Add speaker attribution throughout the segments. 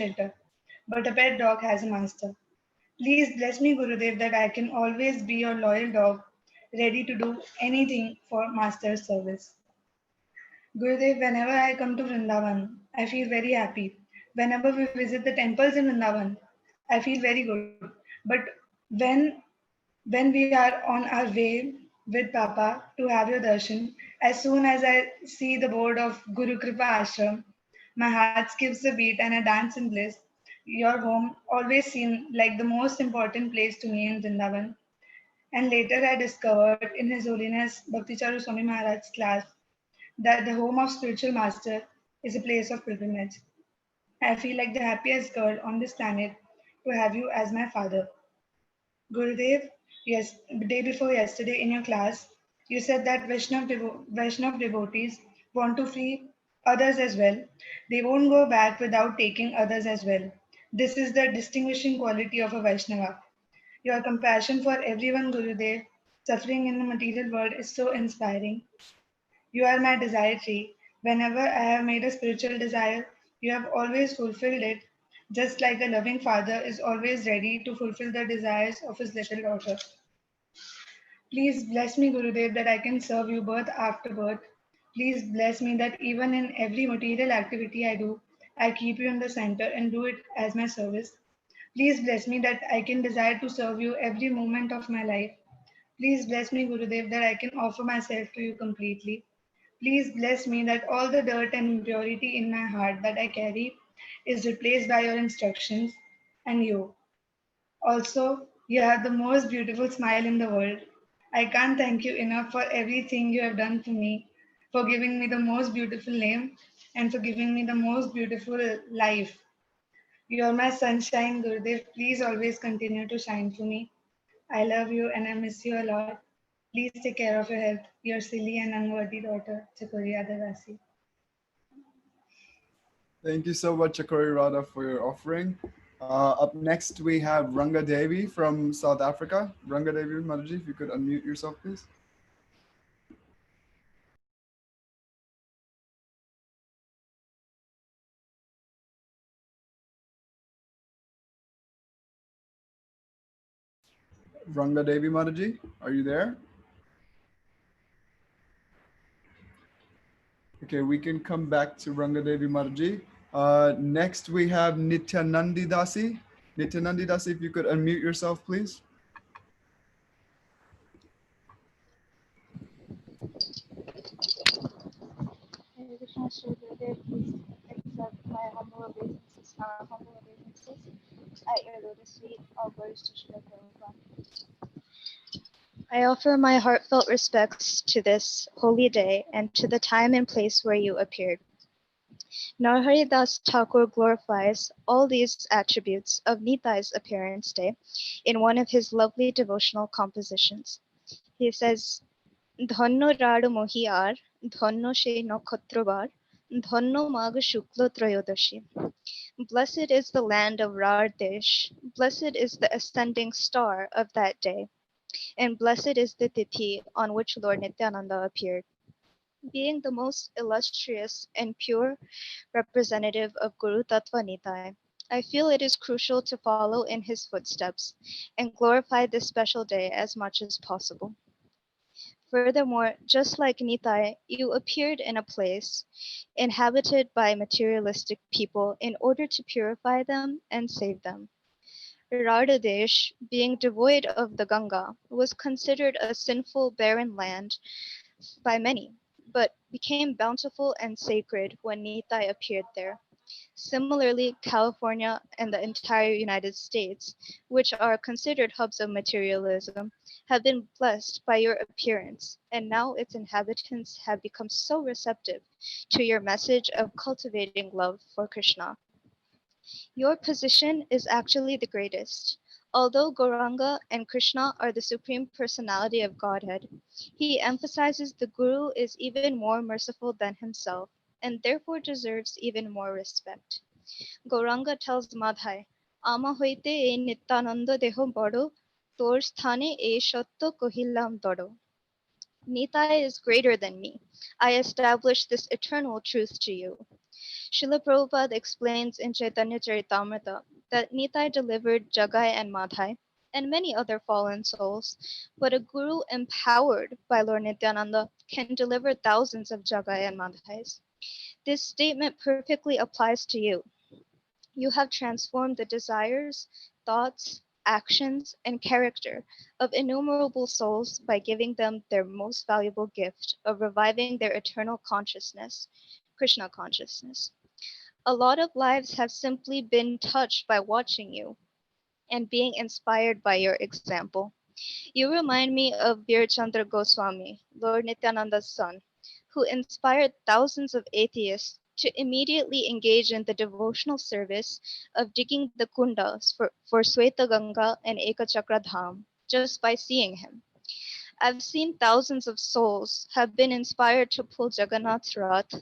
Speaker 1: shelter, but a pet dog has a master. Please bless me, Gurudev, that I can always be your loyal dog, ready to do anything for Master's service. Gurudev, whenever I come to Vrindavan, I feel very happy. Whenever we visit the temples in Vrindavan, I feel very good. But when when we are on our way with Papa to have your darshan, as soon as I see the board of Guru Kripa Ashram, my heart skips a beat and I dance in bliss. Your home always seemed like the most important place to me in Vrindavan. And later I discovered in His Holiness Bhakti Charu Swami Maharaj's class that the home of spiritual master is a place of pilgrimage. I feel like the happiest girl on this planet to have you as my father. Gurudev, yes, the day before yesterday in your class, you said that Vaishnav devotees want to free others as well. They won't go back without taking others as well. This is the distinguishing quality of a Vaishnava. Your compassion for everyone, Gurudev, suffering in the material world is so inspiring. You are my desire tree. Whenever I have made a spiritual desire, you have always fulfilled it, just like a loving father is always ready to fulfill the desires of his little daughter. Please bless me, Gurudev, that I can serve you birth after birth. Please bless me that even in every material activity I do, I keep you in the center and do it as my service. Please bless me that I can desire to serve you every moment of my life. Please bless me, Gurudev, that I can offer myself to you completely. Please bless me that all the dirt and impurity in my heart that I carry is replaced by your instructions and you. Also, you have the most beautiful smile in the world. I can't thank you enough for everything you have done for me, for giving me the most beautiful name, and for giving me the most beautiful life. You are my sunshine, Gurudev. Please always continue to shine for me. I love you and I miss you a lot. Please take care of your health. Your silly and unworthy daughter, Chakoria Devasi.
Speaker 2: Thank you so much, Chakori Radha, for your offering. Up next, we have Ranga Devi from South Africa. Ranga Devi Mataji, if you could unmute yourself, please. Ranga Devi Mataji, are you there? Okay, we can come back to Ranga Devi Mataji. Next, we have Nityanandi Dasi. Nityanandi Dasi, if you could unmute yourself, please.
Speaker 3: Hare Krishna, Sri Gurudev, please accept my humble obeisances at your lotus feet, all glories to Srila Prabhupada. I offer my heartfelt respects to this holy day and to the time and place where you appeared. Narhari Das Thakur glorifies all these attributes of Nitai's appearance day in one of his lovely devotional compositions. He says, Dhanno Radu Mohi Ar, Dhanno She Nakhatrabar, Dhanno Mag Shukla Trayodashi. Blessed is the land of Rar Desh, blessed is the ascending star of that day, and blessed is the Tithi on which Lord Nityananda appeared. Being the most illustrious and pure representative of Guru Tattva Nitai, I feel it is crucial to follow in his footsteps and glorify this special day as much as possible. Furthermore, just like Nitai, you appeared in a place inhabited by materialistic people in order to purify them and save them. Rardadesh, being devoid of the Ganga, was considered a sinful barren land by many, but became bountiful and sacred when Nitai appeared there. Similarly, California and the entire United States, which are considered hubs of materialism, have been blessed by your appearance, and now its inhabitants have become so receptive to your message of cultivating love for Krishna. Your position is actually the greatest. Although Gauranga and Krishna are the supreme personality of Godhead, he emphasizes the Guru is even more merciful than himself and therefore deserves even more respect. Gauranga tells Madhai, Ama hoite e Nityananda deho bado, tor sthane e shatto kohillam dodo. Nitai is greater than me. I establish this eternal truth to you. Srila Prabhupada explains in Chaitanya Charitamrita that Nitai delivered Jagai and Madhai and many other fallen souls, but a guru empowered by Lord Nityananda can deliver thousands of Jagai and Madhais. This statement perfectly applies to you. You have transformed the desires, thoughts, actions, and character of innumerable souls by giving them their most valuable gift of reviving their eternal consciousness, Krishna consciousness. A lot of lives have simply been touched by watching you and being inspired by your example. You remind me of Bir Chandra Goswami, Lord Nityananda's son, who inspired thousands of atheists to immediately engage in the devotional service of digging the kundas for Sweta Ganga and Ekachakra Dham just by seeing him. I've seen thousands of souls have been inspired to pull Jagannath's Rath,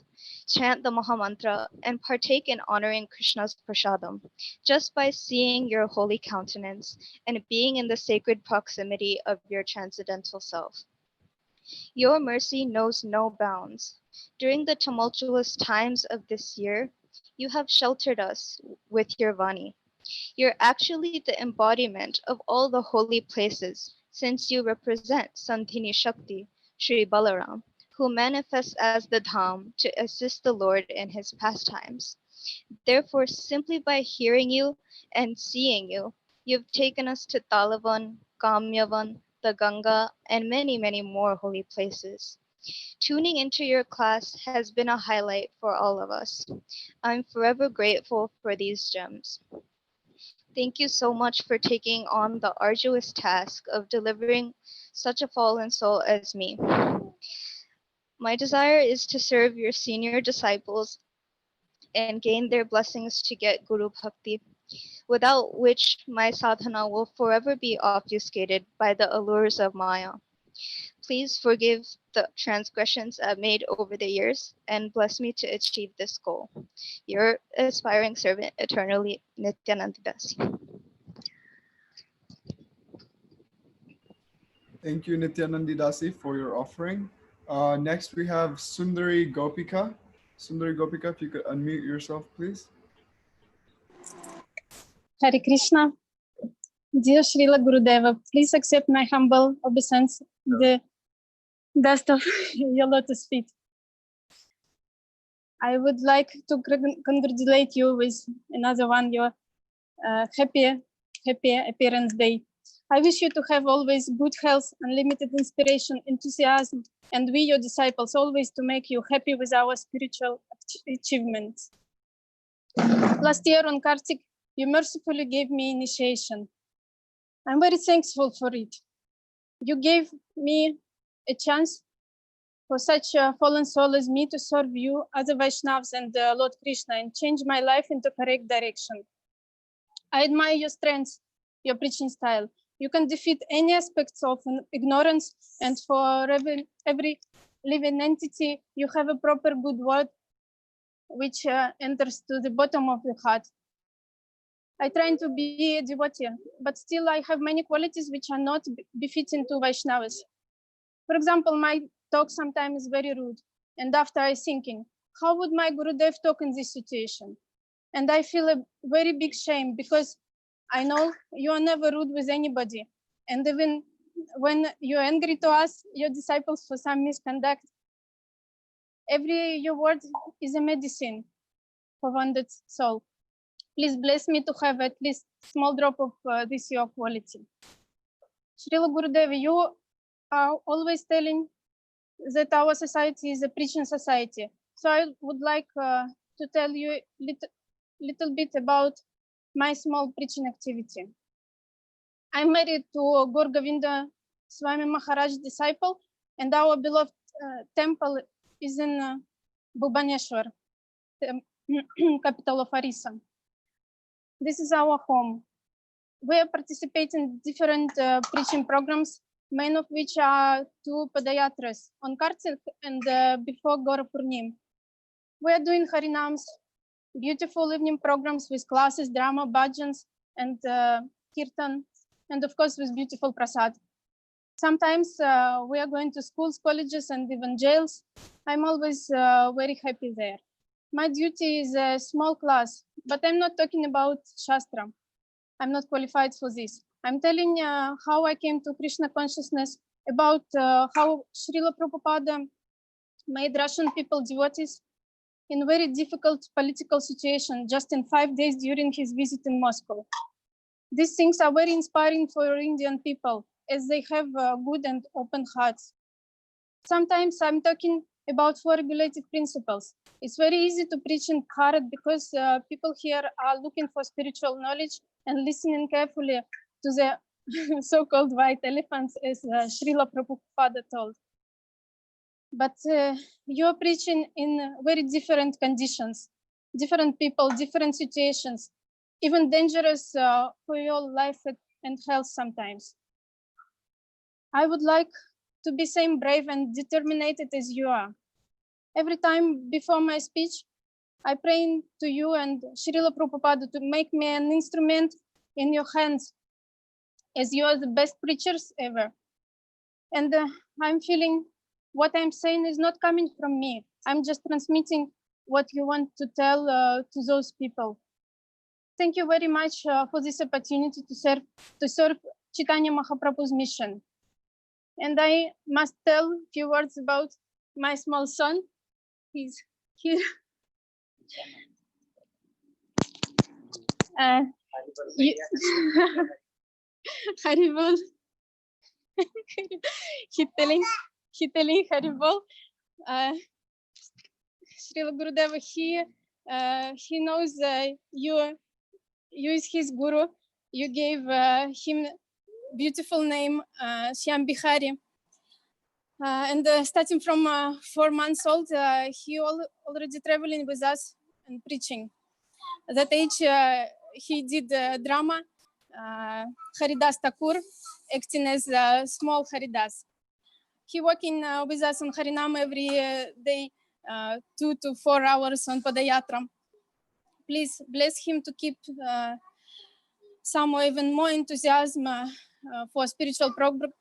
Speaker 3: chant the Mahamantra, and partake in honoring Krishna's prasadam just by seeing your holy countenance and being in the sacred proximity of your transcendental self. Your mercy knows no bounds. During the tumultuous times of this year, you have sheltered us with your Vani. You're actually the embodiment of all the holy places, since you represent Santini Shakti, Sri Balaram, who manifests as the Dham to assist the Lord in his pastimes. Therefore, simply by hearing you and seeing you, you've taken us to Talavan, Kamyavan, the Ganga, and many, many more holy places. Tuning into your class has been a highlight for all of us. I'm forever grateful for these gems. Thank you so much for taking on the arduous task of delivering such a fallen soul as me. My desire is to serve your senior disciples and gain their blessings to get Guru Bhakti, without which my sadhana will forever be obfuscated by the allures of Maya. Please forgive the transgressions I've made over the years and bless me to achieve this goal. Your aspiring servant eternally, Nityananda Das.
Speaker 2: Thank you, Nityanandi Dasi, for your offering. Next, we have Sundari Gopika. Sundari Gopika, if you could unmute yourself, please.
Speaker 4: Hare Krishna. Dear Srila Gurudeva, please accept my humble obeisance, the dust of your lotus feet. I would like to congratulate you with another one, your happy appearance day. I wish you to have always good health, unlimited inspiration, enthusiasm, and we, your disciples, always to make you happy with our spiritual achievements. Last year on Kartik, you mercifully gave me initiation. I'm very thankful for it. You gave me a chance for such a fallen soul as me to serve you, other Vaishnavas, and Lord Krishna, and change my life into correct direction. I admire your strength, your preaching style. You can defeat any aspects of ignorance, and for every living entity, you have a proper good word which enters to the bottom of the heart. I try to be a devotee, but still I have many qualities which are not befitting to Vaishnavas. For example, my talk sometimes is very rude, and after I thinking, how would my Gurudev talk in this situation? And I feel a very big shame because I know you are never rude with anybody. And even when you're angry to us, your disciples, for some misconduct, your word is a medicine for wounded soul. Please bless me to have at least small drop of this your quality. Srila Gurudev, you are always telling that our society is a preaching society. So I would like to tell you a little bit about my small preaching activity. I'm married to Gaur Govinda Swami Maharaj disciple, and our beloved temple is in Bhubaneswar, capital of Orissa. This is our home. We participate in different preaching programs, many of which are two Padayatras on Kartik and before Gaura Purnim. We are doing Harinams, beautiful evening programs with classes, drama, bhajans, and kirtan, and of course with beautiful prasad. Sometimes we are going to schools, colleges, and even jails. I'm always very happy there. My duty is a small class, but I'm not talking about Shastra. I'm not qualified for this. I'm telling how I came to Krishna consciousness, about how Srila Prabhupada made Russian people devotees in very difficult political situation just in 5 days during his visit in Moscow. These things are very inspiring for Indian people as they have good and open hearts. Sometimes I'm talking about four regulative principles. It's very easy to preach in Bharat because people here are looking for spiritual knowledge and listening carefully to the so-called white elephants, as Srila Prabhupada told. But you're preaching in very different conditions, different people, different situations, even dangerous for your life and health sometimes. I would like to be same brave and determined as you are. Every time before my speech, I pray to you and Srila Prabhupada to make me an instrument in your hands, as you are the best preachers ever. And I'm feeling what I'm saying is not coming from me. I'm just transmitting what you want to tell to those people. Thank you very much for this opportunity to serve Chaitanya Mahaprabhu's mission. And I must tell a few words about my small son. He's here. Haribol. he telling Haribol. Srila Gurudeva, he knows you is his guru. You gave him beautiful name, Shyam Bihari. And starting from 4 months old, he already traveling with us and preaching. At that age, he did drama, Haridas Thakur, acting as a small Haridas. He working with us on Harinam every day, 2 to 4 hours on Padayatra. Please bless him to keep some even more enthusiasm for spiritual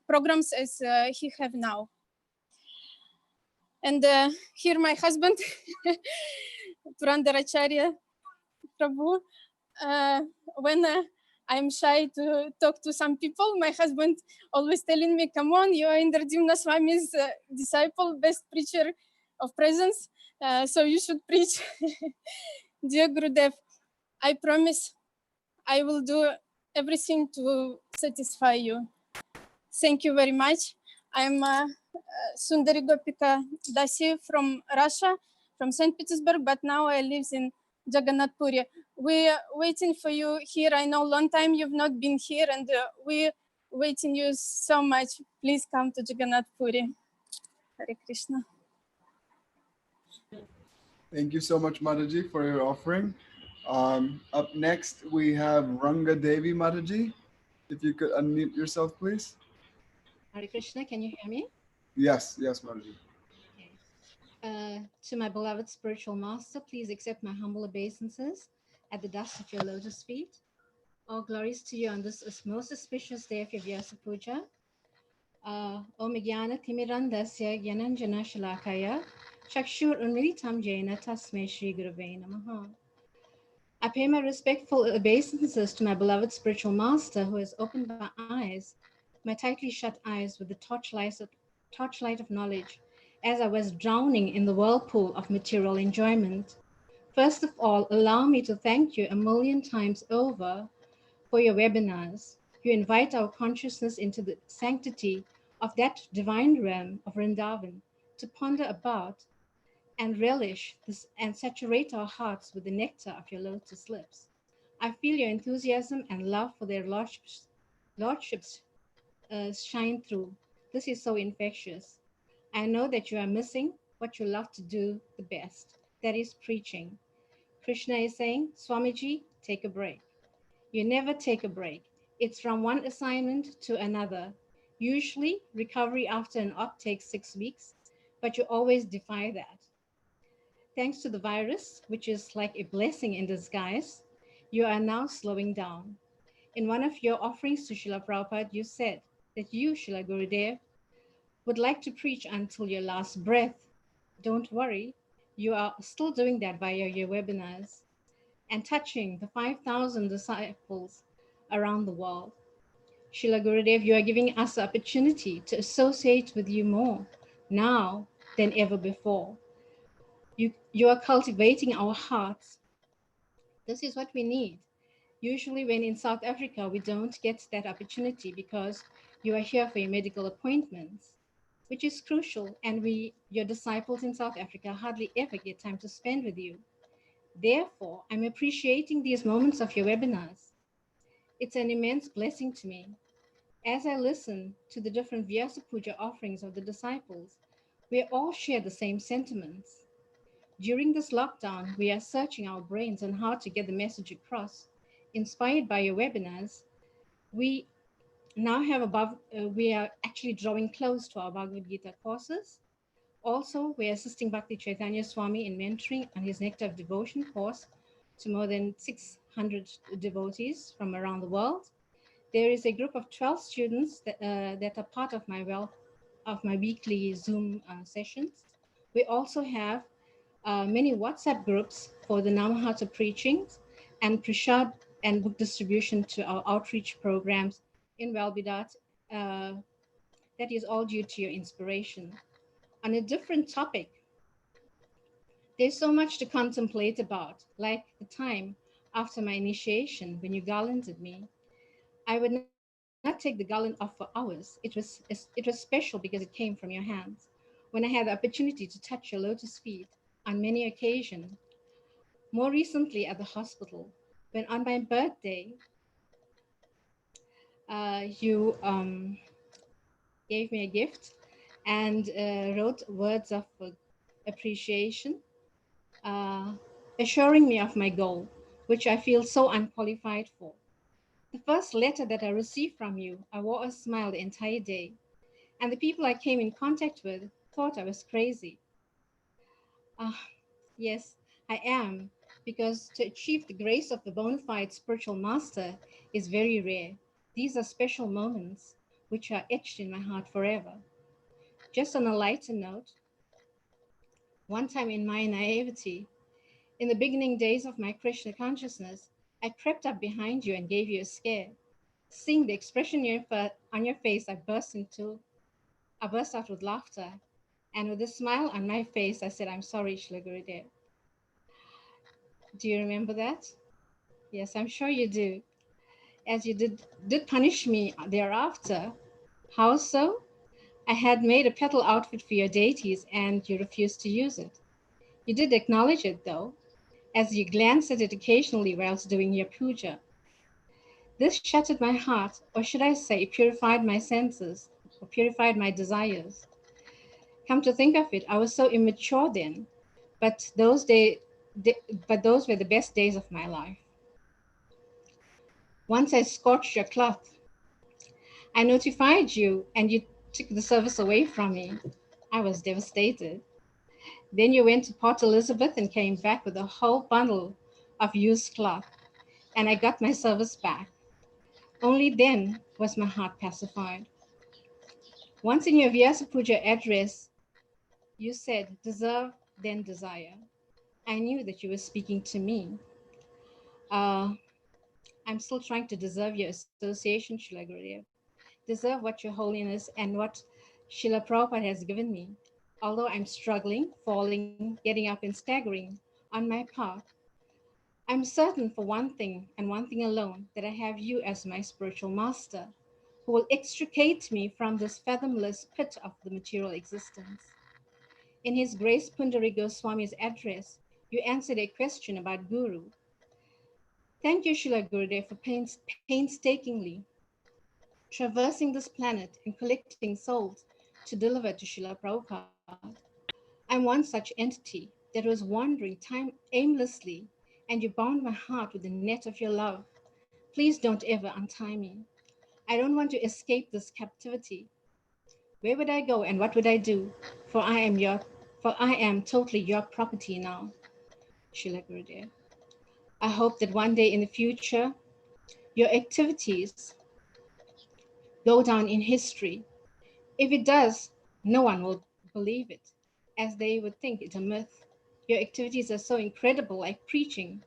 Speaker 4: programs as he have now. And here my husband, Purandaracharya Prabhu, when I'm shy to talk to some people, my husband always telling me, come on, you are Indradimna Swami's disciple, best preacher of presence, so you should preach. Dear Gurudev, I promise I will do everything to satisfy you. Thank you very much. I'm Sundari Gopika Dasi from Russia, from St. Petersburg, but now I live in Jagannath Puri. We are waiting for you here. I know long time you've not been here, and we're waiting you so much. Please come to Jagannath Puri. Hare Krishna.
Speaker 2: Thank you so much, Mataji, for your offering. Up next, we have Ranga Devi Mataji. If you could unmute yourself, please.
Speaker 5: Hare Krishna, can you hear me?
Speaker 2: Yes, Mataji.
Speaker 5: Okay. To my beloved spiritual master, please accept my humble obeisances at the dust of your lotus feet. All glories to you on this most auspicious day of your Vyasa Puja. Om Jnana Timirandasya Gyananjana Shalakaya Chakshur Unmilitam Jena Tasmai Shri Gurave Namaha. I pay my respectful obeisances to my beloved spiritual master who has opened my eyes, my tightly shut eyes, with the torchlight of knowledge, as I was drowning in the whirlpool of material enjoyment. First of all, allow me to thank you 1,000,000 times over for your webinars. You invite our consciousness into the sanctity of that divine realm of Vrindavan to ponder about and relish this and saturate our hearts with the nectar of your lotus lips. I feel your enthusiasm and love for their lordships shine through. This is so infectious. I know that you are missing what you love to do the best, that is preaching. Krishna is saying, Swamiji, take a break. You never take a break. It's from one assignment to another. Usually, recovery after an op takes 6 weeks, but you always defy that. Thanks to the virus, which is like a blessing in disguise, you are now slowing down. In one of your offerings to Srila Prabhupada, you said that you, Srila Gurudev, would like to preach until your last breath. Don't worry, You are still doing that via your webinars and touching the 5,000 disciples around the world. Srila Gurudev, you are giving us the opportunity to associate with you more now than ever before. You are cultivating our hearts. This is what we need. Usually when in South Africa, we don't get that opportunity because you are here for your medical appointments, which is crucial. And your disciples in South Africa hardly ever get time to spend with you. Therefore, I'm appreciating these moments of your webinars. It's an immense blessing to me. As I listen to the different Vyasa Puja offerings of the disciples, we all share the same sentiments. During this lockdown, we are searching our brains on how to get the message across. Inspired by your webinars, we now have we are actually drawing close to our Bhagavad Gita courses. Also, we're assisting Bhakti Chaitanya Swami in mentoring on his Nectar of Devotion course to more than 600 devotees from around the world. There is a group of 12 students that are part of my weekly Zoom sessions. We also have many WhatsApp groups for the Namahatha preachings and prashad and book distribution to our outreach programs in Valbidat. That is all due to your inspiration. On a different topic, there's so much to contemplate about, like the time after my initiation when you garlanded me. I would not take the garland off for hours. It was special because it came from your hands. When I had the opportunity to touch your lotus feet on many occasions, more recently at the hospital, when on my birthday, you gave me a gift and wrote words of appreciation, uh, assuring me of my goal, which I feel so unqualified for. The first letter that I received from you, I wore a smile the entire day, and the people I came in contact with thought I was crazy. Ah, yes, I am, because to achieve the grace of the bona fide spiritual master is very rare. These are special moments which are etched in my heart forever. Just on a lighter note, one time in my naivety, in the beginning days of my Krishna consciousness, I crept up behind you and gave you a scare. Seeing the expression on your face, I burst out with laughter. And with a smile on my face, I said, I'm sorry, Srila Gurudev. Do you remember that? Yes, I'm sure you do. As you did punish me thereafter. How so? I had made a petal outfit for your deities and you refused to use it. You did acknowledge it though, as you glanced at it occasionally whilst doing your puja. This shattered my heart, or should I say, purified my senses, or purified my desires. Come to think of it, I was so immature then, but but those were the best days of my life. Once I scorched your cloth. I notified you and you took the service away from me. I was devastated. Then you went to Port Elizabeth and came back with a whole bundle of used cloth, and I got my service back. Only then was my heart pacified. Once in your Vyasa Puja address, you said, deserve, then desire. I knew that you were speaking to me. I'm still trying to deserve your association, Srila Gurudev. Deserve what your holiness and what Srila Prabhupada has given me. Although I'm struggling, falling, getting up and staggering on my path, I'm certain for one thing and one thing alone, that I have you as my spiritual master, who will extricate me from this fathomless pit of the material existence. In his Grace Pundari Goswami's address, you answered a question about Guru. Thank you, Srila Gurudev, for painstakingly traversing this planet and collecting souls to deliver to Srila Prabhupada. I'm one such entity that was wandering time aimlessly, and you bound my heart with the net of your love. Please don't ever untie me. I don't want to escape this captivity. Where would I go and what would I do? For I am totally your property now. Srila Gurudev. I hope that one day in the future, your activities go down in history. If it does, no one will believe it, as they would think it a myth. Your activities are so incredible, like preaching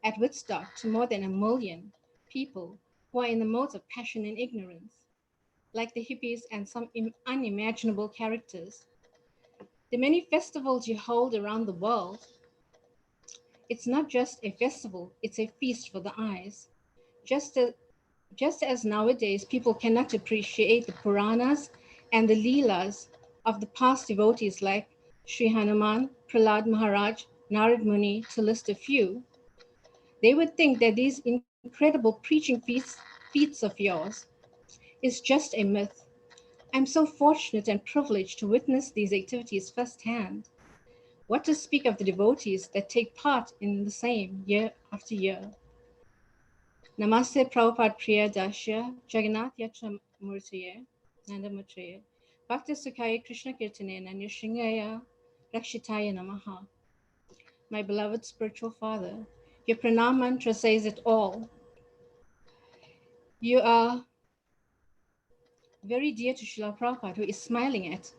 Speaker 5: at Woodstock to more than 1 million people who are in the modes of passion and ignorance, like the hippies and some unimaginable characters. The many festivals you hold around the world, it's not just a festival, it's a feast for the eyes. Just as nowadays people cannot appreciate the Puranas and the Leelas of the past devotees like Sri Hanuman, Prahlad Maharaj, Narad Muni, to list a few, they would think that these incredible preaching feats of yours is just a myth. I'm so fortunate and privileged to witness these activities firsthand. What to speak of the devotees that take part in the same year after year? Namaste Prabhupada Priya Dasya Jagannath Yatra Murtiye Nandamutriye Bhakta Sukhaya Krishna Kirtane Nanyashingaya Rakshitaya Namaha. My beloved spiritual father, your pranam mantra says it all. You are very dear to Srila Prabhupada, who is smiling at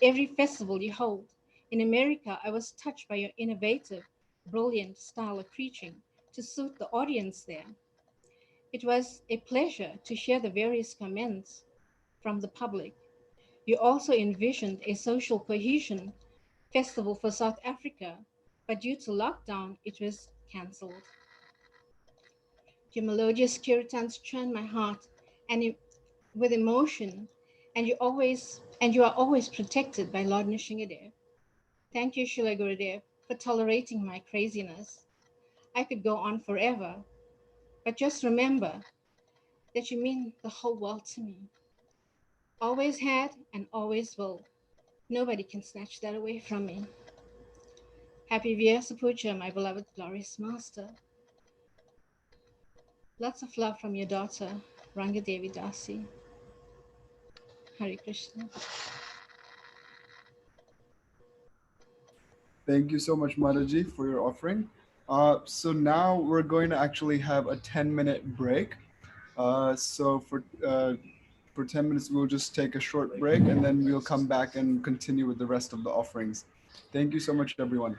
Speaker 5: every festival you hold. In America, I was touched by your innovative, brilliant style of preaching to suit the audience there. It was a pleasure to hear the various comments from the public. You also envisioned a social cohesion festival for South Africa, but due to lockdown, it was cancelled. Your melodious kirtans churn my heart and with emotion, and you are always protected by Lord Nishingadev. Thank you, Srila Gurudev, for tolerating my craziness. I could go on forever, but just remember that you mean the whole world to me. Always had and always will. Nobody can snatch that away from me. Happy Vyasa Puja, my beloved glorious master. Lots of love from your daughter, Ranga Devi Dasi. Hare Krishna.
Speaker 2: Thank you so much, Mataji, for your offering. So now we're going to actually have a 10-minute break. So for 10 minutes, we'll just take a short break and then we'll come back and continue with the rest of the offerings. Thank you so much, everyone.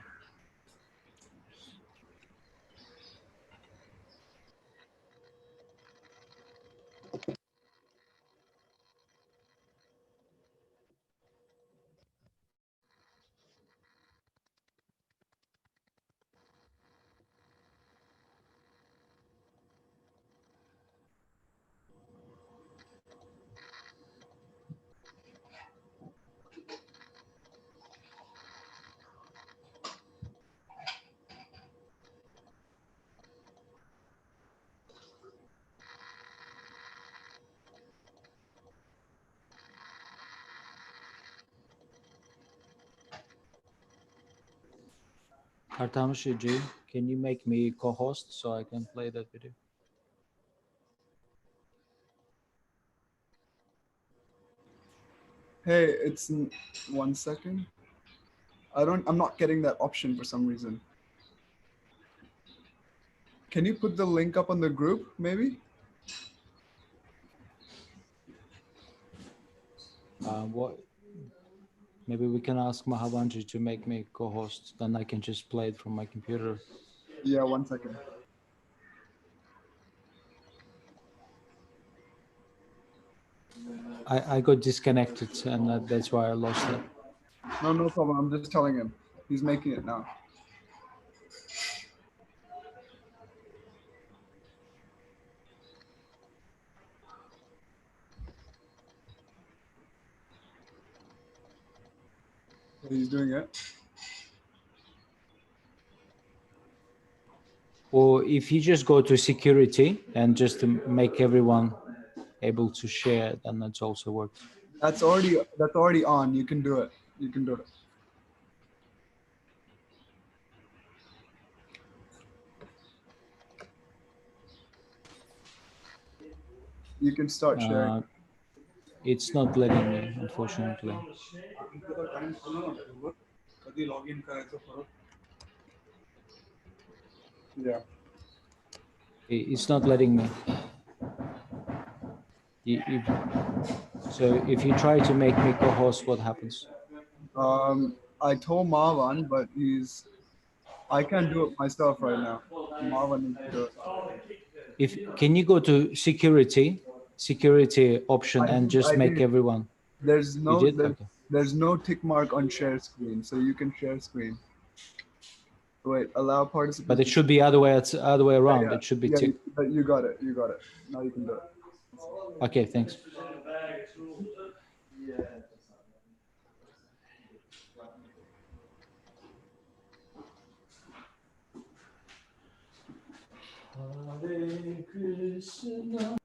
Speaker 6: Artamashi Ji, can you make me co-host so I can play that video?
Speaker 2: Hey, it's 1 second. I'm not getting that option for some reason. Can you put the link up on the group, maybe?
Speaker 6: What? Maybe we can ask Mahavanji to make me co-host, then I can just play it from my computer.
Speaker 2: Yeah, 1 second.
Speaker 6: I got disconnected and that's why I lost it.
Speaker 2: No problem. I'm just telling him. He's making it now. He's doing it.
Speaker 6: Or if you just go to security and just to make everyone able to share, then that's also works.
Speaker 2: That's already on. You can do it. You can do it. You can start sharing.
Speaker 6: It's not letting me, unfortunately.
Speaker 2: Yeah.
Speaker 6: It's not letting me. So if you try to make me co-host, what happens?
Speaker 2: I told Marwan, but I can't do it myself right now. Marwan needs to do it.
Speaker 6: Can you go to security option and just
Speaker 2: I
Speaker 6: make
Speaker 2: did.
Speaker 6: everyone?
Speaker 2: There's
Speaker 6: You did? Okay.
Speaker 2: there's no tick mark on share screen, so you can share screen. Wait, allow participants.
Speaker 6: But it should be other way around.
Speaker 2: Yeah,
Speaker 6: It should be
Speaker 2: yeah,
Speaker 6: tick.
Speaker 2: you got it. You got it. Now you can do it.
Speaker 6: Okay, thanks. Hare Krishna.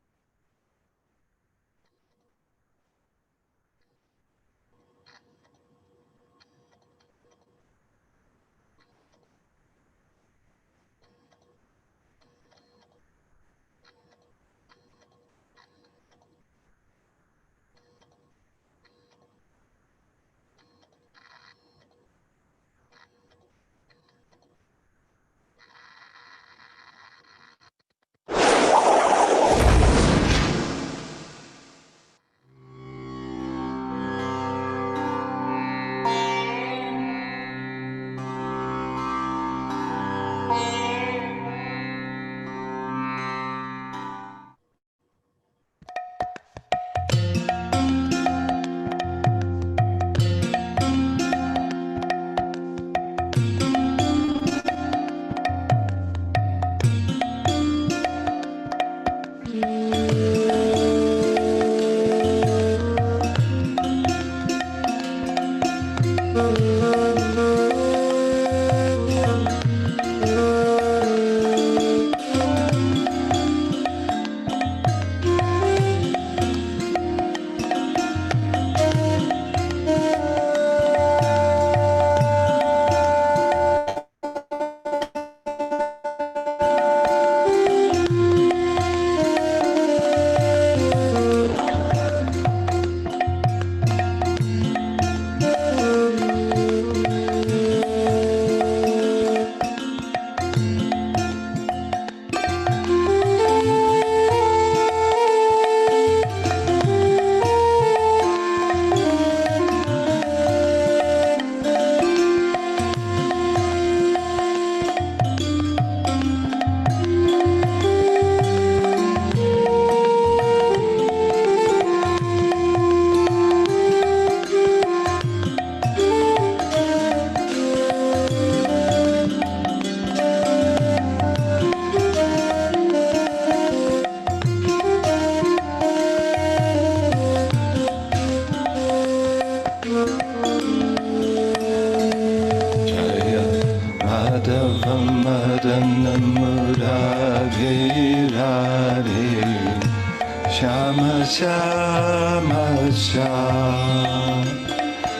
Speaker 6: Shama Shama Shama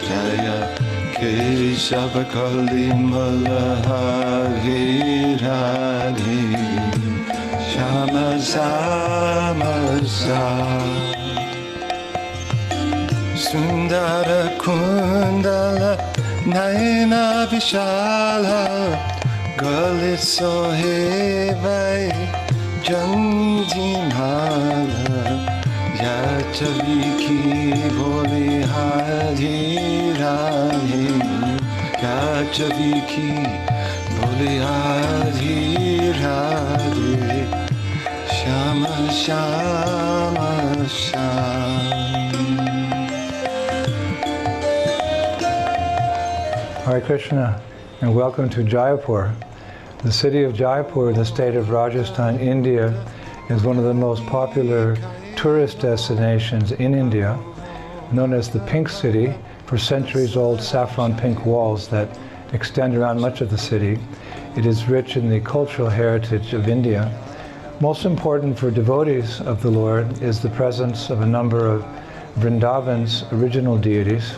Speaker 6: Jaya Keshava Kali Malahari Radhe Shama Shama Shama Sundara Kundala Naina Vishala Galit Sohevai Janjimhala Yachaviki Boli Hadi Radhe Yachaviki Boli Hadi Radhe Shama Shama Shama.
Speaker 7: Hare Krishna, and welcome to Jaipur. The city of Jaipur, the state of Rajasthan, India, is one of the most popular tourist destinations in India, known as the Pink City for centuries-old saffron pink walls that extend around much of the city. It is rich in the cultural heritage of India. Most important for devotees of the Lord is the presence of a number of Vrindavan's original deities,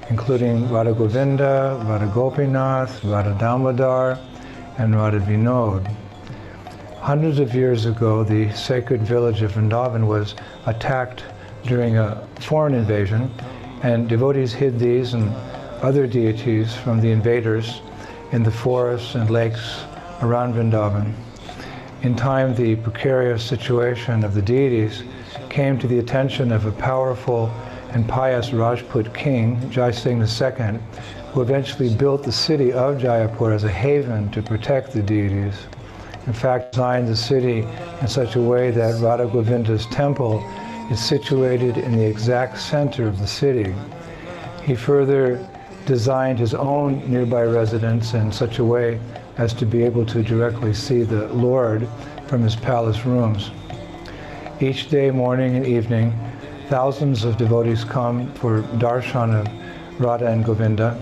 Speaker 7: including Radha Govinda, Radha Gopinath, Radha Damodar, and Radha Vinod. Hundreds of years ago, the sacred village of Vrindavan was attacked during a foreign invasion, and devotees hid these and other deities from the invaders in the forests and lakes around Vrindavan. In time, the precarious situation of the deities came to the attention of a powerful and pious Rajput king, Jai Singh II, who eventually built the city of Jayapur as a haven to protect the deities. In fact, designed the city in such a way that Radha Govinda's temple is situated in the exact center of the city. He further designed his own nearby residence in such a way as to be able to directly see the Lord from his palace rooms. Each day, morning and evening, thousands of devotees come for darshan of Radha and Govinda.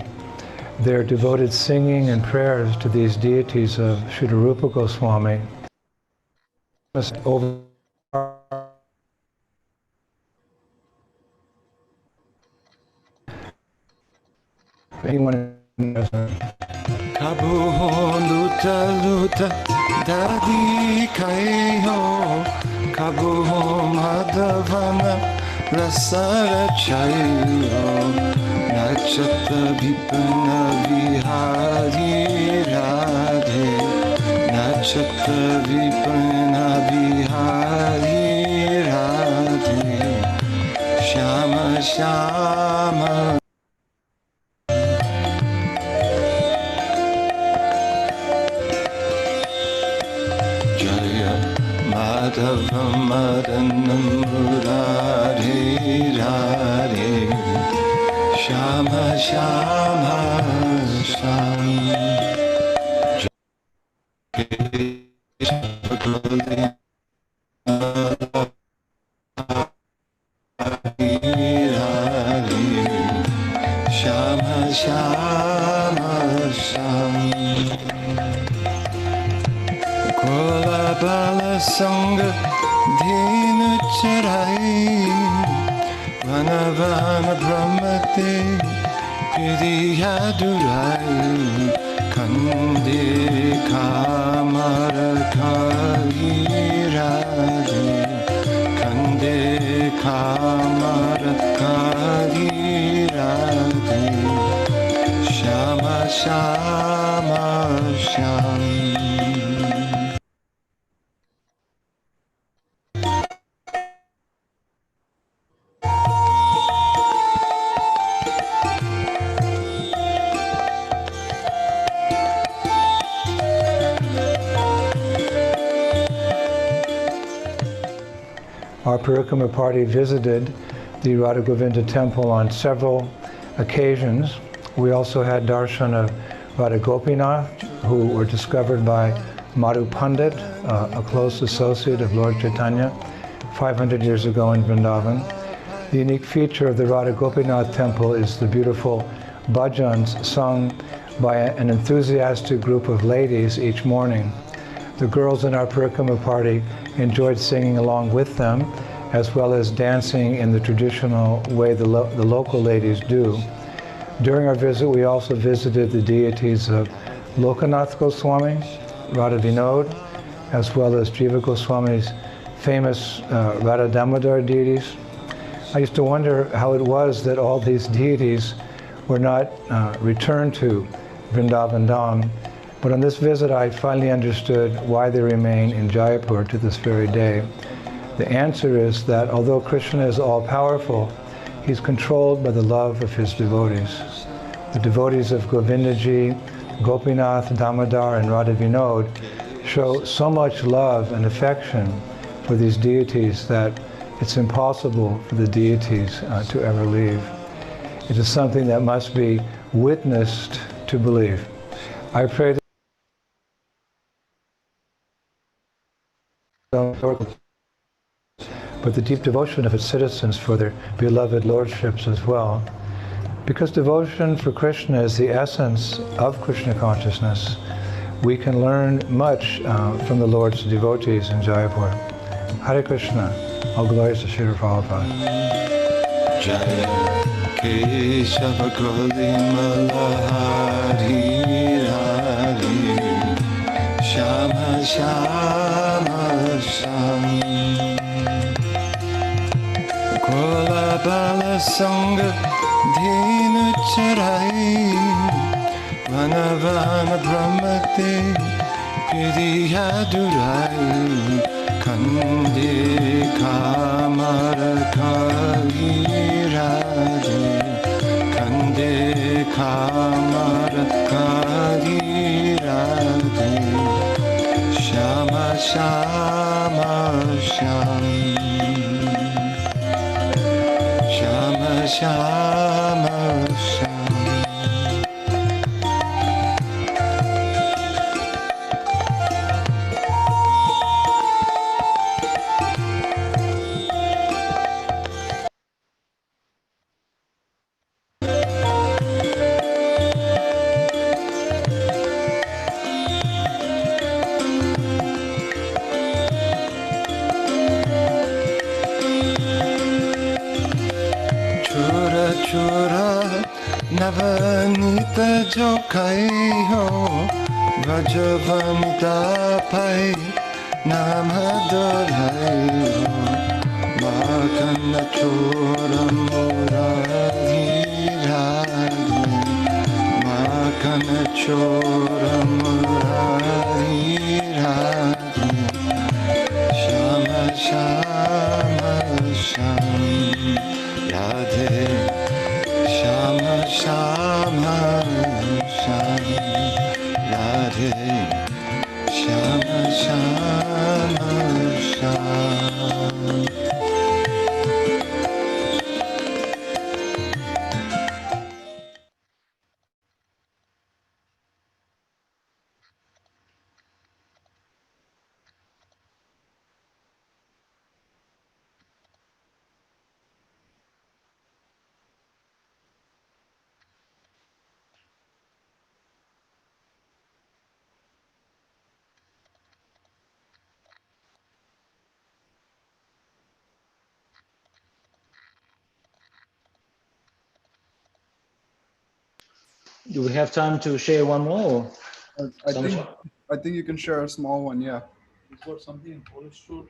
Speaker 7: Their devoted singing and prayers to these deities of Srila Rupa Goswami over anyone
Speaker 8: Kabu luta luta dadi kayo Kabu madhavana rasara chayo Nachata vipana vihari radhe Nachata vipana vihari radhe Shama shama Madhava Madanam Radhe Radhe Shama Shama Shama Shama Shama Shama Kola Bala Sangha Dhenu Charai Vana Vana Brahmate Kriya Durai Kande Kamara Kali Radhe Kande Kamara Kali Radhe Shama Shama Shama
Speaker 7: Our Parikrama party visited the Radha Govinda temple on several occasions. We also had darshan of Radha Gopinath, who were discovered by Madhu Pandit, a close associate of Lord Chaitanya, 500 years ago in Vrindavan. The unique feature of the Radha Gopinath temple is the beautiful bhajans sung by an enthusiastic group of ladies each morning. The girls in our Parikrama party enjoyed singing along with them, as well as dancing in the traditional way the local ladies do. During our visit, we also visited the deities of Lokanath Goswami, Radha Vinod, as well as Jiva Goswami's famous Radha Damodar deities. I used to wonder how it was that all these deities were not returned to Vrindavan Dham. But on this visit, I finally understood why they remain in Jayapur to this very day. The answer is that although Krishna is all-powerful, he's controlled by the love of his devotees. The devotees of Govindaji, Gopinath, Damodar, and Radha Vinod show so much love and affection for these deities that it's impossible for the deities to ever leave. It is something that must be witnessed to believe. I pray that but the deep devotion of its citizens for their beloved lordships as well. Because devotion for Krishna is the essence of Krishna consciousness, we can learn much from the Lord's devotees in Jayapur. Hare Krishna. All glories to Srila Prabhupada.
Speaker 8: Jaya Keshava Golimala Hari Hari Shama Shama Shama Kola Bala Sangha Dhenu Charai Vana Vana Brahmate Kriya Durai Kande Kamara Kali Radhe Kande Kamara Shyam Shama Shama Shyam Chura chura navanita jo khai ho Vajavanita pai nama dolhai ho Makana chura murari ragi Makana chura murari ragi Shama shama shama Radhe Shama Shama Shama Radhe Shama Shama Shama
Speaker 6: Do we have time to share one more?
Speaker 2: I think you can share a small one. Yeah.
Speaker 6: You've got something in Polish too?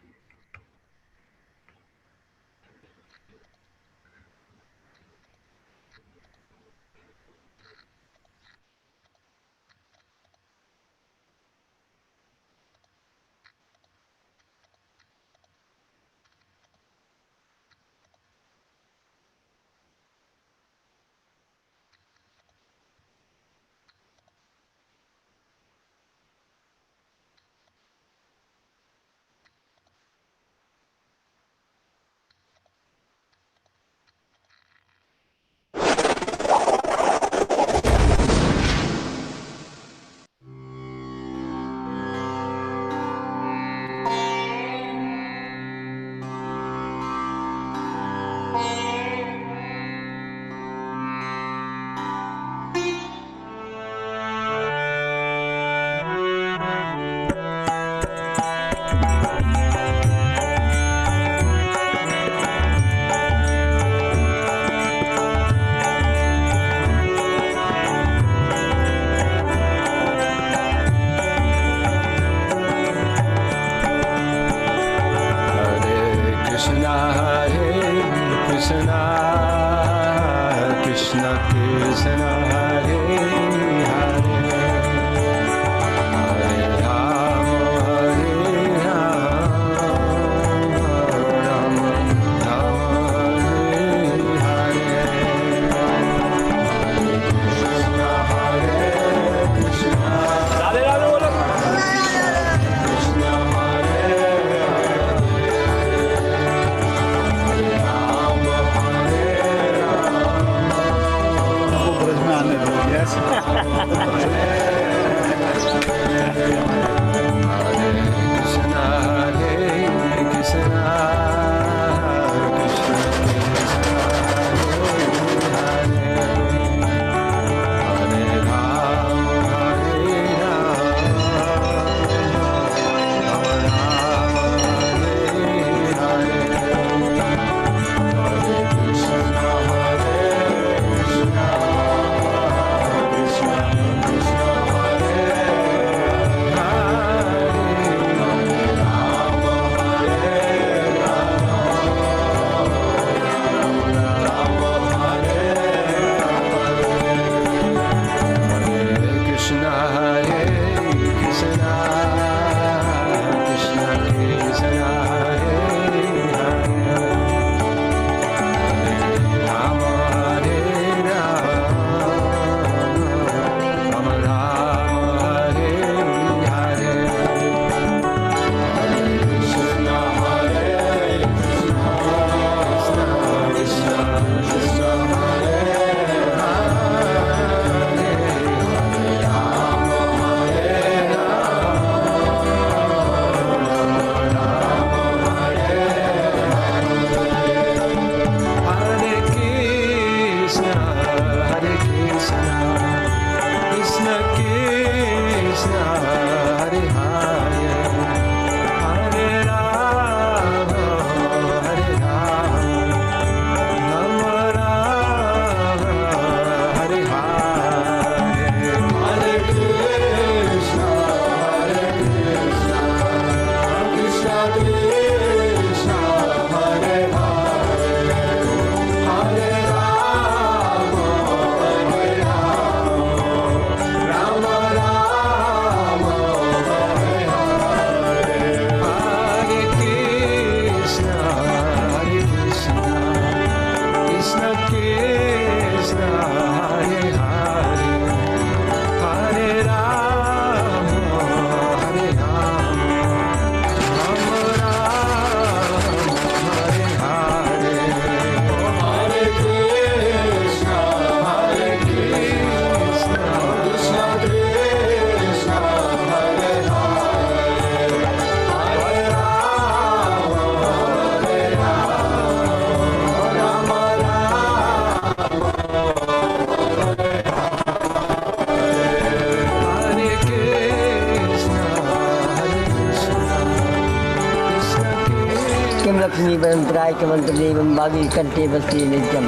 Speaker 9: नित्यं लक्ष्मीपरं मंत्रदेवं भागी कंठे बस्ती नित्यम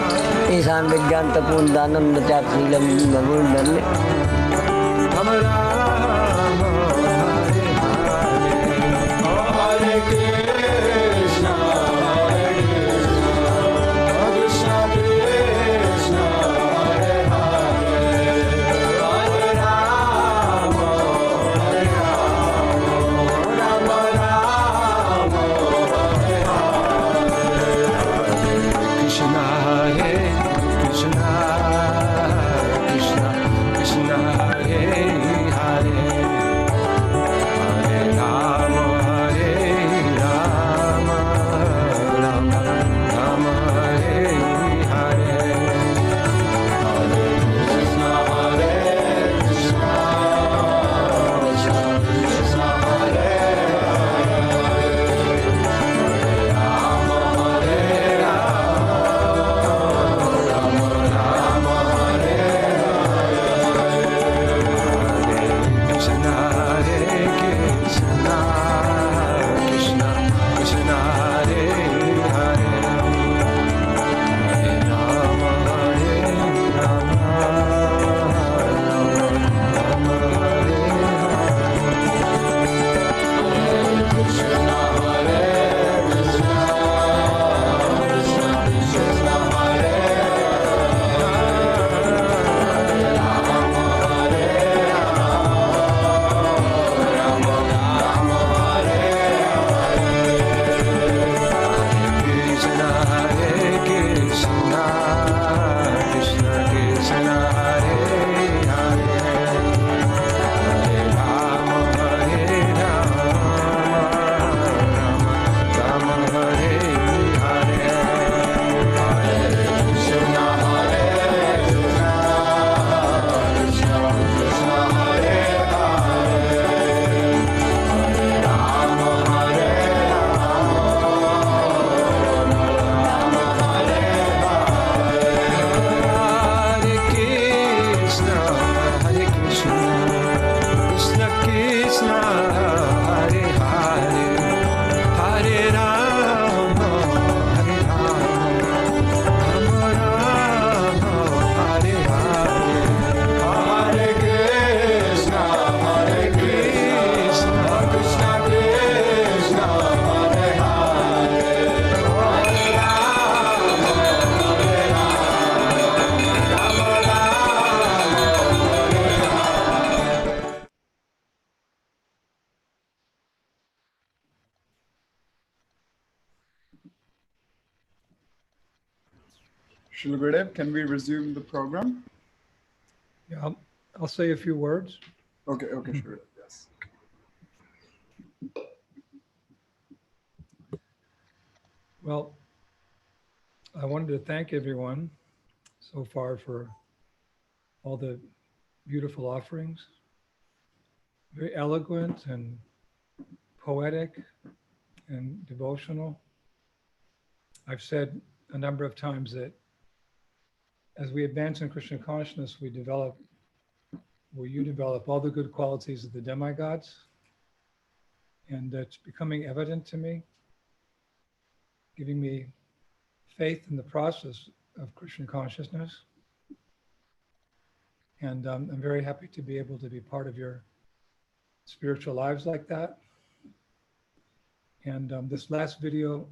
Speaker 9: ईशान विज्ञान तपोन दानम नचाशीलम नमोन्नम
Speaker 2: Srila Gurudev, can we resume the program?
Speaker 7: Yeah, I'll say a few words.
Speaker 2: Okay, sure, yes.
Speaker 7: Well, I wanted to thank everyone so far for all the beautiful offerings. Very eloquent and poetic and devotional. I've said a number of times that as we advance in Krishna consciousness, you develop all the good qualities of the demigods. And it's becoming evident to me, giving me faith in the process of Krishna consciousness. And I'm very happy to be able to be part of your spiritual lives like that. And this last video,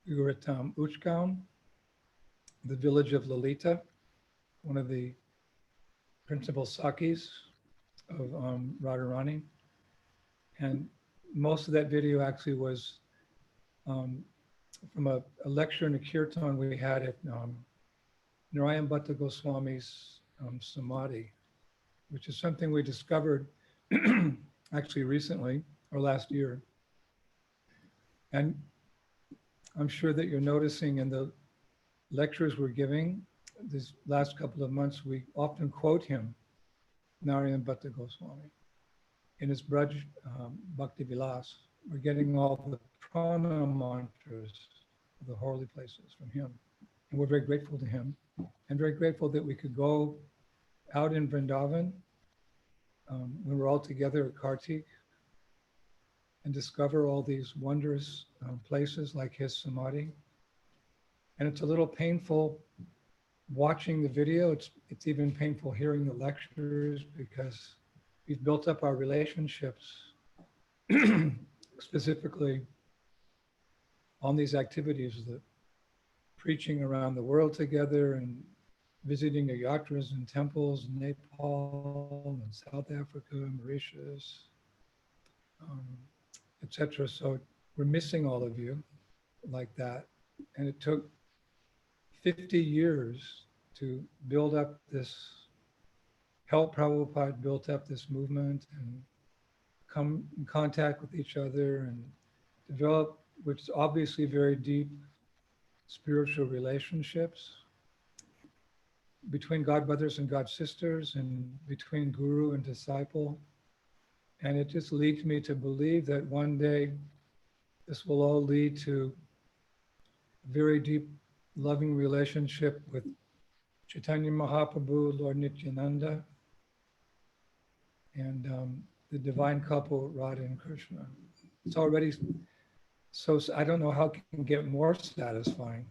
Speaker 7: we were at Uchgaon, the village of Lalita, one of the principal Sakis of Radharani. And most of that video actually was from a lecture and a kirtan we had at Narayan Bhatta Goswami's Samadhi, which is something we discovered actually recently or last year. And I'm sure that you're noticing in the lectures we're giving these last couple of months, we often quote him, Narayan Bhatta Goswami, in his Braj Bhakti Vilas. We're getting all the prana mantras of the holy places from him. And we're very grateful to him and very grateful that we could go out in Vrindavan when we're all together at Kartik and discover all these wondrous places like his samadhi. And it's a little painful watching the video. It's even painful hearing the lectures because we've built up our relationships specifically on these activities, the preaching around the world together and visiting the yatras and temples in Nepal and South Africa, Mauritius, etc. So we're missing all of you like that. And it took 50 years to build up this, help Prabhupada built up this movement and come in contact with each other and develop, which is obviously very deep spiritual relationships between God brothers and God sisters and between guru and disciple. And it just leads me to believe that one day this will all lead to a very deep, loving relationship with Chaitanya Mahaprabhu, Lord Nityananda, and the divine couple, Radha and Krishna. It's already so, I don't know how it can get more satisfying.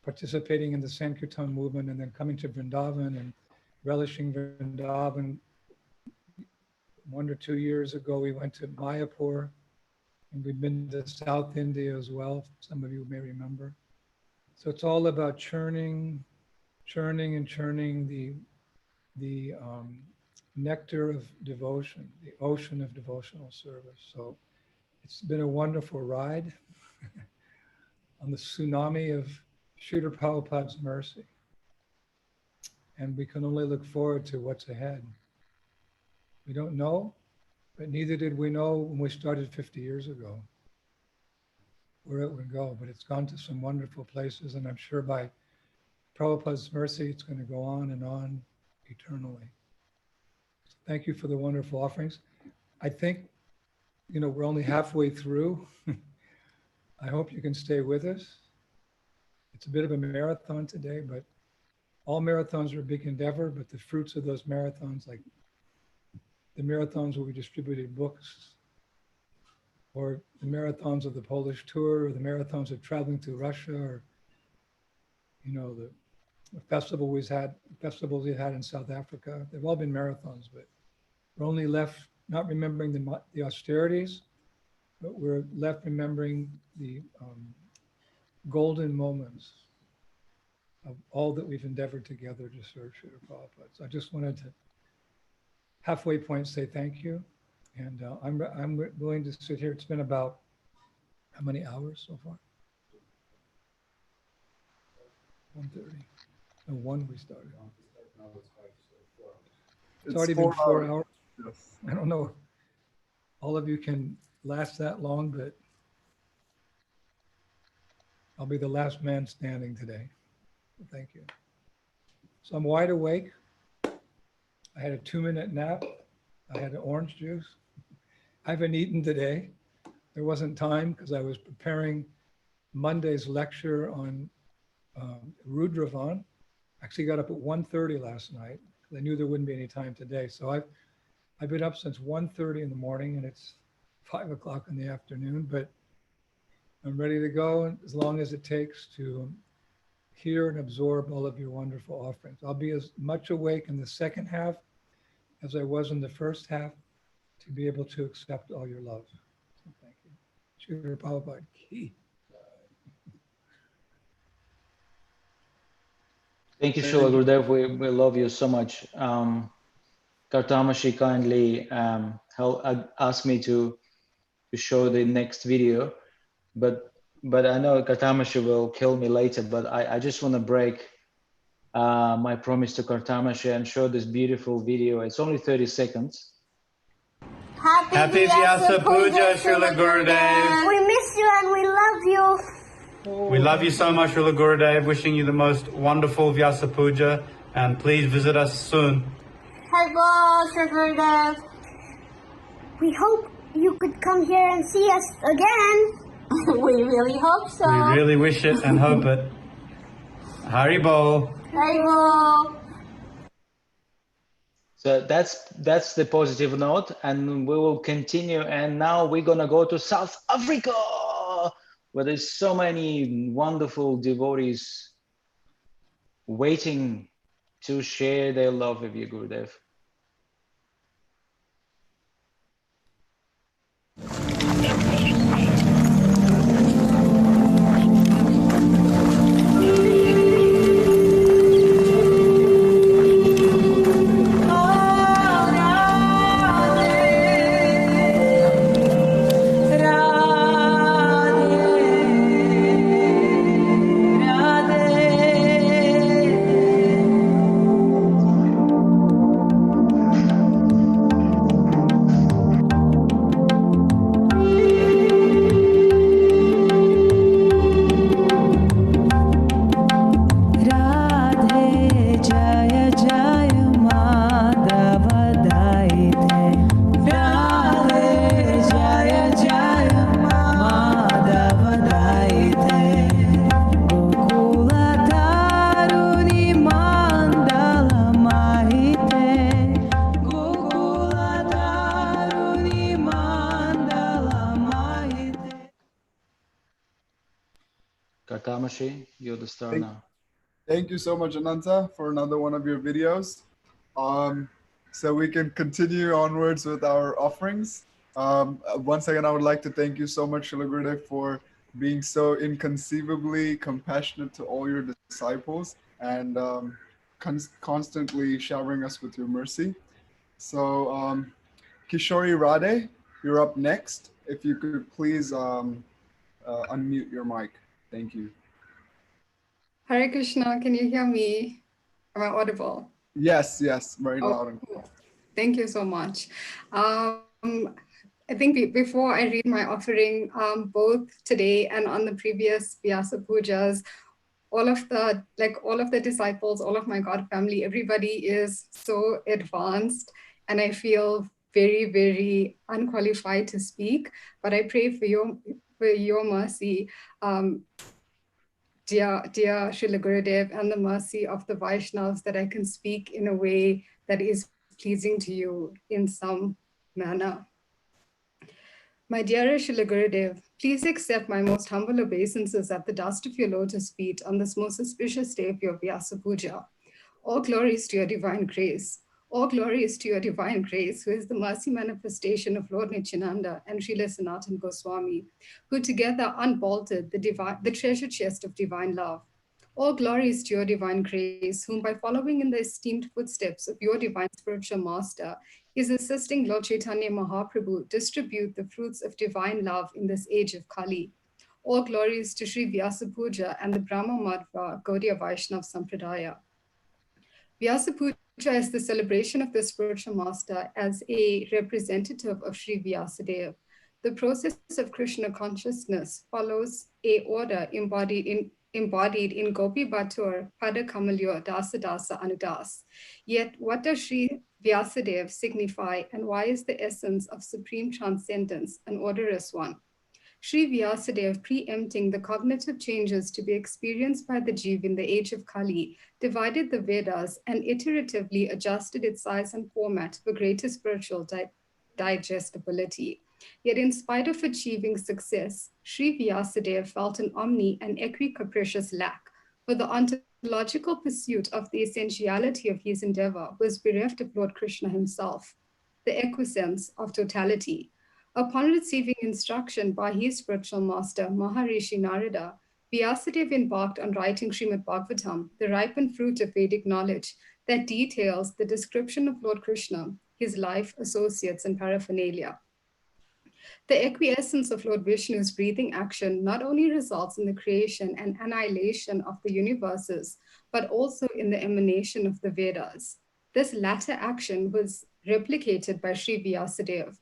Speaker 7: Participating in the Sankirtan movement and then coming to Vrindavan and relishing Vrindavan. 1 or 2 years ago, we went to Mayapur and we've been to South India as well. Some of you may remember. So it's all about churning and churning the nectar of devotion, the ocean of devotional service. So it's been a wonderful ride on the tsunami of Srila Prabhupada's mercy. And we can only look forward to what's ahead. We don't know, but neither did we know when we started 50 years ago where it would go, but it's gone to some wonderful places, and I'm sure by Prabhupada's mercy, it's going to go on and on eternally. So thank you for the wonderful offerings. I think, we're only halfway through. I hope you can stay with us. It's a bit of a marathon today, but all marathons are a big endeavor, but the fruits of those marathons, like the marathons where we distributed books, or the marathons of the Polish tour, or the marathons of traveling to Russia, or the festivals we had in South Africa. They've all been marathons, but we're only left not remembering the austerities, but we're left remembering the golden moments of all that we've endeavored together to serve Srila Prabhupada. So I just wanted to halfway point say thank you. And I'm willing to sit here. It's been about how many hours so far? 1:30. No, 1 we started. It's already been 4 hours.
Speaker 2: Yes.
Speaker 7: I don't know. All of you can last that long, but I'll be the last man standing today. Thank you. So I'm wide awake. I had a 2-minute nap. I had an orange juice. I haven't eaten today. There wasn't time because I was preparing Monday's lecture on Rudravan. Actually got up at 1:30 last night. I knew there wouldn't be any time today. So I've been up since 1:30 in the morning and it's 5 o'clock in the afternoon, but I'm ready to go as long as it takes to hear and absorb all of your wonderful offerings. I'll be as much awake in the second half as I was in the first half to be able to accept all your love. So thank you. Srila Prabhupada Ki.
Speaker 6: Thank you, Srila Gurudev. We love you so much. Kartamashi kindly asked me to show the next video, but I know Kartamashi will kill me later, but I just want to break my promise to Kartamashi and show this beautiful video. It's only 30 seconds.
Speaker 10: Happy Vyasa Puja, Srila Gurudev.
Speaker 11: We miss you and we love you.
Speaker 10: We love you so much, Srila Gurudev. Wishing you the most wonderful Vyasa Puja, and please visit us soon.
Speaker 11: Hello, Srila Gurudev. We hope you could come here and see us again. We really hope so.
Speaker 10: We really wish it and hope it. Hari Bol.
Speaker 11: Hari Bol.
Speaker 6: So that's the positive note, and we will continue. And now we're gonna go to South Africa, where there's so many wonderful devotees waiting to share their love with you, Gurudev. Kartamashi, you're the star now.
Speaker 2: Thank you so much, Ananta, for another one of your videos. So we can continue onwards with our offerings. Once again, I would like to thank you so much, Srila Gurudev, for being so inconceivably compassionate to all your disciples and constantly showering us with your mercy. So Kishori Radhe, you're up next. If you could please unmute your mic. Thank you.
Speaker 12: Hare Krishna, can you hear me? Am I audible?
Speaker 2: Yes, yes, very loud and clear.
Speaker 12: Thank you so much. I think before I read my offering, both today and on the previous Vyasa Pujas, all of the disciples, all of my God family, everybody is so advanced, and I feel very, very unqualified to speak. But I pray for your mercy, dear Srila Gurudev, and the mercy of the Vaishnavas, that I can speak in a way that is pleasing to you in some manner. My dearest Srila Gurudev, please accept my most humble obeisances at the dust of your lotus feet on this most auspicious day of your Vyasa Puja. All glories to your divine grace. All glories to your divine grace, who is the mercy manifestation of Lord Nityananda and Srila Sanatana Goswami, who together unbolted the treasure chest of divine love. All glories to your divine grace, whom by following in the esteemed footsteps of your divine spiritual master, is assisting Lord Chaitanya Mahaprabhu distribute the fruits of divine love in this age of Kali. All glories to Sri Vyasa Puja and the Brahma Madhva Gaudiya Vaishnava Sampradaya. Vyasa Puja is the celebration of the spiritual master as a representative of Sri Vyasadeva. The process of Krishna consciousness follows a order embodied in Gopi Batur, Pada Kamalyo, Dasa Dasa Anudas. Yet what does Sri Vyasadeva signify, and why is the essence of supreme transcendence an odorous one? Sri Vyasadeva, preempting the cognitive changes to be experienced by the Jeev in the age of Kali, divided the Vedas and iteratively adjusted its size and format for greater spiritual digestibility. Yet in spite of achieving success, Sri Vyasadeva felt an omni and equi-capricious lack, for the ontological pursuit of the essentiality of his endeavor was bereft of Lord Krishna himself, the equisense of totality. Upon receiving instruction by his spiritual master, Maharishi Narada, Vyasadeva embarked on writing Srimad Bhagavatam, the ripened fruit of Vedic knowledge that details the description of Lord Krishna, his life, associates, and paraphernalia. The acquiescence of Lord Vishnu's breathing action not only results in the creation and annihilation of the universes, but also in the emanation of the Vedas. This latter action was replicated by Sri Vyasadeva.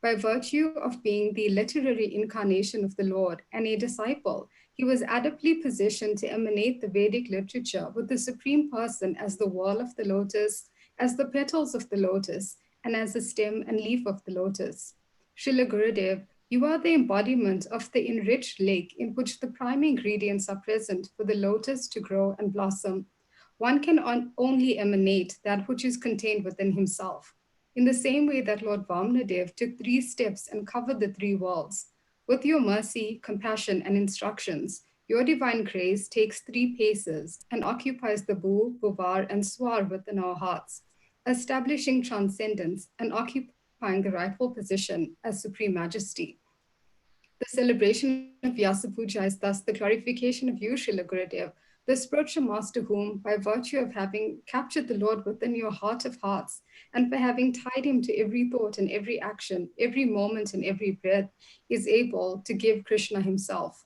Speaker 12: By virtue of being the literary incarnation of the Lord and a disciple, he was adeptly positioned to emanate the Vedic literature with the Supreme Person as the wall of the lotus, as the petals of the lotus, and as the stem and leaf of the lotus. Srila Gurudev, you are the embodiment of the enriched lake in which the prime ingredients are present for the lotus to grow and blossom. One can only emanate that which is contained within himself. In the same way that Lord Vamnadev took 3 steps and covered the 3 worlds. With your mercy, compassion, and instructions, your divine grace takes 3 paces and occupies the Bhu, Bhuvar, and Swar within our hearts, establishing transcendence and occupying the rightful position as Supreme Majesty. The celebration of Vyasa Puja is thus the glorification of you, Srila Gurudev, the spiritual master whom, by virtue of having captured the Lord within your heart of hearts, and by having tied him to every thought and every action, every moment and every breath, is able to give Krishna himself.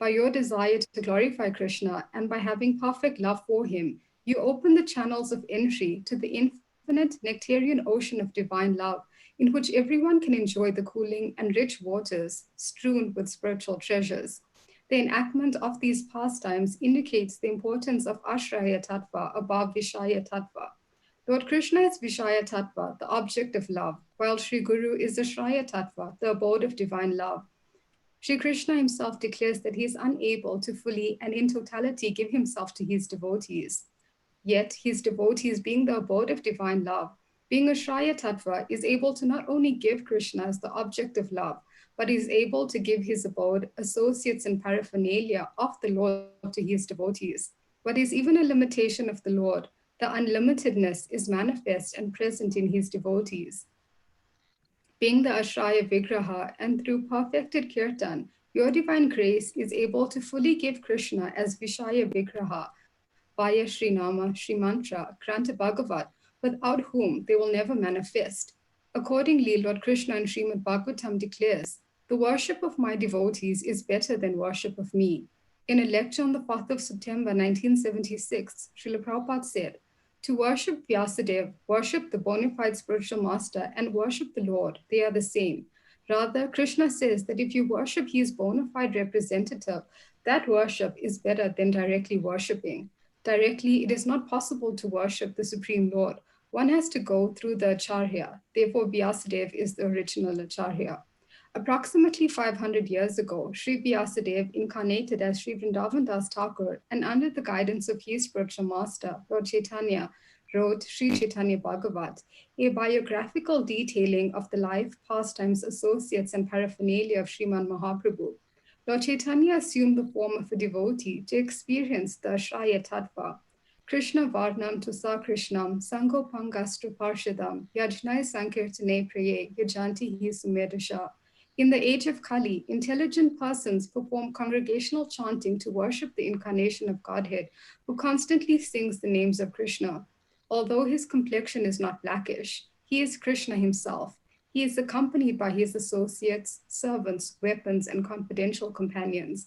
Speaker 12: By your desire to glorify Krishna and by having perfect love for him, you open the channels of entry to the infinite nectarian ocean of divine love, in which everyone can enjoy the cooling and rich waters strewn with spiritual treasures. The enactment of these pastimes indicates the importance of Ashraya Tattva above Vishaya Tattva. Lord Krishna is Vishaya Tattva, the object of love, while Sri Guru is Ashraya Tattva, the abode of divine love. Sri Krishna himself declares that he is unable to fully and in totality give himself to his devotees. Yet his devotees, being the abode of divine love, being Ashraya Tattva, is able to not only give Krishna as the object of love, but is able to give his abode, associates, and paraphernalia of the Lord to his devotees. What is even a limitation of the Lord, the unlimitedness is manifest and present in his devotees. Being the Ashraya Vigraha and through perfected Kirtan, your divine grace is able to fully give Krishna as Vishaya Vigraha via Sri Nama, Sri Mantra, Granta Bhagavat, without whom they will never manifest. Accordingly, Lord Krishna in Srimad Bhagavatam declares, the worship of my devotees is better than worship of me. In a lecture on the 4th of September 1976, Srila Prabhupada said, to worship Vyasadeva, worship the bona fide spiritual master, and worship the Lord, they are the same. Rather, Krishna says that if you worship his bona fide representative, that worship is better than directly worshiping. Directly, it is not possible to worship the Supreme Lord. One has to go through the Acharya. Therefore, Vyasadeva is the original Acharya. Approximately 500 years ago, Sri Vyasadeva incarnated as Sri Vrindavan Das Thakur, and under the guidance of his spiritual master, Lord Chaitanya, wrote Sri Chaitanya Bhagavat, a biographical detailing of the life, pastimes, associates, and paraphernalia of Sriman Mahaprabhu. Lord Chaitanya assumed the form of a devotee to experience the Ashraya Tattva. Krishna Varnam to Sa Krishnam, Sango Pangastru Parshadam, Yajnai Sankirtane Praye, Yajanti Hi Sumedasha. In the age of Kali, intelligent persons perform congregational chanting to worship the incarnation of Godhead, who constantly sings the names of Krishna. Although his complexion is not blackish, he is Krishna himself. He is accompanied by his associates, servants, weapons, and confidential companions.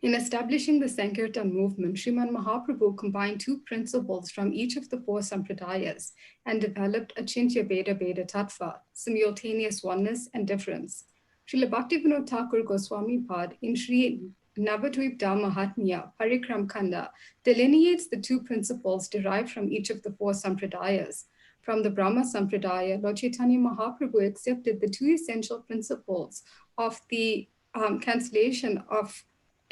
Speaker 12: In establishing the Sankirtan movement, Sriman Mahaprabhu combined 2 principles from each of the 4 sampradayas and developed Achintya Veda Veda Tattva, simultaneous oneness and difference. Srila Bhaktivinoda Thakur Goswami Pad in Sri Navadvip Mahatmya Parikram Khanda delineates the 2 principles derived from each of the 4 sampradayas. From the Brahma Sampradaya, Lord Chaitanya Mahaprabhu accepted the 2 essential principles of the cancellation of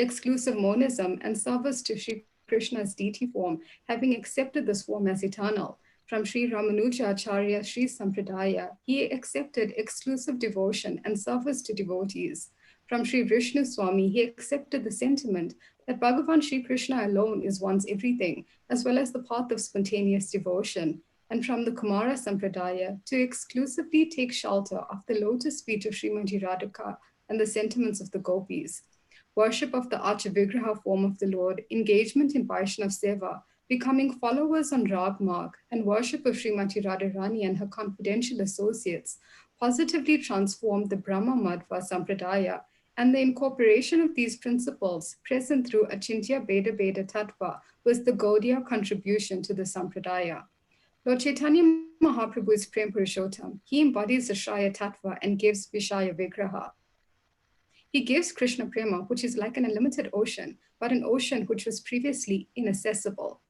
Speaker 12: exclusive monism and service to Sri Krishna's deity form, having accepted this form as eternal. From Sri Ramanuja Acharya Sri Sampradaya, he accepted exclusive devotion and service to devotees. From Sri Vishnu Swami, he accepted the sentiment that Bhagavan Sri Krishna alone is one's everything, as well as the path of spontaneous devotion. And from the Kumara Sampradaya, to exclusively take shelter of the lotus feet of Srimati Radhika and the sentiments of the gopis. Worship of the Archa-Vigraha form of the Lord, engagement in Vaishnav Seva, becoming followers on Rag Marg, and worship of Srimati Radharani and her confidential associates positively transformed the Brahma Madhva Sampradaya, and the incorporation of these principles present through Achintya Veda Veda Tattva was the Gaudiya contribution to the Sampradaya. Lord Chaitanya Mahaprabhu is Prem Purushottam. He embodies Ashraya Tattva and gives Vishaya Vigraha. He gives Krishna Prema, which is like an unlimited ocean, but an ocean which was previously inaccessible.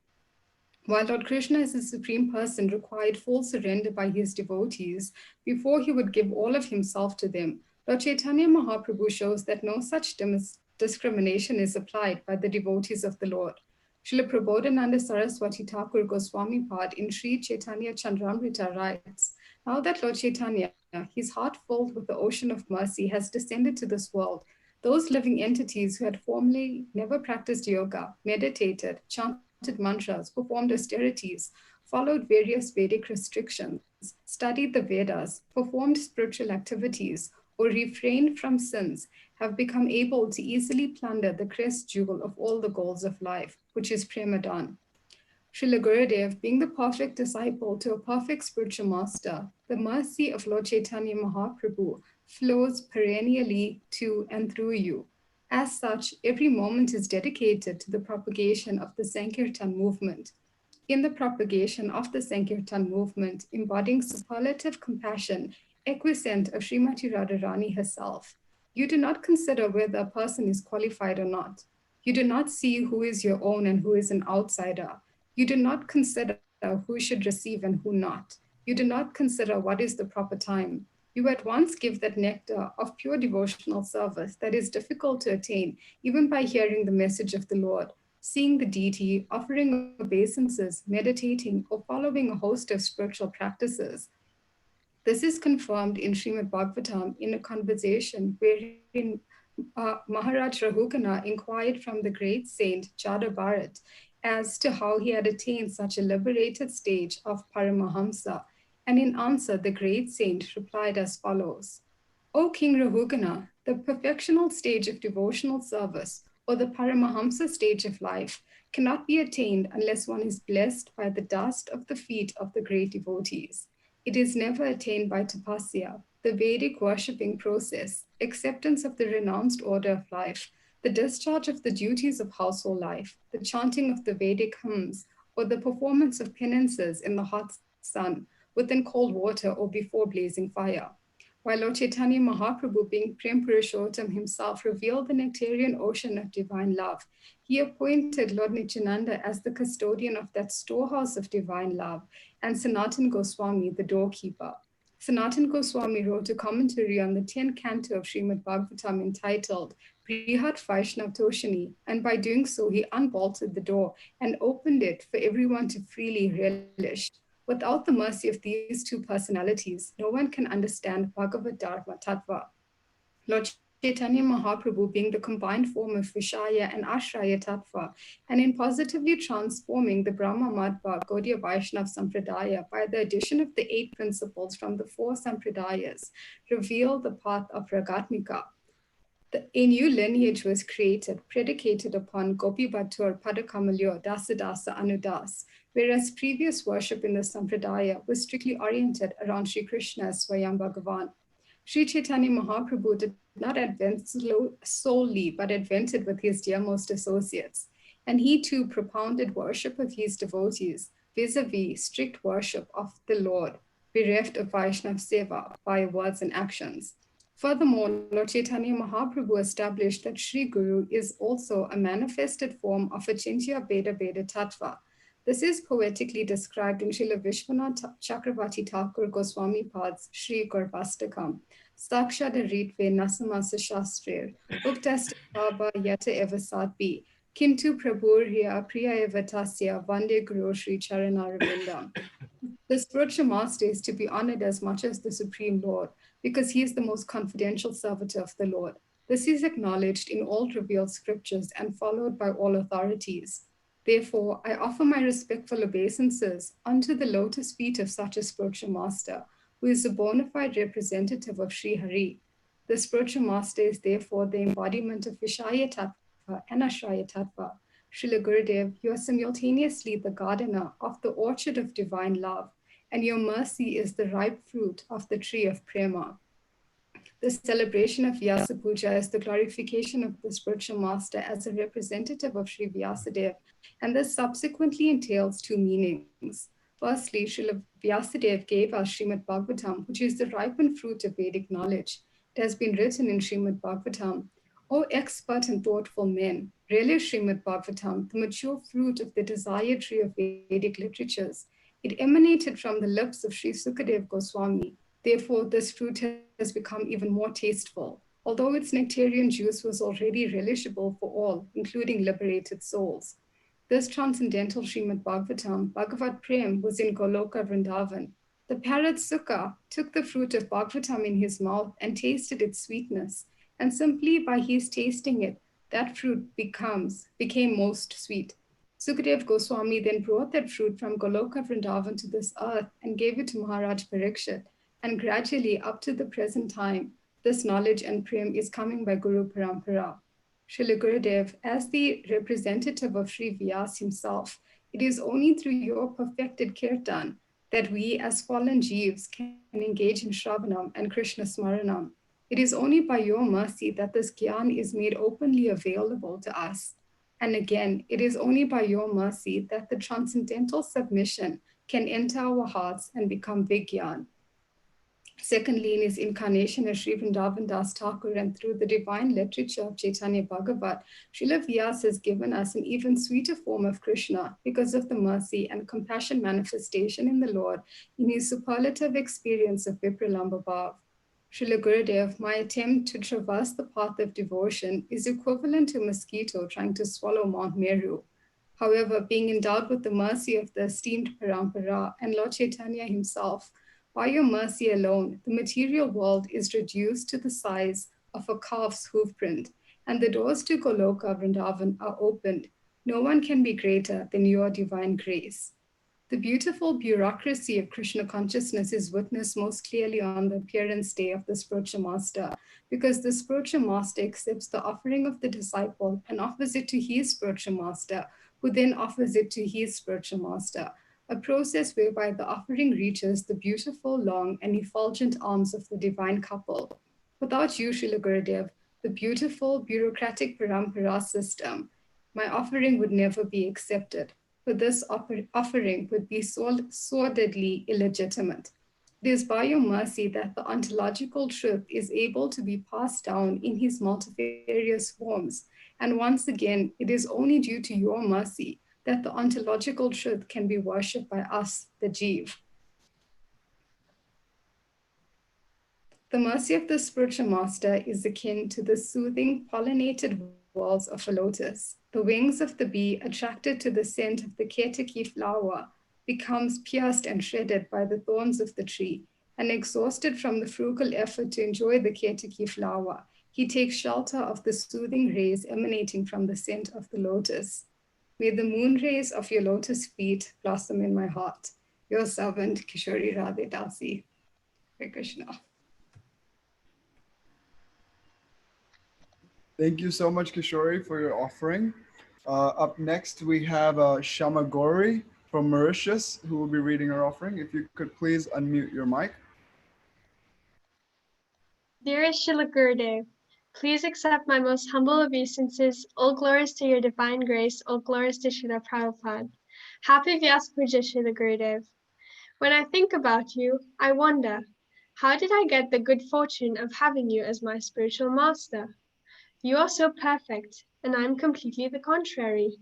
Speaker 12: While Lord Krishna as the Supreme Person required full surrender by his devotees before he would give all of himself to them, Lord Chaitanya Mahaprabhu shows that no such discrimination is applied by the devotees of the Lord. Srila Prabodhananda Saraswati Thakur Goswami Pad in Sri Chaitanya Chandramrita writes, now that Lord Chaitanya, his heart filled with the ocean of mercy, has descended to this world, those living entities who had formerly never practiced yoga, meditated, chanted mantras, performed austerities, followed various Vedic restrictions, studied the Vedas, performed spiritual activities, or refrained from sins, have become able to easily plunder the crest jewel of all the goals of life, which is Prema-Dhan. Srila Gurudev, being the perfect disciple to a perfect spiritual master, the mercy of Lord Chaitanya Mahaprabhu flows perennially to and through you. As such, every moment is dedicated to the propagation of the Sankirtan movement. In the propagation of the Sankirtan movement, embodying superlative compassion, equiescent of Srimati Radharani herself, you do not consider whether a person is qualified or not. You do not see who is your own and who is an outsider. You do not consider who should receive and who not. You do not consider what is the proper time. You at once give that nectar of pure devotional service that is difficult to attain, even by hearing the message of the Lord, seeing the deity, offering obeisances, meditating, or following a host of spiritual practices. This is confirmed in Srimad Bhagavatam in a conversation wherein Maharaj Rahugana inquired from the great saint Jada Bharat as to how he had attained such a liberated stage of Paramahamsa. And in answer, the great saint replied as follows, O King Rahugana, the perfectional stage of devotional service or the Paramahamsa stage of life cannot be attained unless one is blessed by the dust of the feet of the great devotees. It is never attained by tapasya, the Vedic worshipping process, acceptance of the renounced order of life, the discharge of the duties of household life, the chanting of the Vedic hymns, or the performance of penances in the hot sun, within cold water or before blazing fire. While Lord Chaitanya Mahaprabhu, being Prem Purushottam himself, revealed the nectarian ocean of divine love, he appointed Lord Nityananda as the custodian of that storehouse of divine love, and Sanatan Goswami the doorkeeper. Sanatan Goswami wrote a commentary on the 10th canto of Srimad Bhagavatam entitled Brihat Vaishnav Toshini, and by doing so, he unbolted the door and opened it for everyone to freely relish. Without the mercy of these two personalities, no one can understand Bhagavad Dharma Tattva. Lord Chaitanya Mahaprabhu, being the combined form of Vishaya and Ashraya Tattva, and in positively transforming the Brahma Madhva Gaudiya Vaishnav Sampradaya by the addition of the 8 principles from the 4 Sampradayas, revealed the path of Ragatmika. A new lineage was created, predicated upon Gopi Bhattur Padakamalyo Dasadasa Anudas, whereas previous worship in the Sampradaya was strictly oriented around Sri Krishna as Swayam Bhagavan. Sri Chaitanya Mahaprabhu did not advent solely, but advented with his dearmost associates. And he too propounded worship of his devotees vis-a-vis strict worship of the Lord, bereft of Vaishnav Seva by words and actions. Furthermore, Lord Chaitanya Mahaprabhu established that Sri Guru is also a manifested form of Achintya Veda Veda Tattva. This is poetically described in Srila Vishwanath Chakravarti Thakur Goswami Pad's Sri Garbhastakam. Sakshad Ritve Nasamasa Shastrir, Uktast Baba Yata Evasatpi, Kintu Prabhurya Priya Evatasya Vande Guru Sri Charanaravindam. The spiritual master is to be honored as much as the Supreme Lord, because he is the most confidential servitor of the Lord. This is acknowledged in all revealed scriptures and followed by all authorities. Therefore, I offer my respectful obeisances unto the lotus feet of such a spiritual master, who is a bona fide representative of Sri Hari. The spiritual master is therefore the embodiment of Vishaya Tattva and Ashraya Tattva. Srila Gurudev, you are simultaneously the gardener of the orchard of divine love, and your mercy is the ripe fruit of the tree of Prema. The celebration of Vyasa Puja is the glorification of the spiritual master as a representative of Sri Vyasadeva, and this subsequently entails 2 meanings. Firstly, Srila Vyasadeva gave us Srimad Bhagavatam, which is the ripened fruit of Vedic knowledge. It has been written in Srimad Bhagavatam, O expert and thoughtful men, relish Srimad Bhagavatam, the mature fruit of the desired tree of Vedic literatures. It emanated from the lips of Sri Sukadev Goswami. Therefore, this fruit has become even more tasteful, although its nectarian juice was already relishable for all, including liberated souls. This transcendental Srimad Bhagavatam, Bhagavat Prem, was in Goloka Vrindavan. The parrot Sukha took the fruit of Bhagavatam in his mouth and tasted its sweetness. And simply by his tasting it, that fruit became most sweet. Sukadev Goswami then brought that fruit from Goloka Vrindavan to this earth and gave it to Maharaj Parikshit. And gradually, up to the present time, this knowledge and prem is coming by Guru Parampara. Srila Gurudev, as the representative of Sri Vyas himself, it is only through your perfected kirtan that we as fallen jeeves can engage in Shravanam and Krishna Smaranam. It is only by your mercy that this Gyan is made openly available to us. And again, it is only by your mercy that the transcendental submission can enter our hearts and become Vigyan. Secondly, in his incarnation as Sri Vrindavan Das Thakur and through the divine literature of Chaitanya Bhagavat, Srila Vyas has given us an even sweeter form of Krishna because of the mercy and compassion manifestation in the Lord in his superlative experience of Vipralambha Bhav. Srila Gurudev, my attempt to traverse the path of devotion is equivalent to a mosquito trying to swallow Mount Meru. However, being endowed with the mercy of the esteemed Parampara and Lord Chaitanya himself, by your mercy alone, the material world is reduced to the size of a calf's hoof print, and the doors to Goloka Vrindavan are opened. No one can be greater than your divine grace. The beautiful bureaucracy of Krishna consciousness is witnessed most clearly on the appearance day of the spiritual master, because the spiritual master accepts the offering of the disciple and offers it to his spiritual master, who then offers it to his spiritual master, a process whereby the offering reaches the beautiful, long, and effulgent arms of the divine couple. Without you, Srila Gurudev, the beautiful bureaucratic parampara system, my offering would never be accepted, for this offering would be sordidly illegitimate. It is by your mercy that the ontological truth is able to be passed down in his multifarious forms. And once again, it is only due to your mercy that the ontological truth can be worshipped by us, the Jeev. The mercy of the spiritual master is akin to the soothing pollinated walls of a lotus. The wings of the bee attracted to the scent of the Ketaki flower becomes pierced and shredded by the thorns of the tree, and exhausted from the frugal effort to enjoy the Ketaki flower, he takes shelter of the soothing rays emanating from the scent of the lotus. May the moon rays of your lotus feet blossom in my heart. Your servant, Kishori Radhe Dasi. Hare Krishna.
Speaker 2: Thank you so much, Kishori, for your offering. Up next, we have Shama Gauri from Mauritius, who will be reading our offering. If you could please unmute your mic.
Speaker 13: Dearest Srila Gurudev, please accept my most humble obeisances. All glories to your divine grace. All glories to Srila Prabhupada. Happy Vyasa Puja, Srila Gurudev. When I think about you, I wonder, how did I get the good fortune of having you as my spiritual master? You are so perfect, and I am completely the contrary.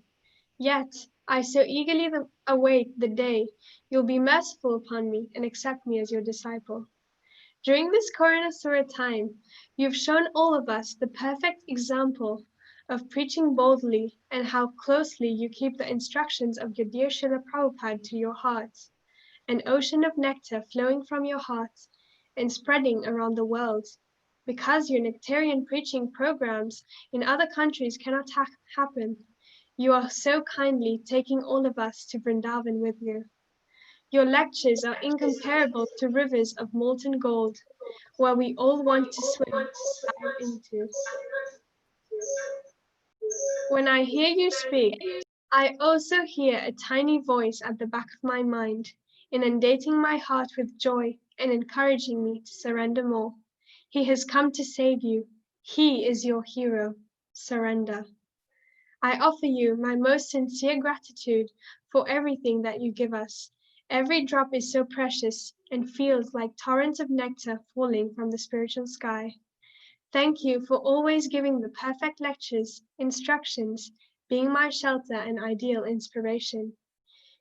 Speaker 13: Yet, I so eagerly await the day you'll be merciful upon me and accept me as your disciple. During this Koronasura time, you've shown all of us the perfect example of preaching boldly and how closely you keep the instructions of your dear Srila Prabhupada to your hearts, an ocean of nectar flowing from your hearts and spreading around the world. Because your nectarian preaching programs in other countries cannot happen, you are so kindly taking all of us to Vrindavan with you. Your lectures are incomparable to rivers of molten gold, where we all want to swim and dive into. When I hear you speak, I also hear a tiny voice at the back of my mind, inundating my heart with joy and encouraging me to surrender more. He has come to save you. He is your hero. Surrender. I offer you my most sincere gratitude for everything that you give us. Every drop is so precious and feels like torrents of nectar falling from the spiritual sky. Thank you for always giving the perfect lectures, instructions, being my shelter and ideal inspiration.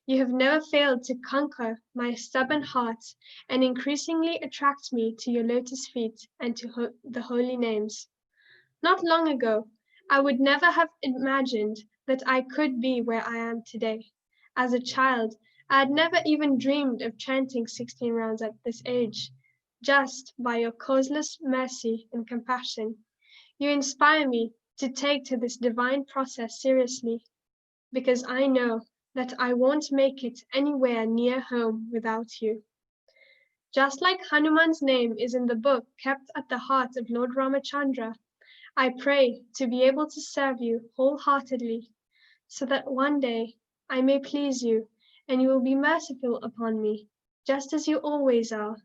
Speaker 13: You have never failed to conquer my stubborn heart and increasingly attract me to your lotus feet and to the holy names. Not long ago, I would never have imagined that I could be where I am today. As a child, I had never even dreamed of chanting 16 rounds at this age. Just by your causeless mercy and compassion, you inspire me to take to this divine process seriously, because I know that I won't make it anywhere near home without you. Just like Hanuman's name is in the book kept at the heart of Lord Ramachandra, I pray to be able to serve you wholeheartedly, so that one day I may please you and you will be merciful upon me, just as you always are,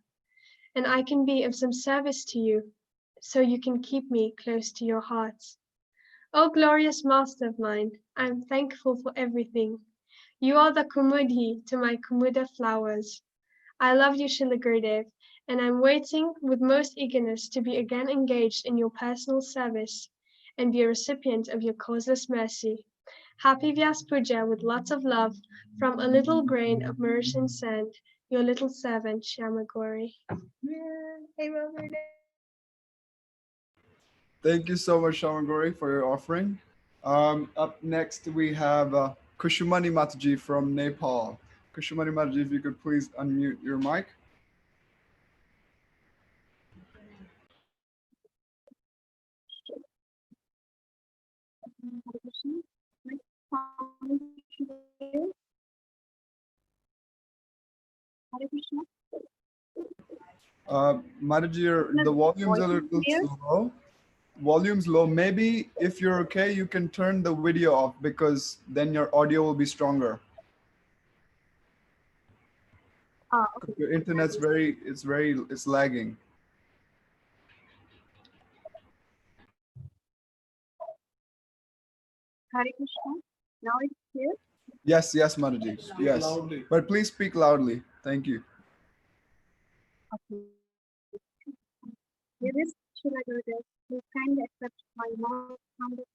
Speaker 13: and I can be of some service to you, so you can keep me close to your hearts. O glorious Master of mine, I am thankful for everything. You are the Kumudhi to my Kumuda flowers. I love you, Srila Gurudev, and I'm waiting with most eagerness to be again engaged in your personal service and be a recipient of your causeless mercy. Happy Vyas Puja with lots of love from a little grain of Mauritian sand, your little servant, Shyama Gauri.
Speaker 2: Thank you so much, Shamagori, for your offering. Up next, we have Kushumani Mataji from Nepal. Kushumani Mataji, if you could please unmute your mic. Mataji, the volume's a little slow. Volume's low. Maybe if you're okay, you can turn the video off because then your audio will be stronger.
Speaker 3: Okay.
Speaker 2: Your internet's it's lagging.
Speaker 3: Hare Krishna. Now it's clear.
Speaker 2: Yes, Mataji. Yes. But please speak loudly. Thank you.
Speaker 3: Okay. Dearest Srila Gurudev, please kindly accept my most humble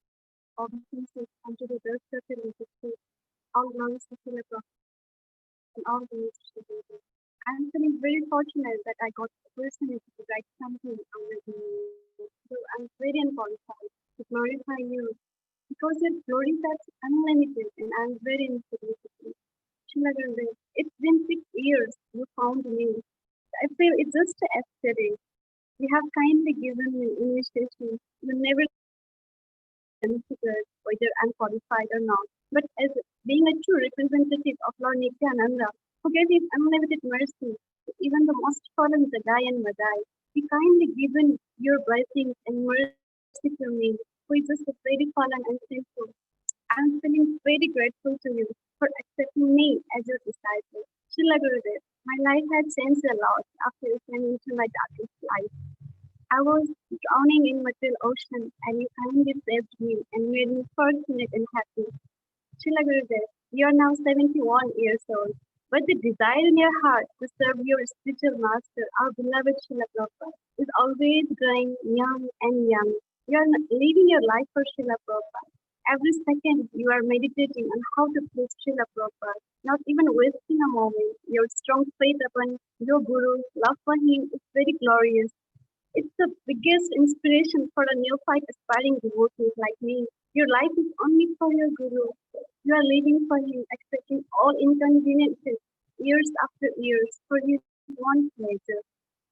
Speaker 3: obeisances unto the birth certificate state. All glories to Srila Prabhupada and all glories to Srila Gurudev. I am feeling very fortunate that I got the opportunity to write something under the so I'm very unqualified to glorify you because your glory is unlimited and I'm very insignificant. Srila Gurudev, it's been 6 years you found me. I feel it's just yesterday. You have kindly given me initiation. You never considered whether I'm qualified or not. But as being a true representative of Lord Nityananda, who gave his unlimited mercy to even the most fallen Jadai and Madai, you kindly given your blessings and mercy to me, who is just very fallen and sinful. I'm feeling very grateful to you for accepting me as your disciple. Srila Gurudev, my life had changed a lot after you came into my darkest life. I was drowning in material ocean and you kindly saved me and made me fortunate and happy. Srila Gurudev, you are now 71 years old, but the desire in your heart to serve your spiritual master, our beloved Srila Prabhupada, is always growing young and young. You are living your life for Srila Prabhupada. Every second you are meditating on how to please Srila Prabhupada, not even wasting a moment. Your strong faith upon your Guru, love for him is very glorious. It's the biggest inspiration for a neophyte aspiring devotee like me. Your life is only for your Guru. You are living for him, accepting all inconveniences, years after years, for his one pleasure.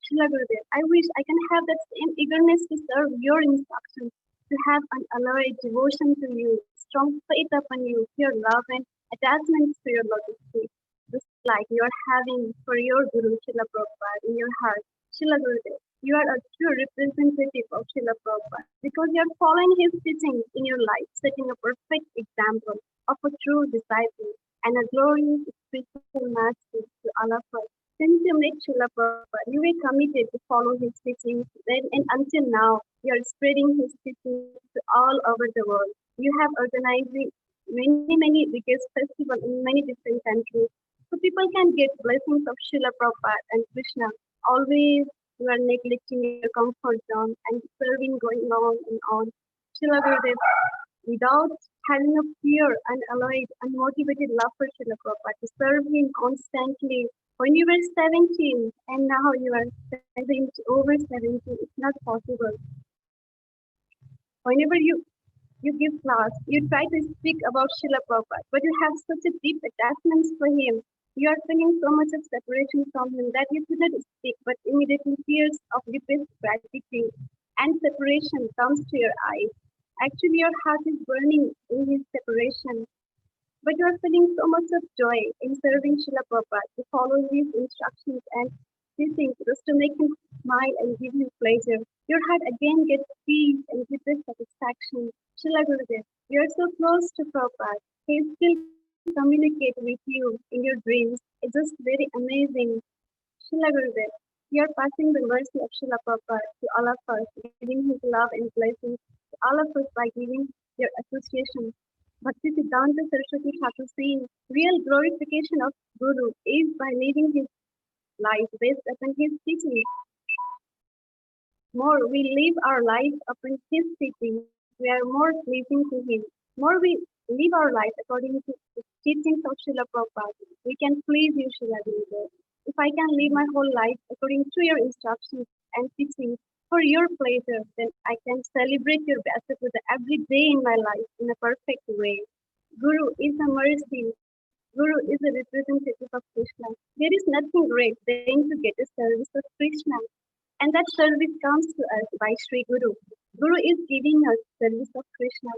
Speaker 3: Srila Gurudev, I wish I can have that same eagerness to serve your instructions, to have an alloyed devotion to you, strong faith upon you, your love and attachment to your lotus feet, just like you are having for your Guru Srila Prabhupada in your heart. Srila Gurudev, you are a true representative of Srila Prabhupada because you are following his teachings in your life, setting a perfect example of a true disciple and a glorious spiritual master to all of us. Since you met Srila Prabhupada, you were committed to follow his teachings then and until now, you are spreading his teachings to all over the world. You have organized many biggest festivals in many different countries so people can get blessings of Srila Prabhupada and Krishna. Always you are neglecting your comfort zone and serving going on and on. Srila Gurudev, without having a pure, unalloyed, unmotivated love for Srila Prabhupada, to serve him constantly. When you were 17 and now you are over 70, it's not possible. Whenever you
Speaker 14: you give class, you try to speak about Srila Prabhupada, but you have such a deep attachment for him. You are feeling so much of separation from him that you could not speak, but immediately tears of deepest gratitude and separation comes to your eyes. Actually, your heart is burning in his separation, but you are feeling so much of joy in serving Srila Prabhupada to follow his instructions and teachings just to make him smile and give him pleasure. Your heart again gets peace and deepest satisfaction. Srila Gurudev, you are so close to Prabhupada. He still communicate with you in your dreams. It's just very amazing. Srila Gurudev, you are passing the mercy of Srila Prabhupada to all of us, giving his love and blessings to all of us by giving your association. Bhakti Siddhanta Saraswati Thakur saying, real glorification of Guru is by living his life based upon his teaching. More we live our life upon his teaching, we are more pleasing to him. More we live our life according to the teachings of Srila Prabhupada, we can please you, Srila Gurudev. If I can live my whole life according to your instructions and teachings for your pleasure, then I can celebrate your Vyasapuja every day in my life in a perfect way. Guru is a mercy. Guru is a representative of Krishna. There is nothing great than to get a service of Krishna. And that service comes to us by Sri Guru. Guru is giving us service of Krishna.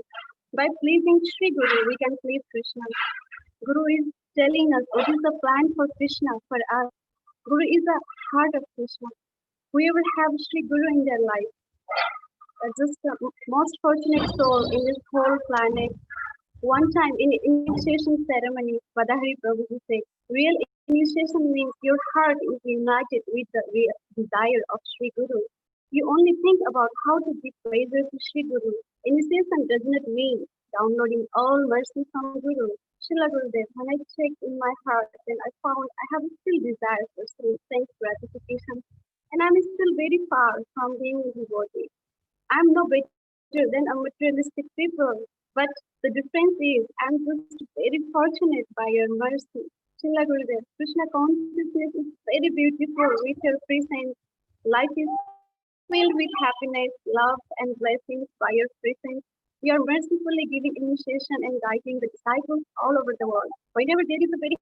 Speaker 14: By pleasing Sri Guru, we can please Krishna. Guru is telling us what is the plan for Krishna for us. Guru is the heart of Krishna. Whoever have Sri Guru in their life, just the most fortunate soul in this whole planet. One time in initiation ceremony, Vadahari Prabhuji said, real initiation means your heart is united with the real desire of Sri Guru. You only think about how to give pleasure to Sri Guru. Initiation does not mean downloading all mercy from Guru. Srila Gurudev, when I checked in my heart, then I found I have still desire for sense gratification, and I'm still very far from being a devotee. I'm no better than a materialistic people, but the difference is I'm just very fortunate by your mercy. Srila Gurudev, Krishna consciousness is very beautiful with your presence. Life is filled with happiness, love, and blessings by your presence. You are mercifully giving initiation and guiding the disciples all over the world. Whenever there is a very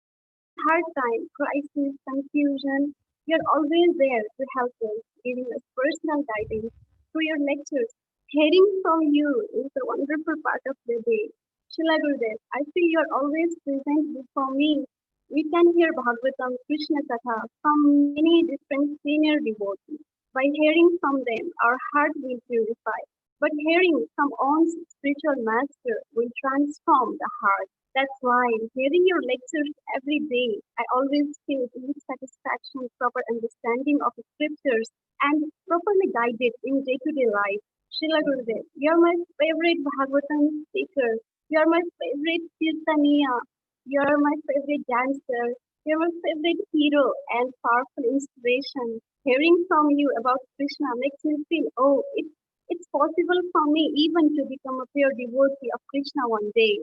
Speaker 14: hard time, crisis, confusion, you are always there to help us, giving us personal guidance through your lectures. Hearing from you is a wonderful part of the day. Srila Gurudev, I feel you are always present before me. We can hear Bhagavatam, Krishna Katha from many different senior devotees. By hearing from them, our heart will purify. But hearing from own spiritual master will transform the heart. That's why hearing your lectures every day, I always feel deep satisfaction, proper understanding of the scriptures, and properly guided in day-to-day life. Srila Gurudev, you're my favorite Bhagavatam speaker. You're my favorite Kirtaniya. You're my favorite dancer. You're my favorite hero and powerful inspiration. Hearing from you about Krishna makes me feel, oh, it's possible for me even to become a pure devotee of Krishna one day.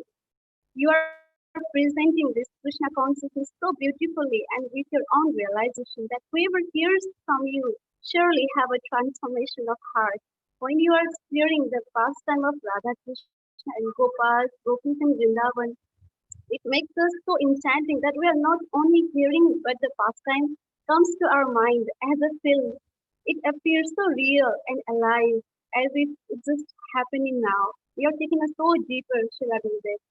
Speaker 14: You are presenting this Krishna consciousness so beautifully and with your own realization that whoever hears from you surely have a transformation of heart. When you are hearing the pastime of Radha Krishna and Gopal, Gopis and Vrindavan, it makes us so enchanting that we are not only hearing but the pastime comes to our mind as a film. It appears so real and alive as if it's just happening now. You are taking us so deeper, Srila Gurudev.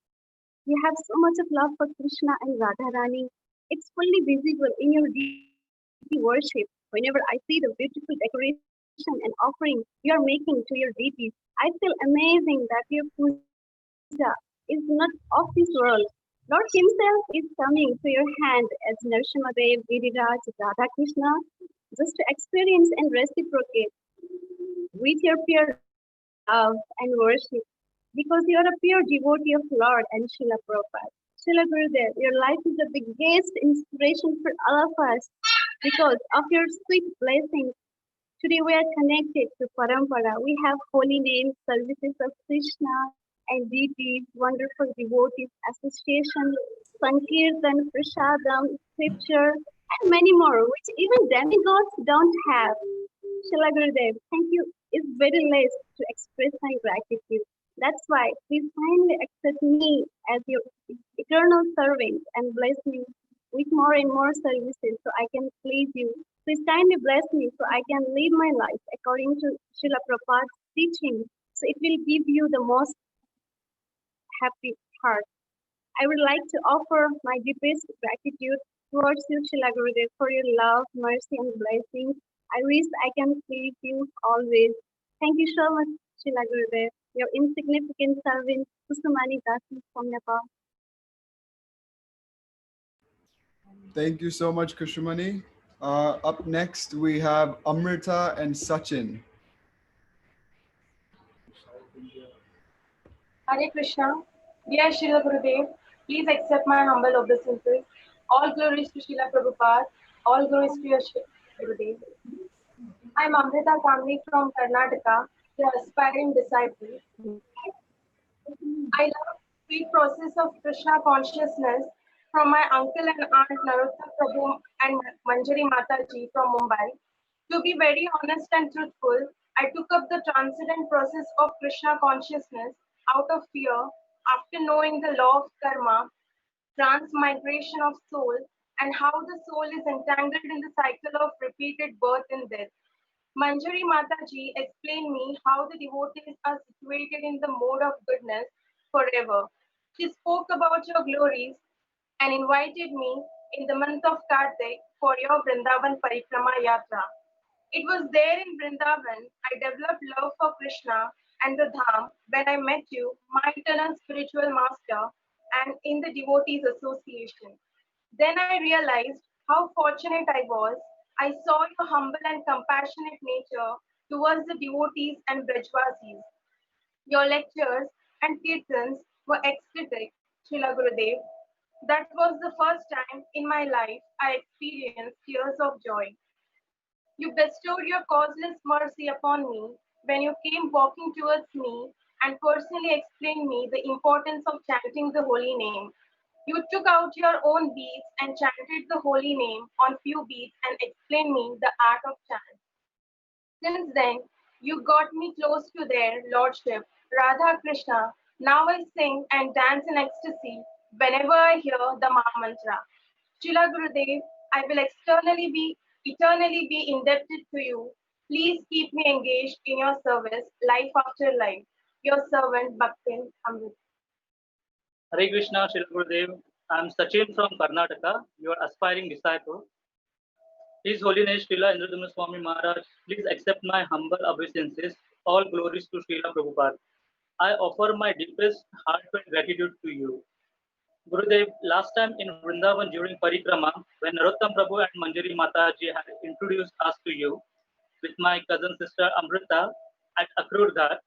Speaker 14: You have so much of love for Krishna and Radharani. It's fully visible in your deity worship. Whenever I see the beautiful decoration and offering you are making to your deities, I feel amazing that your puja is not of this world. Lord himself is coming to your hand as Narasimhadev, Giriraj, Radha Krishna, just to experience and reciprocate with your pure love and worship. Because you are a pure devotee of Lord and Srila Prabhupada. Srila Gurudev, your life is the biggest inspiration for all of us. Because of your sweet blessings, today we are connected to Parampara. We have holy names, services of Krishna and deities, wonderful devotees, association, Sankirtan, Prasadam, scripture, and many more, which even demigods don't have. Srila Gurudev, thank you. It's very less to express my gratitude. That's why please kindly accept me as your eternal servant and bless me with more and more services so I can please you. Please kindly bless me so I can live my life according to Srila Prabhupada's teaching. So it will give you the most happy heart. I would like to offer my deepest gratitude towards you, Srila Gurudev, for your love, mercy, and blessings. I wish I can please you always. Thank you so much, Srila Gurudev. Your insignificant servant, Kusumani Dasi from Nepal.
Speaker 2: Thank you so much, Kushumani. Up next, we have Amrita and Sachin.
Speaker 15: Hare Krishna. Dear Srila Gurudev, please accept my humble obeisances. All glories to Srila Prabhupada. All glories to your Gurudev. I am Amrita Kamni from Karnataka, your aspiring disciple. I love the sweet process of Krishna consciousness from my uncle and aunt Narottam Prabhu and Manjari Mataji from Mumbai. To be very honest and truthful, I took up the transcendent process of Krishna consciousness out of fear after knowing the law of karma, transmigration of soul, and how the soul is entangled in the cycle of repeated birth and death. Manjari Mataji explained me how the devotees are situated in the mode of goodness forever. She spoke about your glories and invited me in the month of Kartik for your Vrindavan Parikrama Yatra. It was there in Vrindavan I developed love for Krishna and the Dham when I met you, my eternal spiritual master, and in the Devotees Association. Then I realized how fortunate I was. I saw your humble and compassionate nature towards the devotees and Brajvasis. Your lectures and kirtans were ecstatic, Srila Gurudev. That was the first time in my life I experienced tears of joy. You bestowed your causeless mercy upon me when you came walking towards me and personally explained me the importance of chanting the holy name. You took out your own beads and chanted the holy name on few beads and explained me the art of chant. Since then, you got me close to their lordship, Radha Krishna. Now I sing and dance in ecstasy whenever I hear the Maha Mantra. Srila Gurudev, I will eternally be indebted to you. Please keep me engaged in your service, life after life. Your servant, Bhaktin Amrit.
Speaker 16: Hare Krishna, Srila Gurudev. I am Sachin from Karnataka, your aspiring disciple. His Holiness Srila Indradumna Swami Maharaj, please accept my humble obeisances. All glories to Srila Prabhupada. I offer my deepest heartfelt gratitude to you. Gurudev, last time in Vrindavan during Parikrama, when Narottam Prabhu and Manjari Mataji had introduced us to you with my cousin sister Amrita at Akrur Ghat,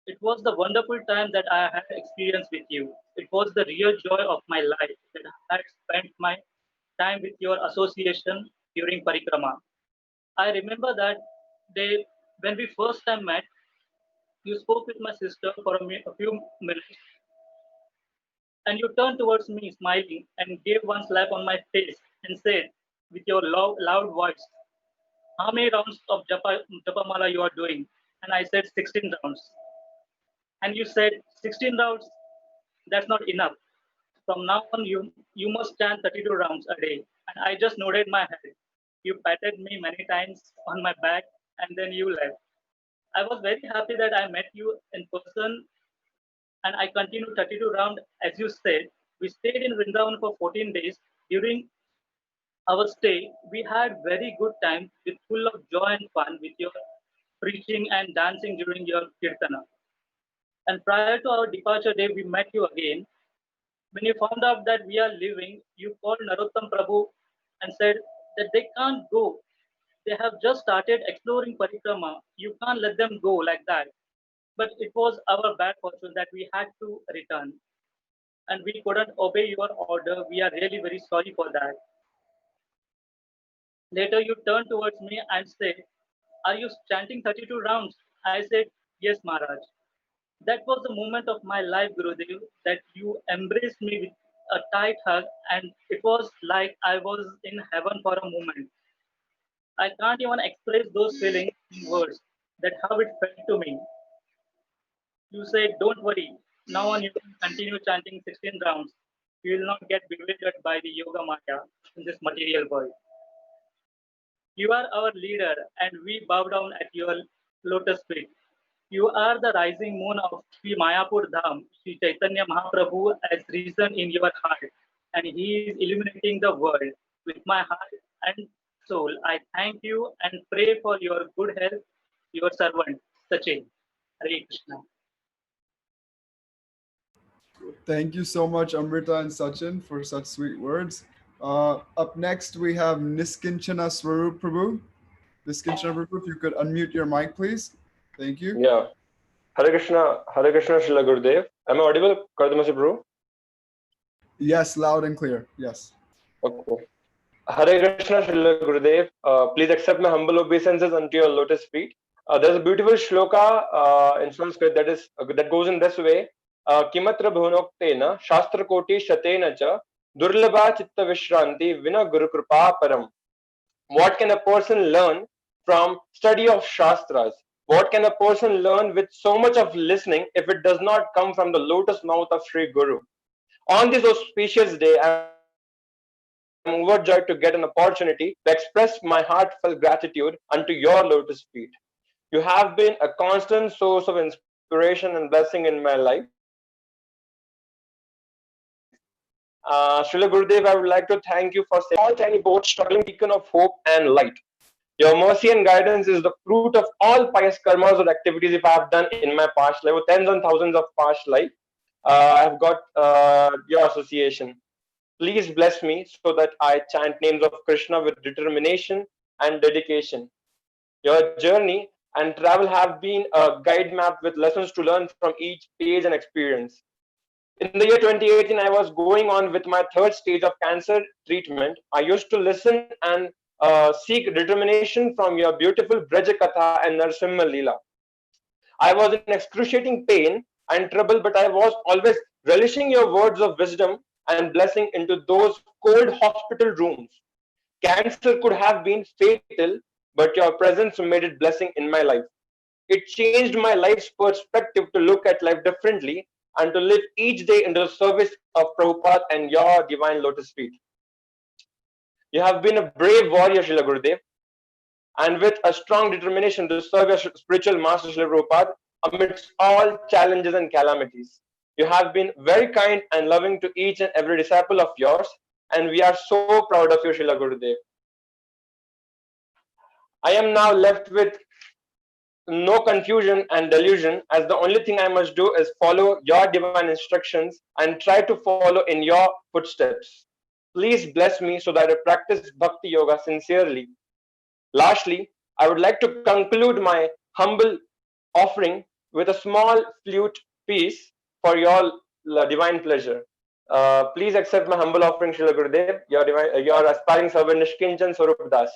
Speaker 16: it was the wonderful time that I had experienced with you. It was the real joy of my life that I had spent my time with your association during Parikrama. I remember that day when we first time met, you spoke with my sister for a few minutes and you turned towards me smiling and gave one slap on my face and said with your loud voice, how many rounds of Japamala you are doing? And I said 16 rounds. And you said 16 rounds, that's not enough. From now on, you must stand 32 rounds a day. And I just nodded my head. You patted me many times on my back and then you left. I was very happy that I met you in person and I continued 32 rounds as you said. We stayed in Vrindavan for 14 days. During our stay, we had very good time with full of joy and fun with your preaching and dancing during your kirtana. And prior to our departure day, we met you again. When you found out that we are leaving, you called Narottam Prabhu and said that they can't go. They have just started exploring Parikrama. You can't let them go like that. But it was our bad fortune that we had to return. And we couldn't obey your order. We are really very sorry for that. Later, you turned towards me and said, are you chanting 32 rounds? I said, yes, Maharaj. That was the moment of my life, Gurudev, that you embraced me with a tight hug, and it was like I was in heaven for a moment. I can't even express those feelings in words, that how it felt to me. You said, don't worry, now on you can continue chanting 16 rounds. You will not get bewildered by the yoga maya in this material world. You are our leader, and we bow down at your lotus feet. You are the rising moon of Sri Mayapur Dham. Sri Chaitanya Mahaprabhu has risen in your heart, and he is illuminating the world. With my heart and soul, I thank you and pray for your good health, your servant, Sachin. Hare Krishna.
Speaker 2: Thank you so much, Amrita and Sachin, for such sweet words. Up next, we have Niskinchana Swarup Prabhu. Niskinchana Prabhu, if you could unmute your mic, please. Thank you.
Speaker 17: Yeah. Hare Krishna, Srila Gurudev. Am I audible, Kardamasi Prabhu?
Speaker 2: Yes, loud and clear. Yes.
Speaker 17: Okay. Hare Krishna, Srila Gurudev. Please accept my humble obeisances unto your lotus feet. There's a beautiful shloka in Sanskrit that goes in this way. Kimatra bhunoktena shastra koti shatena cha durlabha chitta vishranti vina guru kripa param. What can a person learn from study of shastras? What can a person learn with so much of listening if it does not come from the lotus mouth of Sri Guru? On this auspicious day, I am overjoyed to get an opportunity to express my heartfelt gratitude unto your lotus feet. You have been a constant source of inspiration and blessing in my life. Srila Gurudev, I would like to thank you for a small tiny boat struggling beacon of hope and light. Your mercy and guidance is the fruit of all pious karmas or activities if I have done in my past life, tens and thousands of past life. I have got your association. Please bless me so that I chant names of Krishna with determination and dedication. Your journey and travel have been a guide map with lessons to learn from each page and experience. In the year 2018, I was going on with my third stage of cancer treatment. I used to listen and seek determination from your beautiful Braja Katha and Narsimha Leela. I was in excruciating pain and trouble, but I was always relishing your words of wisdom and blessing into those cold hospital rooms. Cancer could have been fatal, but your presence made it blessing in my life. It changed my life's perspective to look at life differently and to live each day in the service of Prabhupada and your divine lotus feet. You have been a brave warrior, Srila Gurudev, and with a strong determination to serve your spiritual master, Srila Prabhupada, amidst all challenges and calamities. You have been very kind and loving to each and every disciple of yours, and we are so proud of you, Srila Gurudev. I am now left with no confusion and delusion, as the only thing I must do is follow your divine instructions and try to follow in your footsteps. Please bless me so that I practice Bhakti Yoga sincerely. Lastly, I would like to conclude my humble offering with a small flute piece for your divine pleasure. Please accept my humble offering, Srila Gurudev, your aspiring servant Nishkinchan Swarup Das.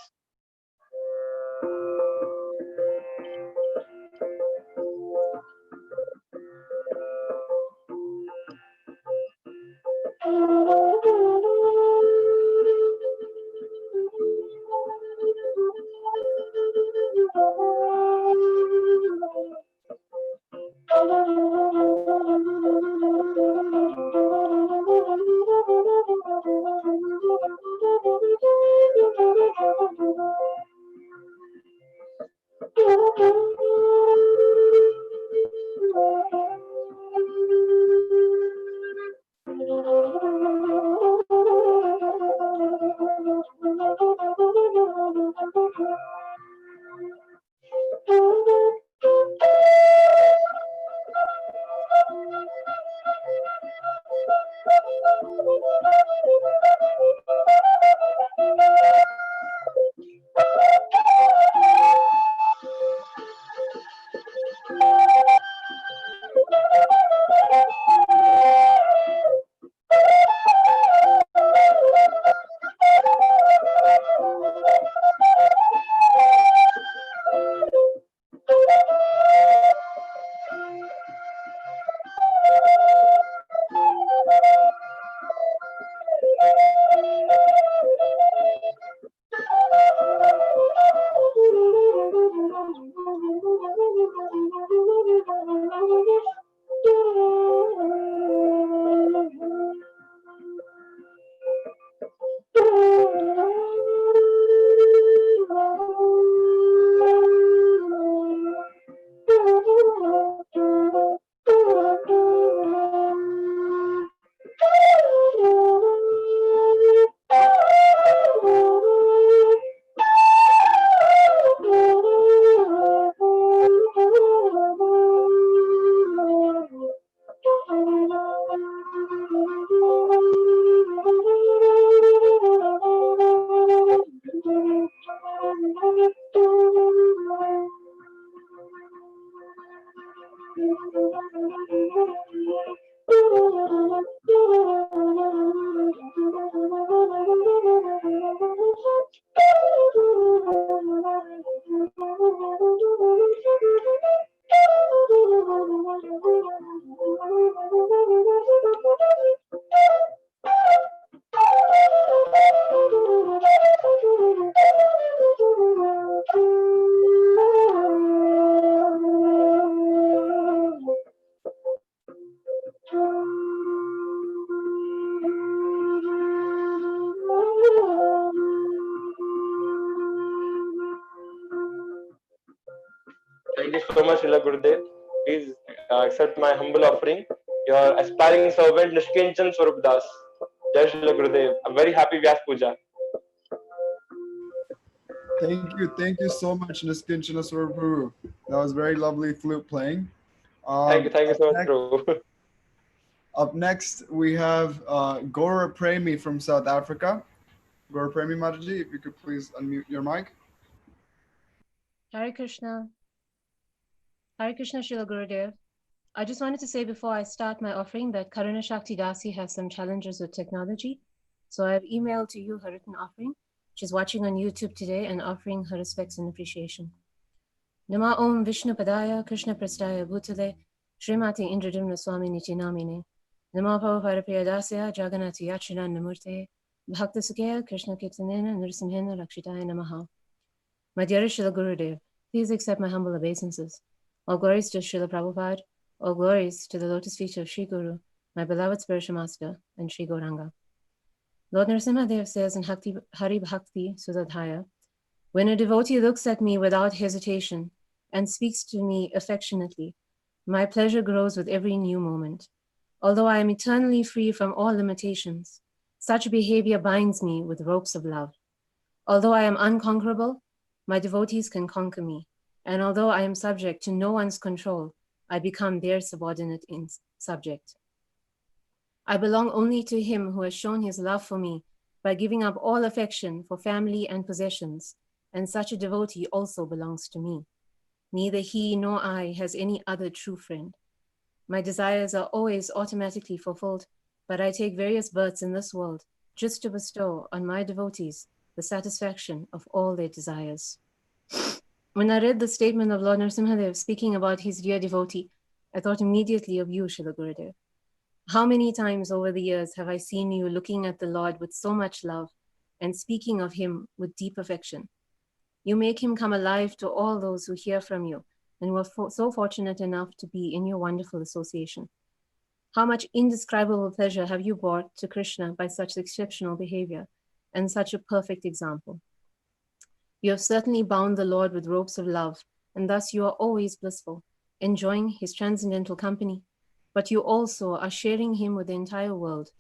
Speaker 17: so much, Srila Gurudev. Please accept my humble offering. Your aspiring servant, Nishkinchan Swarup Das. Jai Srila Gurudev. A very happy Vyas Puja.
Speaker 2: Thank you so much, Niskinchana Swarupu. That was very lovely flute playing.
Speaker 17: Thank you so much, bro.
Speaker 2: Up next, we have Gora Premi from South Africa. Gora Premi Mataji, if you could please unmute your mic.
Speaker 18: Hare Krishna. Hare Krishna, Srila Gurudev. I just wanted to say before I start my offering that Karuna Shakti Dasi has some challenges with technology. So I've emailed to you her written offering. She's watching on YouTube today and offering her respects and appreciation. Nama Om Vishnu Padaya Krishna Prastaya Bhutale Srimati Indradumna Swami Nitinamine Nama Prabhupada Priyadasya Jagannath Yachina Namurte Bhakta Sukhaya Krishna Kirtanena Nrsimhena Rakshitaya Namaha. My dearest Srila Gurudev, please accept my humble obeisances. All glories to Srila Prabhupada, all glories to the lotus feet of Sri Guru, my beloved spiritual master, and Sri Gauranga. Lord Nrsimhadev says in Hari Bhakti Sudadhaya, when a devotee looks at me without hesitation and speaks to me affectionately, my pleasure grows with every new moment. Although I am eternally free from all limitations, such behavior binds me with ropes of love. Although I am unconquerable, my devotees can conquer me. And although I am subject to no one's control, I become their subordinate subject. I belong only to him who has shown his love for me by giving up all affection for family and possessions, and such a devotee also belongs to me. Neither he nor I has any other true friend. My desires are always automatically fulfilled, but I take various births in this world just to bestow on my devotees the satisfaction of all their desires. When I read the statement of Lord Nrsimhadev speaking about his dear devotee, I thought immediately of you, Srila Gurudev. How many times over the years have I seen you looking at the Lord with so much love and speaking of him with deep affection? You make him come alive to all those who hear from you and were so fortunate enough to be in your wonderful association. How much indescribable pleasure have you brought to Krishna by such exceptional behavior and such a perfect example? You have certainly bound the Lord with ropes of love, and thus you are always blissful, enjoying his transcendental company, but you also are sharing him with the entire world,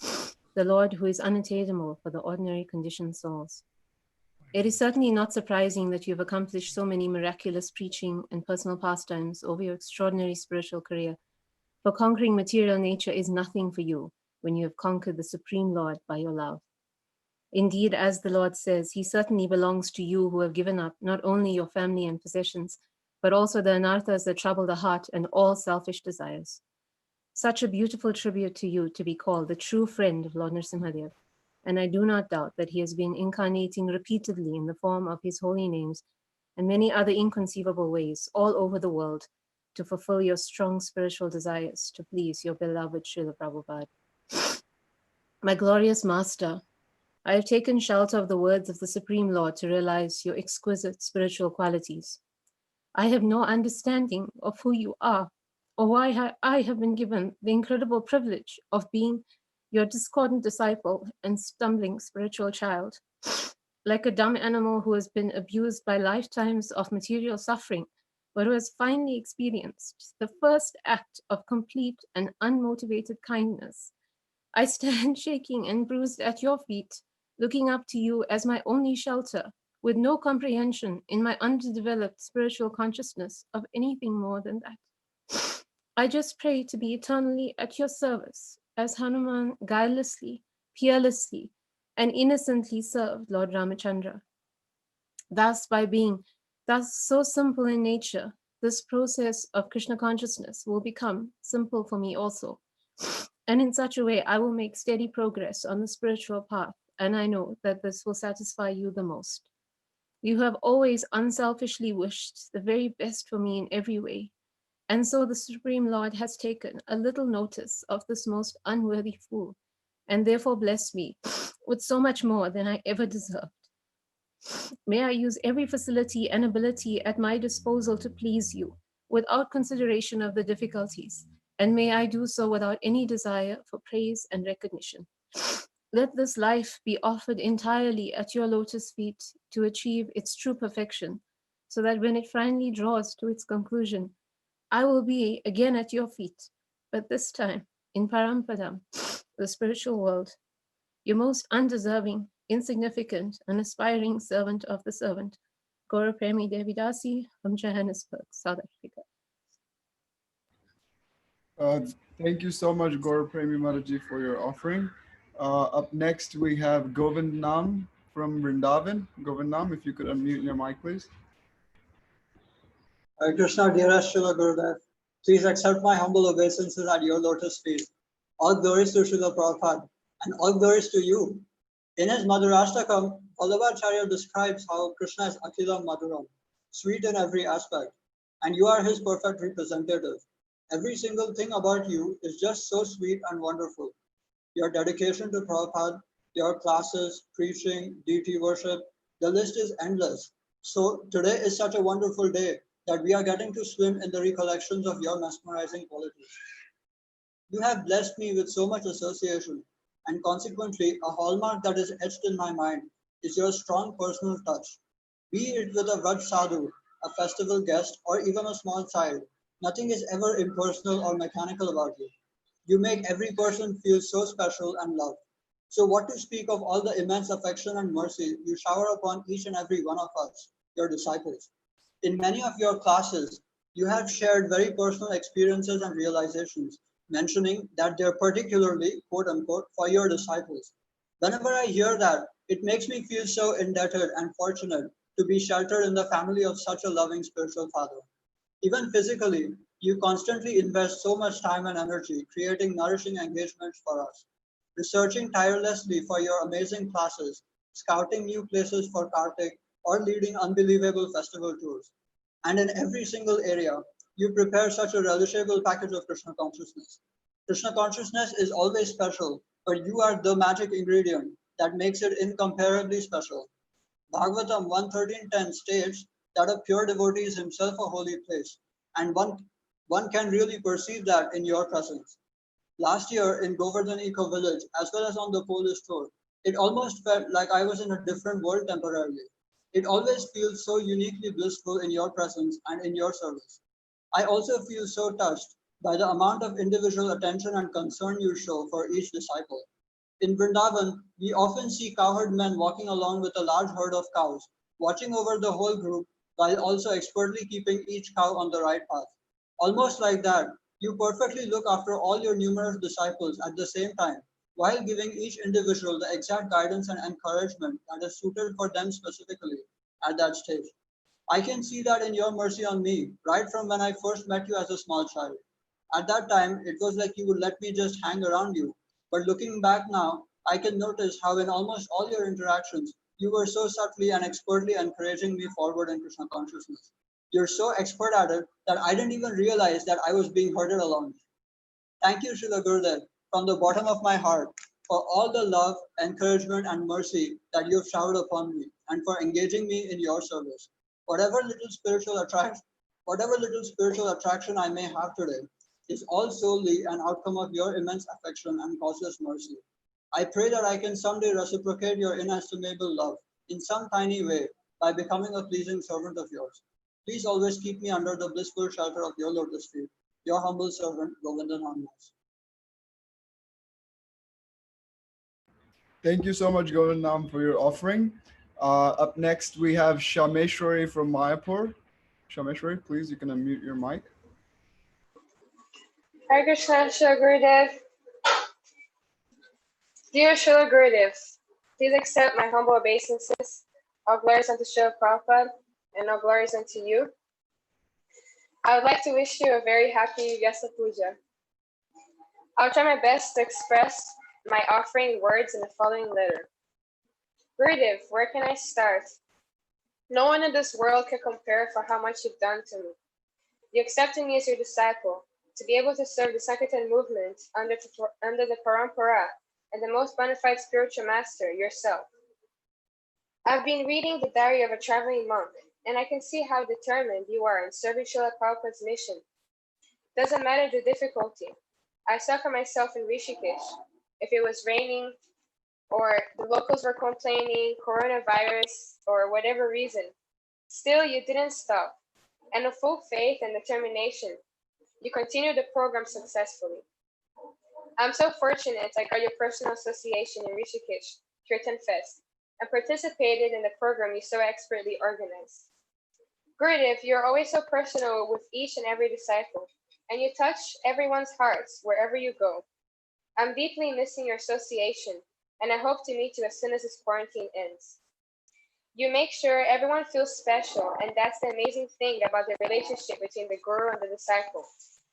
Speaker 18: the Lord who is unattainable for the ordinary conditioned souls. It is certainly not surprising that you have accomplished so many miraculous preaching and personal pastimes over your extraordinary spiritual career, for conquering material nature is nothing for you when you have conquered the Supreme Lord by your love. Indeed, as the Lord says, he certainly belongs to you who have given up not only your family and possessions, but also the anarthas that trouble the heart and all selfish desires. Such a beautiful tribute to you to be called the true friend of Lord Nrsimhadev, and I do not doubt that he has been incarnating repeatedly in the form of his holy names and many other inconceivable ways all over the world to fulfill your strong spiritual desires to please your beloved Srila Prabhupada. My glorious Master, I have taken shelter of the words of the Supreme Lord to realize your exquisite spiritual qualities. I have no understanding of who you are, or why I have been given the incredible privilege of being your discordant disciple and stumbling spiritual child. Like a dumb animal who has been abused by lifetimes of material suffering, but who has finally experienced the first act of complete and unmotivated kindness, I stand shaking and bruised at your feet, looking up to you as my only shelter, with no comprehension in my underdeveloped spiritual consciousness of anything more than that. I just pray to be eternally at your service, as Hanuman guilelessly, fearlessly, and innocently served Lord Ramachandra. Thus, by being thus so simple in nature, this process of Krishna consciousness will become simple for me also. And in such a way, I will make steady progress on the spiritual path, and I know that this will satisfy you the most. You have always unselfishly wished the very best for me in every way, and so the Supreme Lord has taken a little notice of this most unworthy fool, and therefore blessed me with so much more than I ever deserved. May I use every facility and ability at my disposal to please you, without consideration of the difficulties, and may I do so without any desire for praise and recognition. Let this life be offered entirely at your lotus feet to achieve its true perfection, so that when it finally draws to its conclusion, I will be again at your feet, but this time in Parampadam, the spiritual world, your most undeserving, insignificant, and aspiring servant of the servant, Guru Premi Devidasi from Johannesburg, South Africa.
Speaker 2: Thank you so much, Gaur Premi Mataji, for your offering. Up next, we have Govind Nam from Vrindavan. Govind Nam, if you could unmute your mic, please.
Speaker 19: Hare Krishna, dearest Srila Gurudev, please accept my humble obeisances at your lotus feet. All glories to Srila Prabhupada, and all glories to you. In his Madhurashtakam, Vallabhacharya describes how Krishna is Akhilam Madhuram, sweet in every aspect, and you are his perfect representative. Every single thing about you is just so sweet and wonderful. Your dedication to Prabhupada, your classes, preaching, deity worship, the list is endless. So today is such a wonderful day that we are getting to swim in the recollections of your mesmerizing qualities. You have blessed me with so much association, and consequently, a hallmark that is etched in my mind is your strong personal touch. Be it with a Vraj Sadhu, a festival guest, or even a small child, nothing is ever impersonal or mechanical about you. You make every person feel so special and loved. So what to speak of all the immense affection and mercy you shower upon each and every one of us, your disciples. In many of your classes, you have shared very personal experiences and realizations, mentioning that they're particularly, quote unquote, for your disciples. Whenever I hear that, it makes me feel so indebted and fortunate to be sheltered in the family of such a loving spiritual father. Even physically, you constantly invest so much time and energy creating nourishing engagements for us, researching tirelessly for your amazing classes, scouting new places for Kartik, or leading unbelievable festival tours. And in every single area, you prepare such a relishable package of Krishna consciousness. Krishna consciousness is always special, but you are the magic ingredient that makes it incomparably special. Bhagavatam 1.13.10 states that a pure devotee is himself a holy place, and one can really perceive that in your presence. Last year in Govardhan Eco Village, as well as on the Polish tour, it almost felt like I was in a different world temporarily. It always feels so uniquely blissful in your presence and in your service. I also feel so touched by the amount of individual attention and concern you show for each disciple. In Vrindavan, we often see cowherd men walking along with a large herd of cows, watching over the whole group while also expertly keeping each cow on the right path. Almost like that, you perfectly look after all your numerous disciples at the same time, while giving each individual the exact guidance and encouragement that is suited for them specifically at that stage. I can see that in your mercy on me, right from when I first met you as a small child. At that time, it was like you would let me just hang around you. But looking back now, I can notice how in almost all your interactions, you were so subtly and expertly encouraging me forward in Krishna consciousness. You're so expert at it that I didn't even realize that I was being herded along. Thank you, Srila Gurudev, from the bottom of my heart, for all the love, encouragement, and mercy that you have showered upon me, and for engaging me in your service. Whatever little spiritual attraction I may have today is all solely an outcome of your immense affection and causeless mercy. I pray that I can someday reciprocate your inestimable love in some tiny way by becoming a pleasing servant of yours. Please always keep me under the blissful shelter of your lotus feet. Your humble servant, Govindan Hamdas.
Speaker 2: Thank you so much, Govindam, for your offering. Up next, we have Shameshwari from Mayapur. Shameshwari, please, you can unmute your mic.
Speaker 20: Hare Krishna, Srila Gurudev. Dear Srila Gurudev, please accept my humble obeisances. All glories unto Srila Prabhupada, and all glories unto you. I would like to wish you a very happy Vyasa Puja. I'll try my best to express my offering words in the following letter. Gurudev, where can I start? No one in this world can compare for how much you've done to me. You accepted me as your disciple, to be able to serve the Sankirtan movement under the Parampara and the most bona fide spiritual master, yourself. I've been reading the diary of a traveling monk, and I can see how determined you are in serving Srila Prabhupada's mission. Doesn't matter the difficulty. I saw for myself in Rishikesh, if it was raining, or the locals were complaining, coronavirus, or whatever reason, still you didn't stop. And with full faith and determination, You continue the program successfully. I'm so fortunate I got your personal association in Rishikesh, Kirtan Fest, and participated in the program you so expertly organized. Gurudev, you're always so personal with each and every disciple, and you touch everyone's hearts wherever you go. I'm deeply missing your association, and I hope to meet you as soon as this quarantine ends. You make sure everyone feels special, and that's the amazing thing about the relationship between the Guru and the disciple.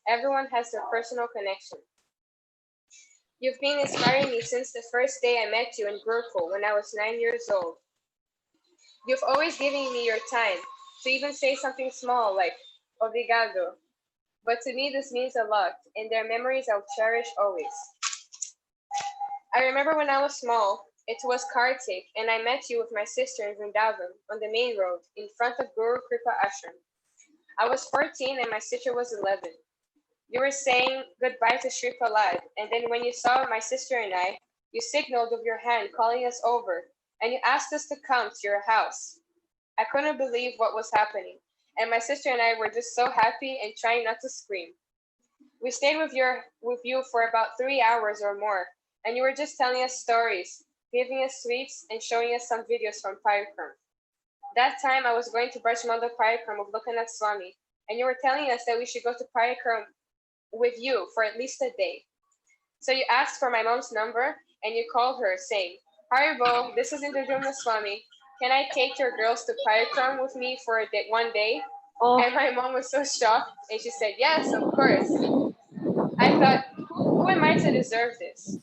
Speaker 20: Everyone has their personal connection. You've been inspiring me since the first day I met you in Gurukul when I was 9 years old. You've always given me your time to even say something small like obrigado. But to me, this means a lot, and their memories I'll cherish always. I remember when I was small, it was Kartik, and I met you with my sister in Vrindavan on the main road in front of Guru Kripa Ashram. I was 14 and my sister was 11. You were saying goodbye to Sri Prahlad, and then when you saw my sister and I, you signaled with your hand calling us over, and you asked us to come to your house. I couldn't believe what was happening, and my sister and I were just so happy and trying not to scream. We stayed with you for about 3 hours or more, and you were just telling us stories, giving us sweets, and showing us some videos from Parikram. That time I was going to Brajmandal Parikram with Lokanath Swami, and you were telling us that we should go to Parikram with you for at least a day. So you asked for my mom's number, and you called her saying, Haribo, this is Indradumna Swami. Can I take your girls to Parikram with me for a day, 1 day? Oh. And my mom was so shocked, and she said, yes, of course. I thought, who am I to deserve this?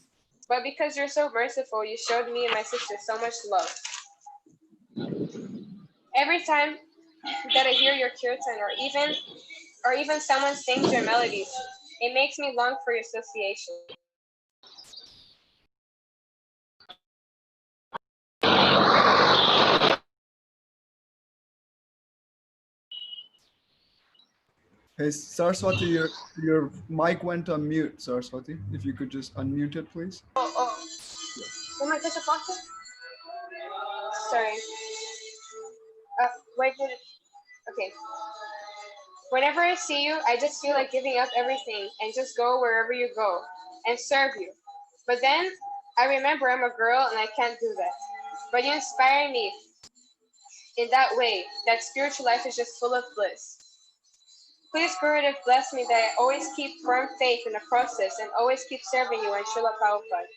Speaker 20: But because you're so merciful, you showed me and my sister so much love. Every time that I hear your kirtan or even someone sings your melodies, it makes me long for your association.
Speaker 2: Hey, Saraswati, your mic went on mute, Saraswati. If you could just unmute it, please.
Speaker 20: Oh my gosh, sorry. Wait, okay. Whenever I see you, I just feel like giving up everything and just go wherever you go and serve you. But then I remember I'm a girl and I can't do that. But you inspire me in that way, that spiritual life is just full of bliss. Please, Gurudev, bless me that I always keep firm faith in the process and always keep serving you and Srila Prabhupada.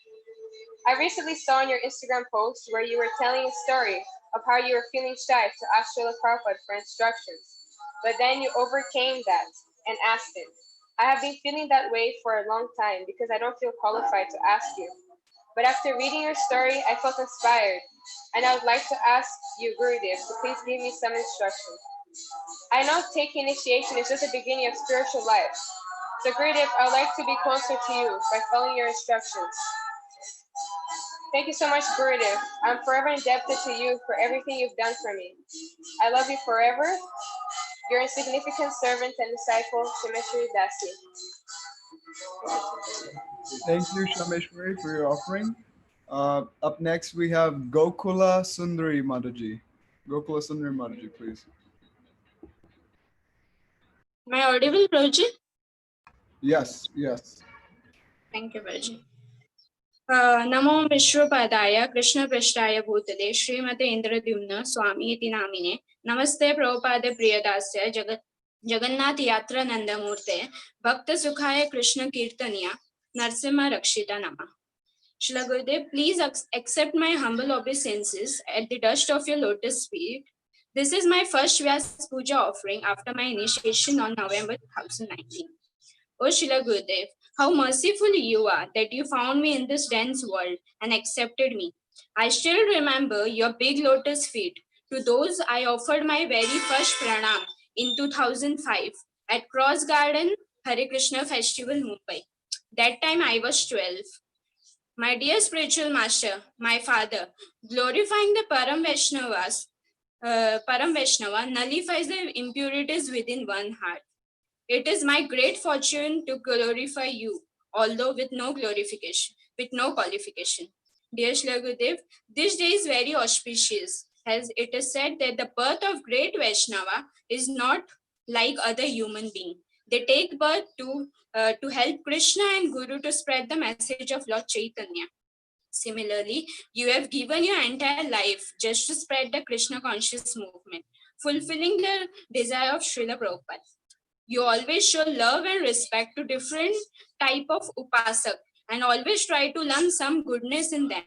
Speaker 20: I recently saw on your Instagram post where you were telling a story of how you were feeling shy to ask Srila Prabhupada for instructions. But then you overcame that and asked him. I have been feeling that way for a long time because I don't feel qualified to ask you. But after reading your story, I felt inspired, and I would like to ask you, Gurudev, to please give me some instructions. I know taking initiation is just the beginning of spiritual life. So Gurudev, I would like to be closer to you by following your instructions. Thank you so much, Gurudev. I'm forever indebted to you for everything you've done for me. I love you forever. Your insignificant servant and disciple, Shameshwari Dasi.
Speaker 2: Thank you, Shameshwari, for your offering. Up next, we have Gokula Sundari Mataji. Gokula Sundari Mataji, please.
Speaker 21: Am I audible, Prabhuji?
Speaker 2: Yes, yes.
Speaker 21: Thank you, Prabhuji. Namo Vishwapadaya Krishna Prishtaya Bhutale Srimate Indradyumna Swami iti namine Namaste Prabhupada Priyadasya Jagannath Yatra Nandamurte Bhakta Sukhaya Krishna Kirtaniya Narsimha Rakshita Nama. Srila Gurudev, please accept my humble obeisances at the dust of your lotus feet. This is my first Vyas Puja offering after my initiation on November 2019. O Srila Gurudev, how merciful you are that you found me in this dense world and accepted me. I still remember your big lotus feet. To those, I offered my very first pranam in 2005 at Cross Garden Hare Krishna Festival, Mumbai. That time I was 12. My dear spiritual master, my father, glorifying the Param Vaishnava nullifies the impurities within one heart. It is my great fortune to glorify you, although with no qualification. Dear Srila Gurudev, this day is very auspicious, as it is said that the birth of great Vaishnava is not like other human being. They take birth to help Krishna and Guru to spread the message of Lord Chaitanya. Similarly, you have given your entire life just to spread the Krishna conscious movement, fulfilling the desire of Srila Prabhupada. You always show love and respect to different type of upasak and always try to learn some goodness in them.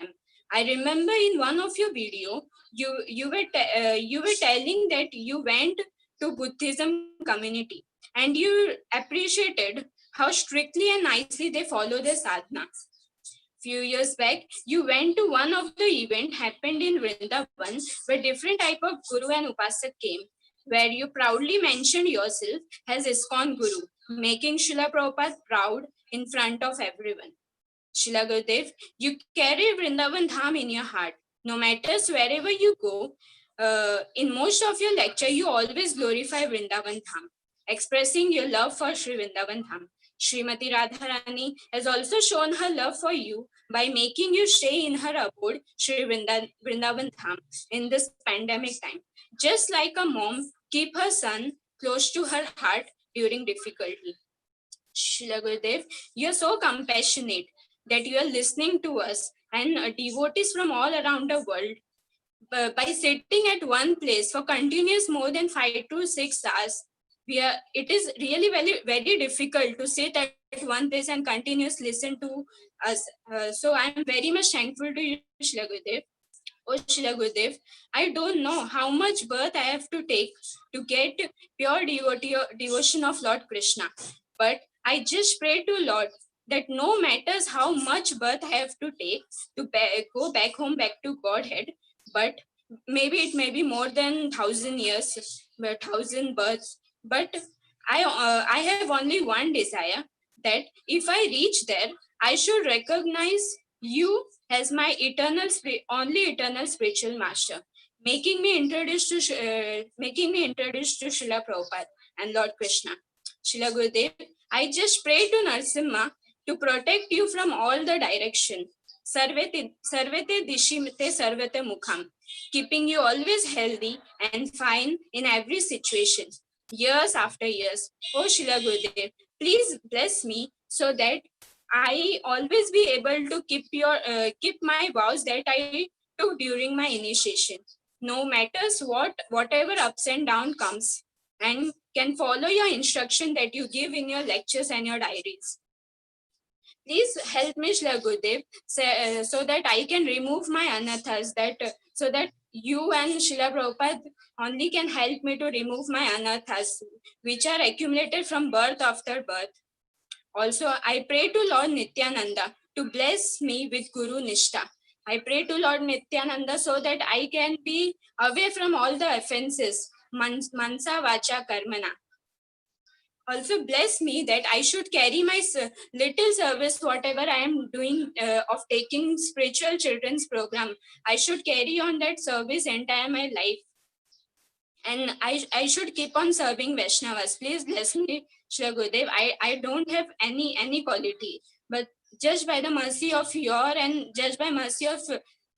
Speaker 21: I remember in one of your video, you were telling that you went to Buddhism community and you appreciated how strictly and nicely they follow their sadhana. Few years back, you went to one of the event happened in Vrindavan where different type of guru and upasak came, where you proudly mentioned yourself as ISKCON Guru, making Srila Prabhupada proud in front of everyone. Srila Gurudev, you carry Vrindavan Dham in your heart. No matter wherever you go, in most of your lecture, you always glorify Vrindavan Dham, expressing your love for Sri Vrindavan Dham. Srimati Radharani has also shown her love for you by making you stay in her abode, Sri Vrindavan Dham, in this pandemic time. Just like a mom keep her son close to her heart during difficulty. Srila Gurudev, you are so compassionate that you are listening to us and devotees from all around the world. By sitting at one place for continuous more than 5 to 6 hours, it is really very, very difficult to sit at one place and continuously listen to us. So I am very much thankful to you, Srila Gurudev. Oh, Srila Gurudev, I don't know how much birth I have to take to get pure devotion of Lord Krishna. But I just pray to Lord that no matters how much birth I have to take to go back home, back to Godhead, but maybe it may be more than 1,000 years, 1,000 births. But I have only one desire, that if I reach there, I should recognize you as my only eternal spiritual master, making me introduced to Srila Prabhupada and Lord Krishna. Srila Gurudev, I just pray to Narasimha to protect you from all the direction. Sarvete dishimte sarvete mukham, keeping you always healthy and fine in every situation, years after years. Oh Srila Gurudev, please bless me so that I always be able to keep my vows that I took during my initiation. No matters whatever ups and down comes, and can follow your instruction that you give in your lectures and your diaries. Please help me, Srila Gurudev, so that I can remove my anathas, so that you and Srila Prabhupada only can help me to remove my anathas, which are accumulated from birth after birth. Also, I pray to Lord Nityananda to bless me with Guru Nishtha. I pray to Lord Nityananda so that I can be away from all the offenses, mansa, vacha, karmana. Also bless me that I should carry my little service, whatever I am doing of taking spiritual children's program. I should carry on that service entire my life. And I should keep on serving Vaishnavas. Please bless me, Srila Gurudev. I don't have any quality, but just by the mercy of and just by mercy of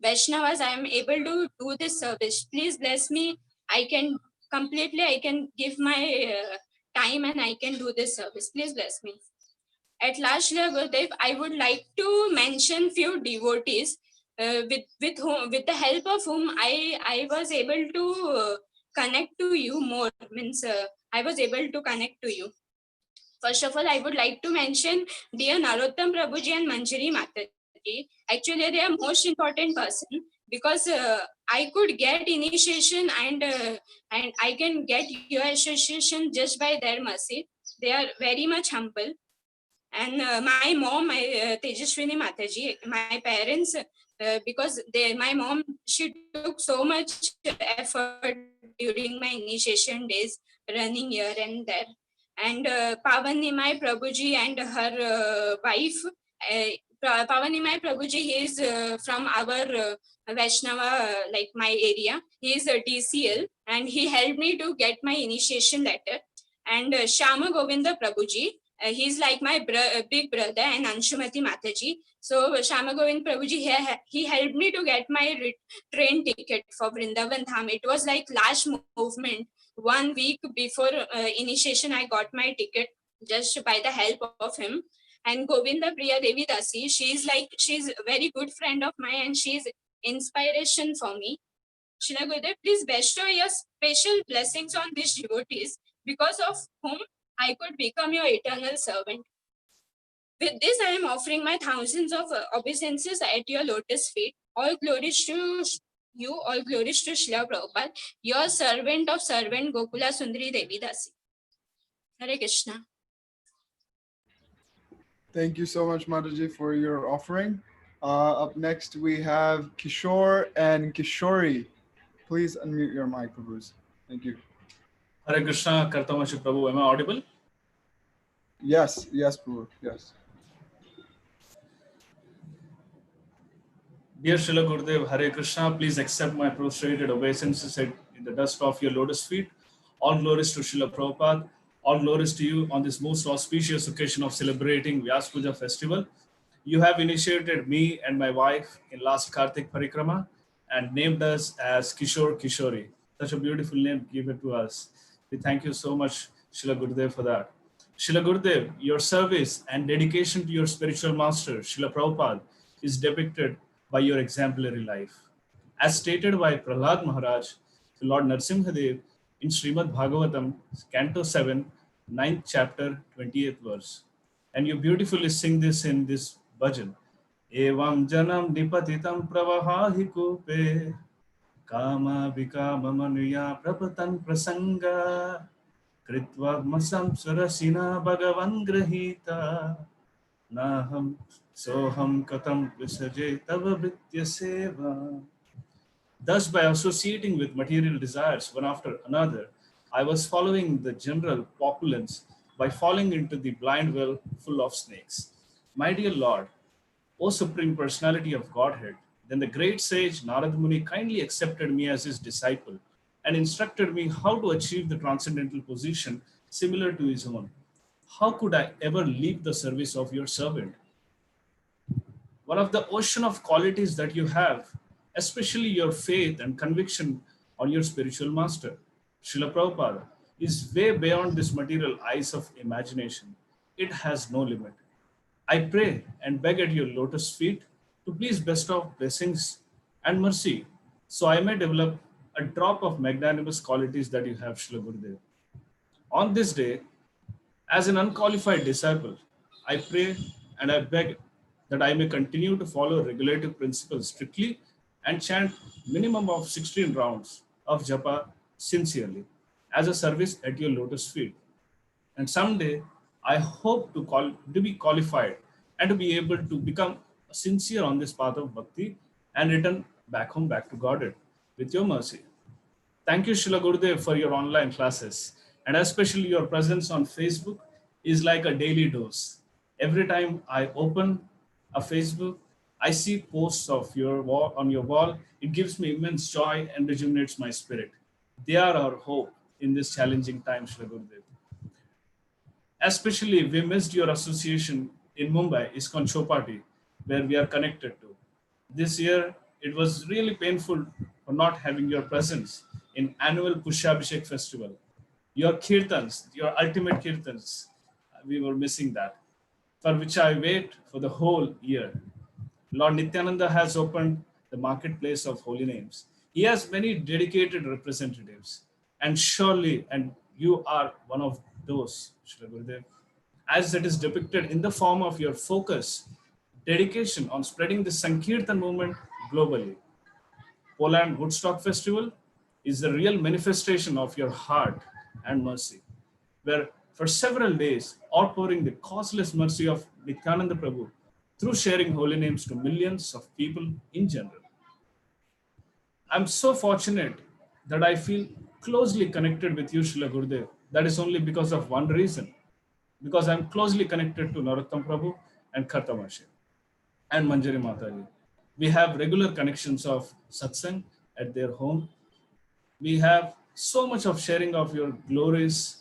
Speaker 21: Vaishnavas, I am able to do this service. Please bless me. I can give my time and I can do this service. Please bless me. At last, Srila Gurudev, I would like to mention few devotees with the help of whom I was able to connect to you more. I was able to connect to you. First of all, I would like to mention dear Narottam Prabhuji and Manjari Mataji. Actually, they are most important person because I could get initiation and I can get your association just by their mercy. They are very much humble. And my mom, Tejaswini Mataji, my parents, because my mom, she took so much effort during my initiation days, running here and there. And Pavanimai Prabhuji and her wife, Pavanimai Prabhuji, he is from our Vaishnava, like my area. He is a DCL and he helped me to get my initiation letter. And Shama Govinda Prabhuji, he's like my big brother, and Anshumati Mataji. So Shama Govind Prabhuji, he helped me to get my train ticket for Vrindavan Dham. It was like last movement. 1 week before initiation, I got my ticket just by the help of him. And Govinda Priya Devi Dasi, she's a very good friend of mine and she's inspiration for me. Srila Gurudev, please bestow your special blessings on these devotees, because of whom I could become your eternal servant. With this, I am offering my thousands of obeisances at your lotus feet. All glories to you, all glories to Srila Prabhupada, your servant of servant Gokula Sundari Devi Dasi. Hare Krishna.
Speaker 2: Thank you so much, Mataji, for your offering. Up next, we have Kishore and Kishori. Please unmute your mic, Prabhus. Thank you.
Speaker 1: Hare Krishna, Kartamashi Prabhu. Am I audible?
Speaker 2: Yes, Prabhu, yes.
Speaker 1: Dear Srila Gurudev, Hare Krishna, please accept my prostrated obeisances in the dust of your lotus feet. All glories to Srila Prabhupada. All glories to you on this most auspicious occasion of celebrating Vyas Puja festival. You have initiated me and my wife in last Kartik Parikrama and named us as Kishore Kishori. Such a beautiful name given to us. We thank you so much, Srila Gurudev, for that. Srila Gurudev, your service and dedication to your spiritual master, Srila Prabhupada, is depicted by your exemplary life. As stated by Prahlad Maharaj to Lord Narsimhadev in Srimad Bhagavatam, Canto 7, 9th chapter, 28th verse. And you beautifully sing this in this bhajan. Evam janam nipatitam pravahahi kupe kama vikama manuya prapatan prasanga kritva masam surasina bhagavan grahita naham soham katam visaje tava vritya seva. Thus, by associating with material desires one after another, I was following the general populace by falling into the blind well full of snakes. My dear Lord, O Supreme Personality of Godhead, then the great sage Narad Muni kindly accepted me as his disciple and instructed me how to achieve the transcendental position similar to his own. How could I ever leave the service of your servant? One of the ocean of qualities that you have, especially your faith and conviction on your spiritual master, Srila Prabhupada, is way beyond this material eyes of imagination. It has no limit. I pray and beg at your lotus feet to please bestow blessings and mercy so I may develop a drop of magnanimous qualities that you have, Srila Gurudev. On this day, as an unqualified disciple, I pray and I beg that I may continue to follow regulative principles strictly and chant minimum of 16 rounds of japa sincerely as a service at your lotus feet. And someday, I hope to be qualified and to be able to become sincere on this path of bhakti and return back home, back to Godhead with your mercy. Thank you, Srila Gurudev, for your online classes, and especially your presence on Facebook is like a daily dose. Every time I open a Facebook, I see posts of your wall, on your wall. It gives me immense joy and rejuvenates my spirit. They are our hope in this challenging time, Srila Gurudev. Especially, we missed your association in Mumbai, ISKCON Chowpatty, where we are connected to. This year, it was really painful for not having your presence in annual Pushyabhishek festival. Your kirtans, your ultimate kirtans, we were missing that, for which I wait for the whole year. Lord Nityananda has opened the marketplace of holy names. He has many dedicated representatives, and surely, and you are one of those, Srila Gurudev, as it is depicted in the form of your focus, dedication on spreading the Sankirtan movement globally. Poland Woodstock Festival is the real manifestation of your heart and mercy, where for several days, outpouring the causeless mercy of Nityananda Prabhu through sharing holy names to millions of people in general. I'm so fortunate that I feel closely connected with you, Srila Gurudev. That is only because of one reason, because I'm closely connected to Narottam Prabhu and Kartamashi and Manjari Mataji. We have regular connections of satsang at their home. We have so much of sharing of your glories,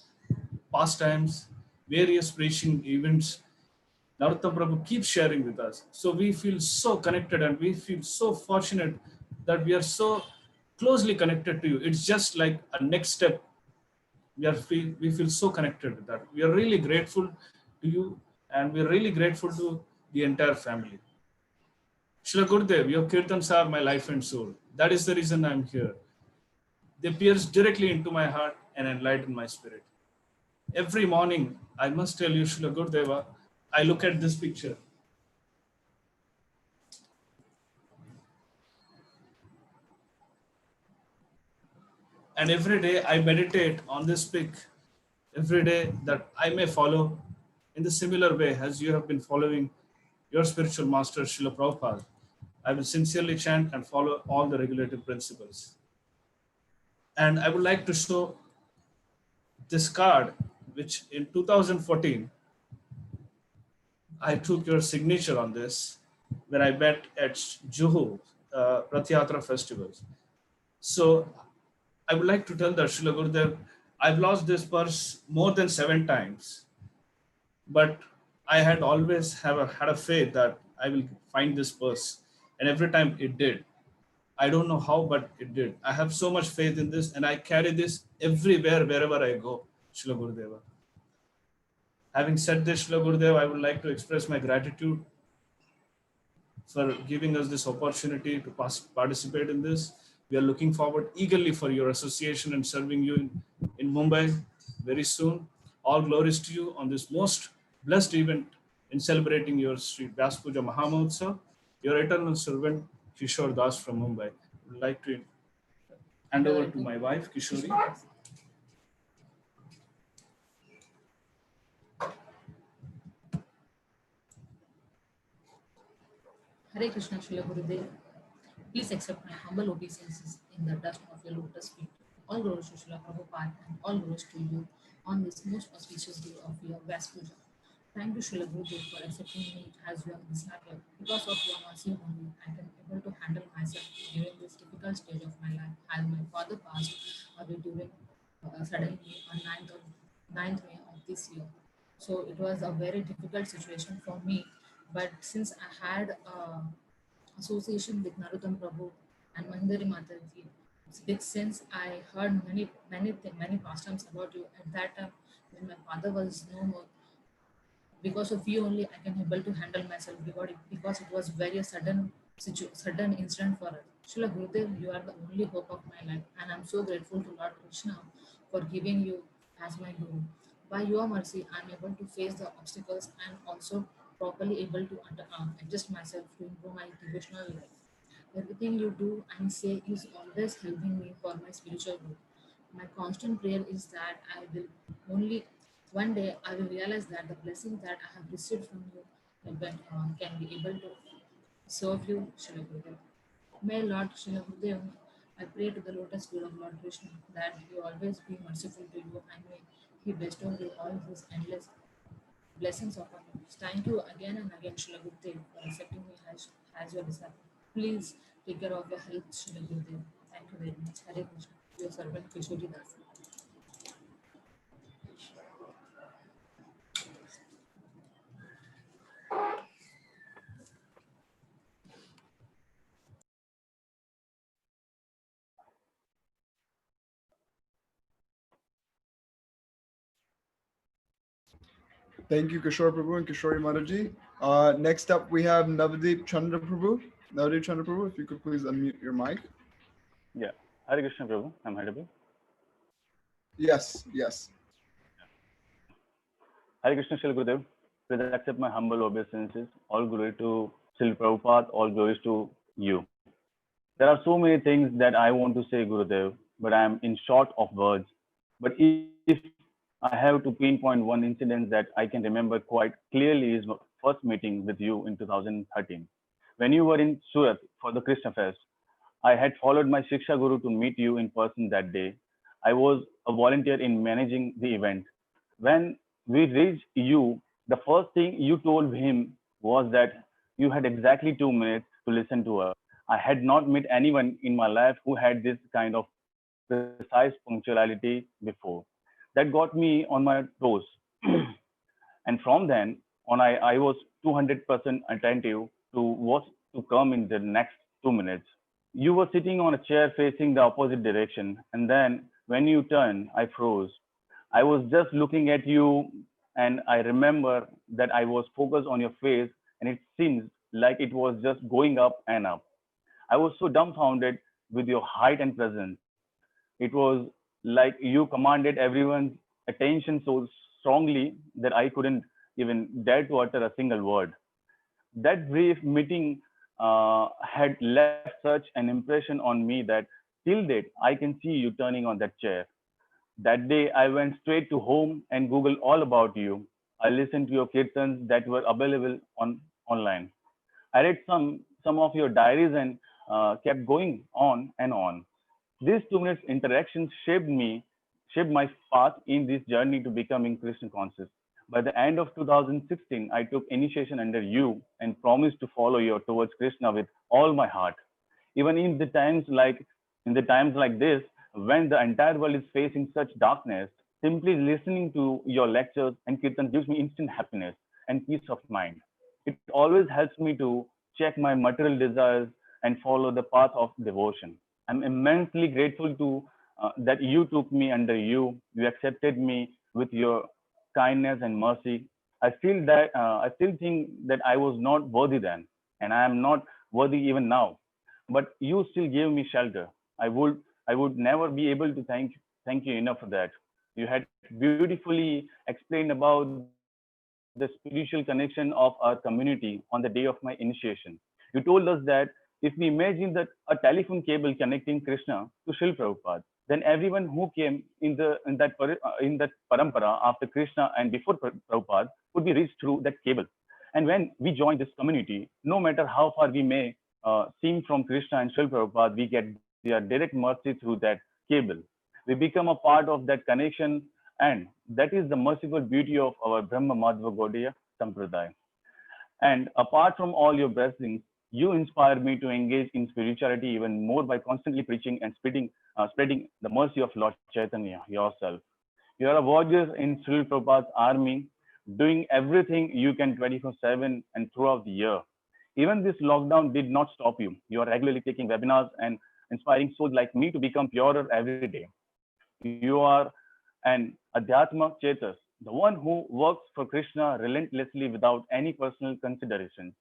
Speaker 1: pastimes, various preaching events. Narottam Prabhu keeps sharing with us. So we feel so connected and we feel so fortunate that we are so closely connected to you. It's just like a next step we feel so connected with that. We are really grateful to you, and we are really grateful to the entire family. Srila Gurudev, your kirtans are my life and soul. That is the reason I'm here. They pierce directly into my heart and enlighten my spirit. Every morning, I must tell you, Srila Gurudeva, I look at this picture. And every day I meditate on this pic, every day, that I may follow in the similar way as you have been following your spiritual master, Srila Prabhupada. I will sincerely chant and follow all the regulative principles. And I would like to show this card, which in 2014, I took your signature on this when I met at Juhu Rath festivals. So I would like to tell that Srila Gurudev, I've lost this purse more than 7 times, but I had always had a faith that I will find this purse, and every time it did. I don't know how, but it did. I have so much faith in this, and I carry this everywhere, wherever I go, Srila Gurudeva. Having said this, Srila Gurudev, I would like to express my gratitude for giving us this opportunity to participate in this. We are looking forward eagerly for your association and serving you in Mumbai very soon. All glories to you on this most blessed event in celebrating your Sri Vyas Puja Mahamahotsav. Your eternal servant, Kishore Das from Mumbai. I would like to hand over to my wife, Kishori.
Speaker 4: Hare Krishna, Srila Gurudev. Please accept my humble obeisances in the dust of your lotus feet. All glories to Srila Prabhupada and all glories to you on this most auspicious day of your Vyas Puja. Thank you, Srila Gurudev, for accepting me as your disciple. Because of your mercy only, I can able to handle myself during this difficult stage of my life, as my father passed away during suddenly on 9th May of this year. So it was a very difficult situation for me. But since I had association with Narottam Prabhu and Mahindari Mataji, since I heard many pastimes about you at that time when my father was no more, because of you only I can able to handle myself, because it was very sudden incident for us. Srila Gurudev, you are the only hope of my life, and I'm so grateful to Lord Krishna for giving you as my guru. By your mercy, I'm able to face the obstacles and also properly able to adjust myself to improve my devotional life. Everything you do and say is always helping me for my spiritual growth. My constant prayer is that I will only one day I will realize that the blessing that I have received from you can be able to serve you, Srila Gurudev. May Lord Srila Gurudev, I pray to the lotus feet of Lord Krishna that he always be merciful to you and may he bestow you all his endless blessings upon you. Thank you again and again, Srila Gurudev, for accepting me as your disciple. Please take care of your health, Srila Gurudev. Thank you very much. Hare Krishna. Your servant Kishori Das.
Speaker 2: Thank you, Kishore Prabhu and Kishori Mataji. Next up, we have Navdeep Chandra Prabhu. Navdeep Chandra Prabhu, if you could please unmute your mic.
Speaker 22: Yeah. Hare Krishna Prabhu, I'm audible.
Speaker 2: Yes, yes.
Speaker 22: Hare Krishna Srila Gurudev. Please accept my humble obeisances. All glory to Srila Prabhupada, all glories to you. There are so many things that I want to say, Gurudev, but I am in short of words. But if I have to pinpoint one incident that I can remember quite clearly is my first meeting with you in 2013. When you were in Surat for the Krishna Fest, I had followed my Shiksha Guru to meet you in person that day. I was a volunteer in managing the event. When we reached you, the first thing you told him was that you had exactly 2 minutes to listen to us. I had not met anyone in my life who had this kind of precise punctuality before. That got me on my toes. And from then on, I was 200% attentive to what to come in the next 2 minutes. You were sitting on a chair facing the opposite direction, and then when you turned, I froze. I was just looking at you, and I remember that I was focused on your face, and it seems like it was just going up and up. I was so dumbfounded with your height and presence. It was like you commanded everyone's attention so strongly that I couldn't even dare to utter a single word. That brief meeting had left such an impression on me that till date I can see you turning on that chair. That day I went straight to home and Googled all about you. I listened to your kirtans that were available online. I read some of your diaries and kept going on and on. These 2 minutes interaction shaped my path in this journey to becoming Krishna conscious. By the end of 2016, I took initiation under you and promised to follow you towards Krishna with all my heart. Even in the times like this, when the entire world is facing such darkness, simply listening to your lectures and kirtan gives me instant happiness and peace of mind. It always helps me to check my material desires and follow the path of devotion. I'm immensely grateful to that you took me under you. You accepted me with your kindness and mercy. I still think that I was not worthy then, and I am not worthy even now. But you still gave me shelter. I would never be able to thank you enough for that. You had beautifully explained about the spiritual connection of our community on the day of my initiation. You told us that if we imagine that a telephone cable connecting Krishna to Srila Prabhupada, then everyone who came in that parampara after Krishna and before Prabhupada would be reached through that cable. And when we join this community, no matter how far we may seem from Krishna and Srila Prabhupada, we get their direct mercy through that cable. We become a part of that connection, and that is the merciful beauty of our Brahma Madhva Gaudiya Sampradaya. And apart from all your blessings, you inspire me to engage in spirituality even more by constantly preaching and spreading the mercy of Lord Chaitanya yourself. You are a warrior in Srila Prabhupada's army, doing everything you can 24/7 and throughout the year. Even this lockdown did not stop you. You are regularly taking webinars and inspiring souls like me to become purer every day. You are an Adhyatma Chetas, the one who works for Krishna relentlessly without any personal consideration.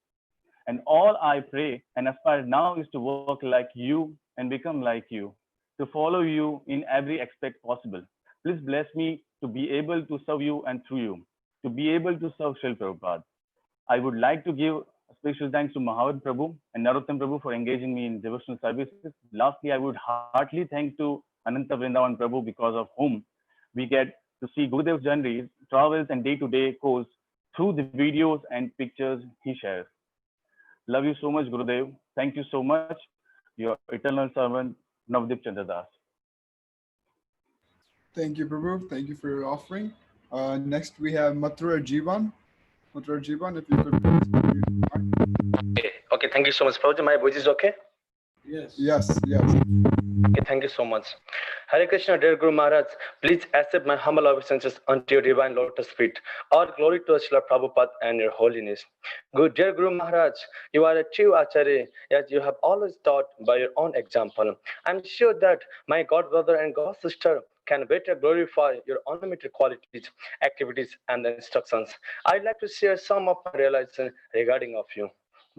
Speaker 22: And all I pray and aspire now is to work like you and become like you, to follow you in every aspect possible. Please bless me to be able to serve you and through you, to be able to serve Srila Prabhupada. I would like to give special thanks to Mahavir Prabhu and Narottam Prabhu for engaging me in devotional services. Lastly, I would heartily thank to Ananta Vrindavan Prabhu, because of whom we get to see Gurudev's journeys, travels, and day-to-day course through the videos and pictures he shares. Love you so much, Gurudev. Thank you so much. Your eternal servant, Navdeep Chandra Das.
Speaker 2: Thank you, Prabhu. Thank you for your offering. Next, we have Mathura Jivan. Mathura Jivan, if you could please.
Speaker 5: Okay, thank you so much, Prabhuji. My voice is okay?
Speaker 2: Yes.
Speaker 5: Okay, thank you so much. Hare Krishna, dear Guru Maharaj, please accept my humble obeisances unto your divine lotus feet. All glory to Srila Prabhupada and your holiness. Good, dear Guru Maharaj, you are a true Acharya, as you have always taught by your own example. I'm sure that my god brother and god sister can better glorify your unlimited qualities, activities, and the instructions. I'd like to share some of my realization regarding of you.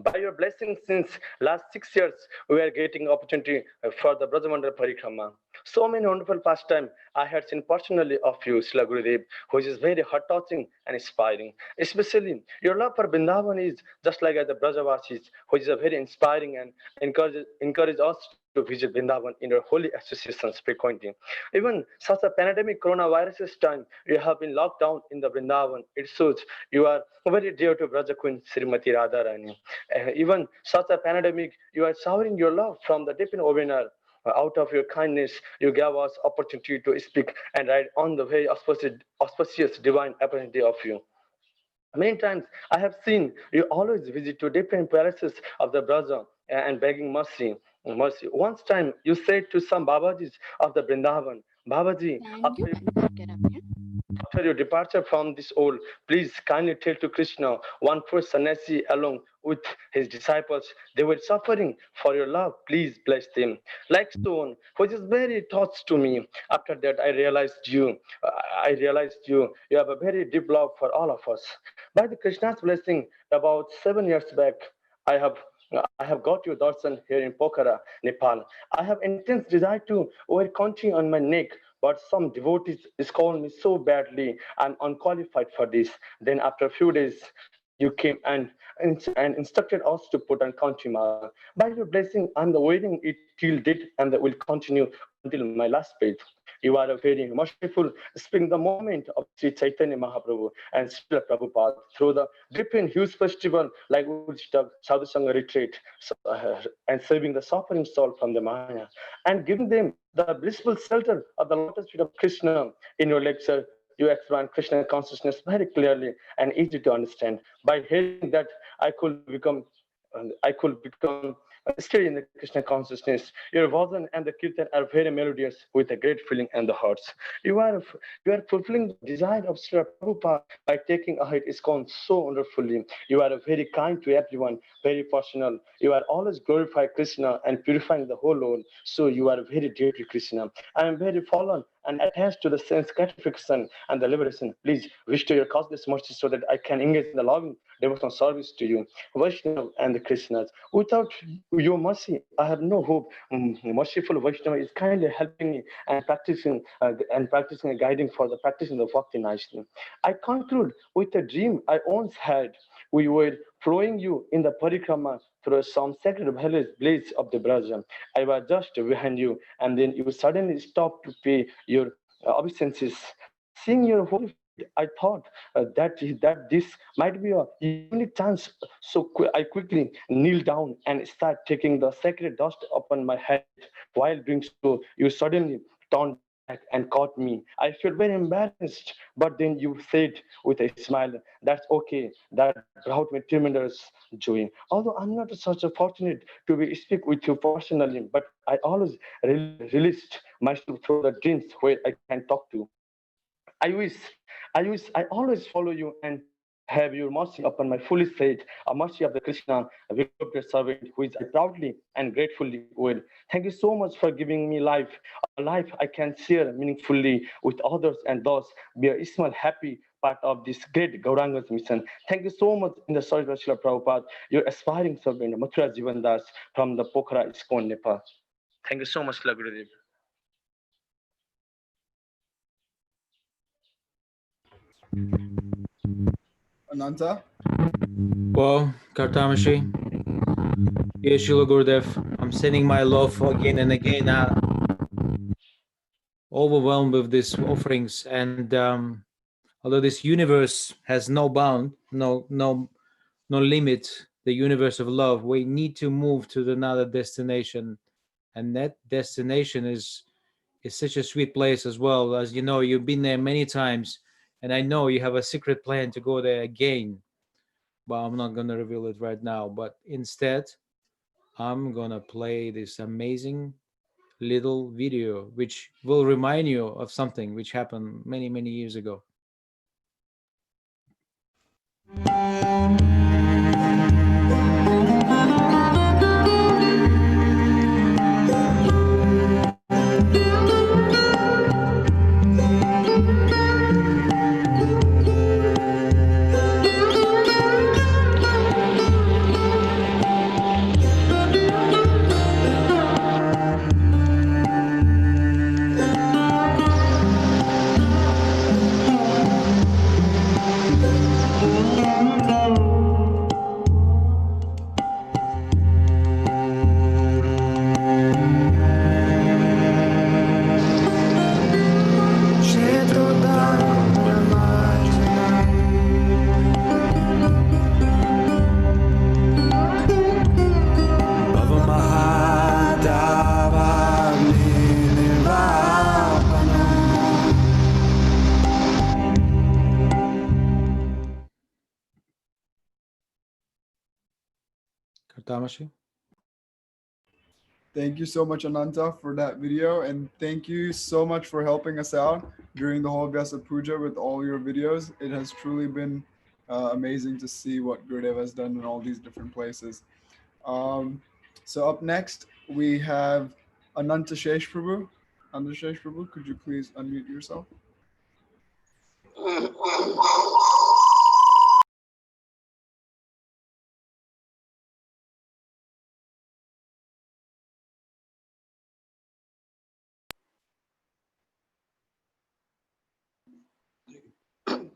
Speaker 5: By your blessing, since last 6 years, we are getting opportunity for the Brajamandala Parikrama. So many wonderful pastime I had seen personally of you, Srila Gurudev, which is very heart-touching and inspiring. Especially, your love for Vrindavan is just like the Brajavasis, which is a very inspiring and encourage us to visit Vrindavan in your holy associations frequently. Even such a pandemic coronavirus time, you have been locked down in the Vrindavan. It shows you are very dear to Braja Queen Srimati Radharani. Even such a pandemic, you are showering your love from the deep in Ovenar. Out of your kindness, you gave us opportunity to speak and ride on the very auspicious divine opportunity of you. Many times I have seen you always visit to different palaces of the Braja and begging mercy. Once time you said to some Babajis of the Vrindavan, Babaji, after your departure from this world, please kindly tell to Krishna, one poor sannyasi along with his disciples, they were suffering for your love. Please bless them. Like stone, which is very touched to me. After that, I realized you have a very deep love for all of us. By the Krishna's blessing, about 7 years back, I have got your darshan here in Pokhara, Nepal. I have intense desire to wear kanchi on my neck, but some devotees scold me so badly. I'm unqualified for this. Then after a few days, you came and instructed us to put on kanchi mala. By your blessing, I'm wearing it till date and that will continue until my last breath. You are a very merciful, speaking the moment of Sri Chaitanya Mahaprabhu and Srila Prabhupada through the different huge festival like Sadhu Sangha retreat and saving the suffering soul from the Maya and giving them the blissful shelter of the lotus feet of Krishna. In your lecture, you explain Krishna consciousness very clearly and easy to understand. By hearing that, I could become steady in the Krishna consciousness. Your bhajan and the kirtan are very melodious with a great feeling in the hearts. You are fulfilling the desire of Srila Prabhupada by taking ahead ISKCON so wonderfully. You are very kind to everyone, very personal. You are always glorifying Krishna and purifying the whole world. So you are very dear to Krishna. I am very fallen and attached to the sense gratification and the liberation. Please restore your cosmic mercy so that I can engage in the loving devotional service to you, Vaishnava and the Krishnas. Without your mercy, I have no hope. Merciful Vaishnava is kindly helping me and practicing and guiding for the practicing of Bhakti nicely. I conclude with a dream I once had. We were following you in the parikrama through some sacred blaze of the Braja. I was just behind you, and then you suddenly stopped to pay your obeisances. Seeing your holy I thought that this might be a unique chance. So I quickly kneeled down and started taking the sacred dust upon my head. While doing so, you suddenly turned back and caught me. I felt very embarrassed, but then you said with a smile, "That's okay." That brought me tremendous joy. Although I'm not such a fortunate to speak with you personally, but I always released myself through the dreams where I can talk to. I always follow you and have your mercy upon my foolish faith, a mercy of the Krishna, a victorious servant, who is I proudly and gratefully will. Thank you so much for giving me life, a life I can share meaningfully with others and thus be a small happy part of this great Gauranga's mission. Thank you so much in the service of Srila Prabhupada, your aspiring servant, Mathura Jivan Das from the Pokhara ISKCON, Nepal. Thank you so much, Srila Gurudev.
Speaker 2: Ananta?
Speaker 6: Well, Kartamashi, dear Srila Gurudev, I'm sending my love again and again, overwhelmed with these offerings. And although this universe has no bound, no limit, the universe of love, we need to move to another destination. And that destination is such a sweet place as well. As you know, you've been there many times. And I know you have a secret plan to go there again, but I'm not going to reveal it right now. But instead, I'm going to play this amazing little video, which will remind you of something which happened many, many years ago. Kartamashi?
Speaker 2: Thank you so much, Ananta, for that video. And thank you so much for helping us out during the whole Vyasa Puja with all your videos. It has truly been amazing to see what Gurudev has done in all these different places. So up next, we have Ananta Shesh Prabhu. Ananta Shesh Prabhu, could you please unmute yourself?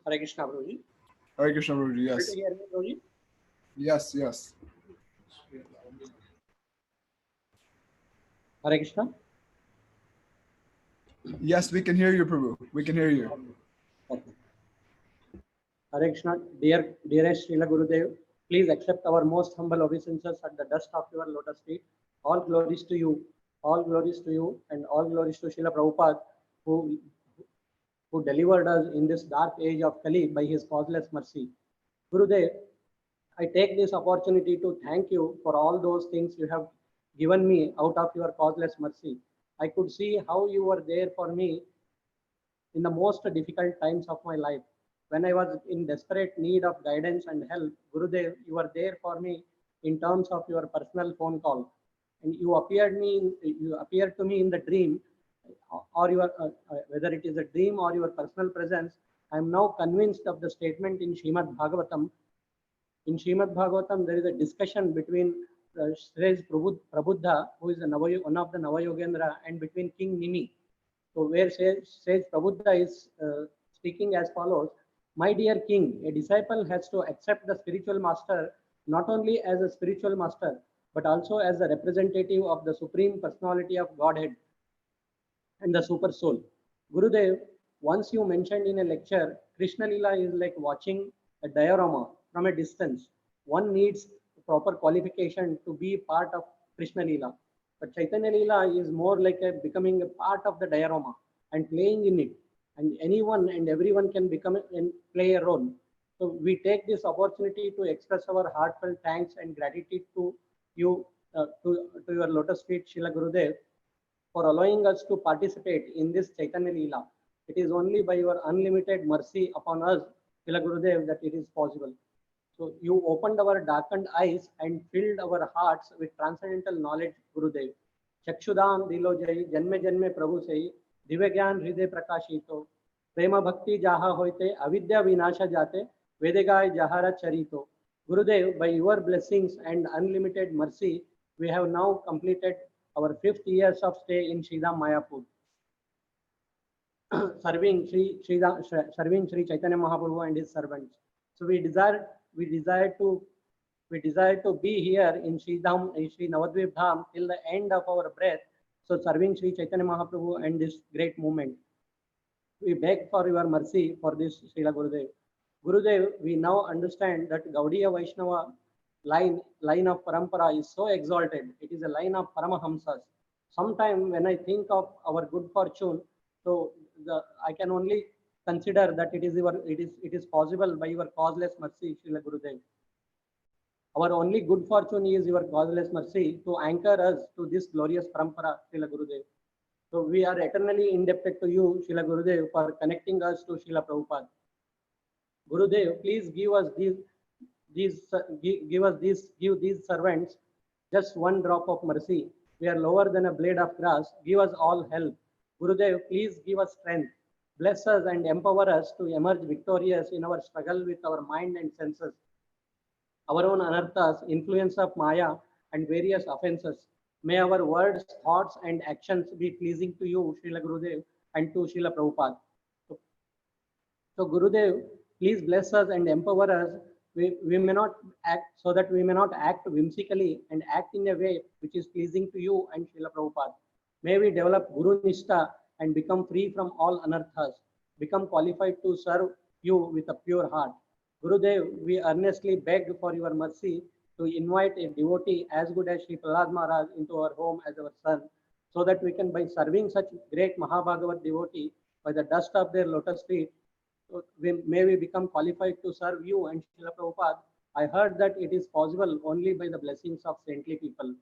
Speaker 8: Hare Krishna, Prabhuji.
Speaker 2: Hare Krishna, Prabhuji,
Speaker 8: Able
Speaker 2: yes.
Speaker 8: to hear me, Prabhuji?
Speaker 2: Yes, yes.
Speaker 8: Hare Krishna.
Speaker 2: Yes, we can hear you, Prabhu. We can hear you.
Speaker 8: Okay. Hare Krishna, dearest Srila Gurudev, please accept our most humble obeisances at the dust of your lotus feet. All glories to you, and all glories to Srila Prabhupada, who delivered us in this dark age of Kali by his causeless mercy. Gurudev, I take this opportunity to thank you for all those things you have given me out of your causeless mercy. I could see how you were there for me in the most difficult times of my life. When I was in desperate need of guidance and help, Gurudev, you were there for me in terms of your personal phone call. And you appeared to me in the dream, or whether it is a dream or your personal presence. I am now convinced of the statement in Srimad Bhagavatam. In Srimad Bhagavatam, there is a discussion between Shrey Prabuddha, who is one of the Navayogendra, and between King Nimi. So where Shrey Prabuddha is speaking as follows: My dear king, a disciple has to accept the spiritual master not only as a spiritual master, but also as a representative of the Supreme Personality of Godhead and the Super Soul. Gurudev, once you mentioned in a lecture, Krishna Lila is like watching a diorama from a distance. One needs proper qualification to be part of Krishna Lila. But Chaitanya Lila is more like becoming a part of the diorama and playing in it. And anyone and everyone can become and play a role. So we take this opportunity to express our heartfelt thanks and gratitude to you, to your lotus feet, Srila Gurudev, for allowing us to participate in this Chaitanya Leela. It is only by your unlimited mercy upon us, Srila Gurudev, that it is possible. So you opened our darkened eyes and filled our hearts with transcendental knowledge, Gurudev. Chakshudam dilo jai, janme janme prabhu sei, divya gyan hriday prakashito, prema bhakti jaha hoite, avidya vinasha jate, vedegay jahara charito. Gurudev, by your blessings and unlimited mercy, we have now completed our 5th years of stay in Sridham Mayapur, serving Sri Chaitanya Mahaprabhu and his servants. So we desire to be here in Sri Navadvip Dham till the end of our breath. So serving Sri Chaitanya Mahaprabhu and this great movement. We beg for your mercy for this, Srila Gurudev. Gurudev, we now understand that Gaudiya Vaishnava line of parampara is so exalted. It is a line of Paramahamsas. Sometime when I think of our good fortune, so I can only consider that it is possible by your causeless mercy, Srila Gurudev. Our only good fortune is your causeless mercy to anchor us to this glorious parampara, Srila Gurudev. So we are eternally indebted to you, Srila Gurudev, for connecting us to Srila Prabhupada. Gurudev, please give these servants just one drop of mercy. We are lower than a blade of grass. Give us all help. Gurudev, please give us strength. Bless us and empower us to emerge victorious in our struggle with our mind and senses, our own anarthas, influence of Maya, and various offenses. May our words, thoughts, and actions be pleasing to you, Srila Gurudev, and to Srila Prabhupada. So Gurudev, please bless us and empower us. We may not act so that we may not act whimsically and act in a way which is pleasing to you and Srila Prabhupada. May we develop Guru Nishta and become free from all anarthas, become qualified to serve you with a pure heart. Gurudev, we earnestly beg for your mercy to invite a devotee as good as Sri Prahlad Maharaj into our home as our son, so that we can, by serving such great Mahabhagavat devotee by the dust of their lotus feet, may we become qualified to serve you and Srila Prabhupada. I heard that it is possible only by the blessings of saintly people.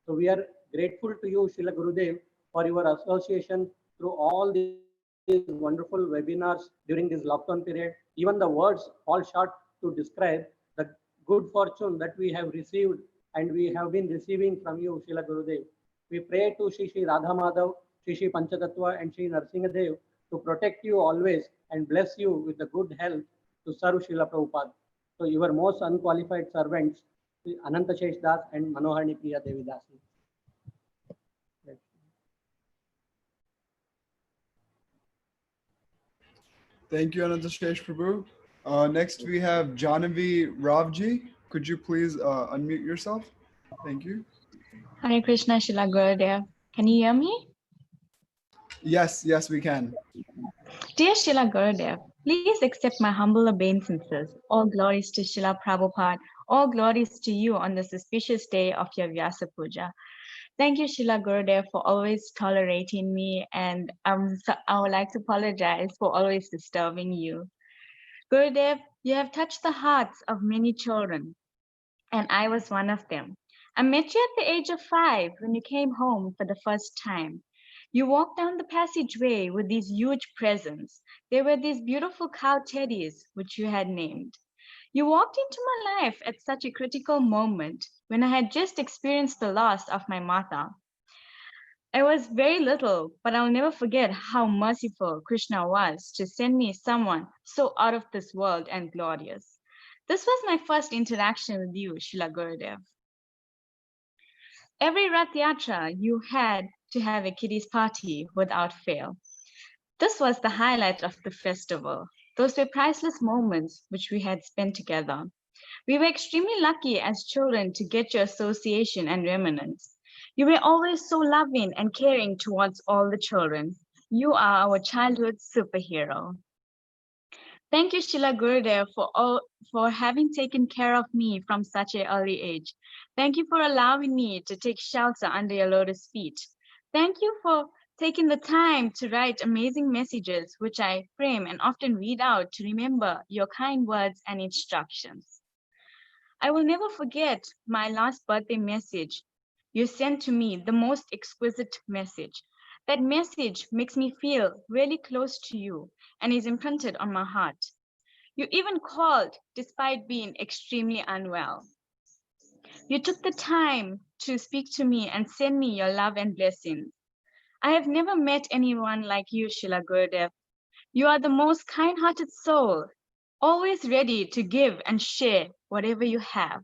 Speaker 8: So we are grateful to you, Srila Gurudev, for your association through all these wonderful webinars during this lockdown period. Even the words fall short to describe the good fortune that we have received and we have been receiving from you, Srila Gurudev. We pray to Shri Radha Madhav, Shri Panchatattva and Shri Narsingadev to protect you always and bless you with the good health to serve Srila Prabhupada. So your most unqualified servants, Ananta Shesh Das and Manoharni Priya Devi Dasi.
Speaker 2: Thank you, Ananta Shesh Prabhu. Next, we have Janavi Ravji. Could you please unmute yourself? Thank you.
Speaker 7: Hare Krishna, Srila Gurudev. Can you hear me?
Speaker 2: Yes, yes, we can.
Speaker 7: Dear Srila Gurudev, please accept my humble obeisances. All glories to Srila Prabhupada. All glories to you on this auspicious day of your Vyasa Puja. Thank you, Srila Gurudev, for always tolerating me, and I would like to apologize for always disturbing you. Gurudev, you have touched the hearts of many children, and I was one of them. I met you at the age of 5 when you came home for the first time. You walked down the passageway with these huge presents. They were these beautiful cow teddies, which you had named. You walked into my life at such a critical moment when I had just experienced the loss of my mother. I was very little, but I'll never forget how merciful Krishna was to send me someone so out of this world and glorious. This was my first interaction with you, Srila Gurudev. Every Rath Yatra, you had to have a kiddies party without fail. This was the highlight of the festival. Those were priceless moments which we had spent together. We were extremely lucky as children to get your association and remnants. You were always so loving and caring towards all the children. You are our childhood superhero. Thank you, Srila Gurudev, for having taken care of me from such an early age. Thank you for allowing me to take shelter under your lotus feet. Thank you for taking the time to write amazing messages, which I frame and often read out to remember your kind words and instructions. I will never forget my last birthday message you sent to me, the most exquisite message. That message makes me feel really close to you and is imprinted on my heart. You even called despite being extremely unwell. You took the time to speak to me and send me your love and blessings. I have never met anyone like you, Srila Gurudev. You are the most kind-hearted soul, always ready to give and share whatever you have.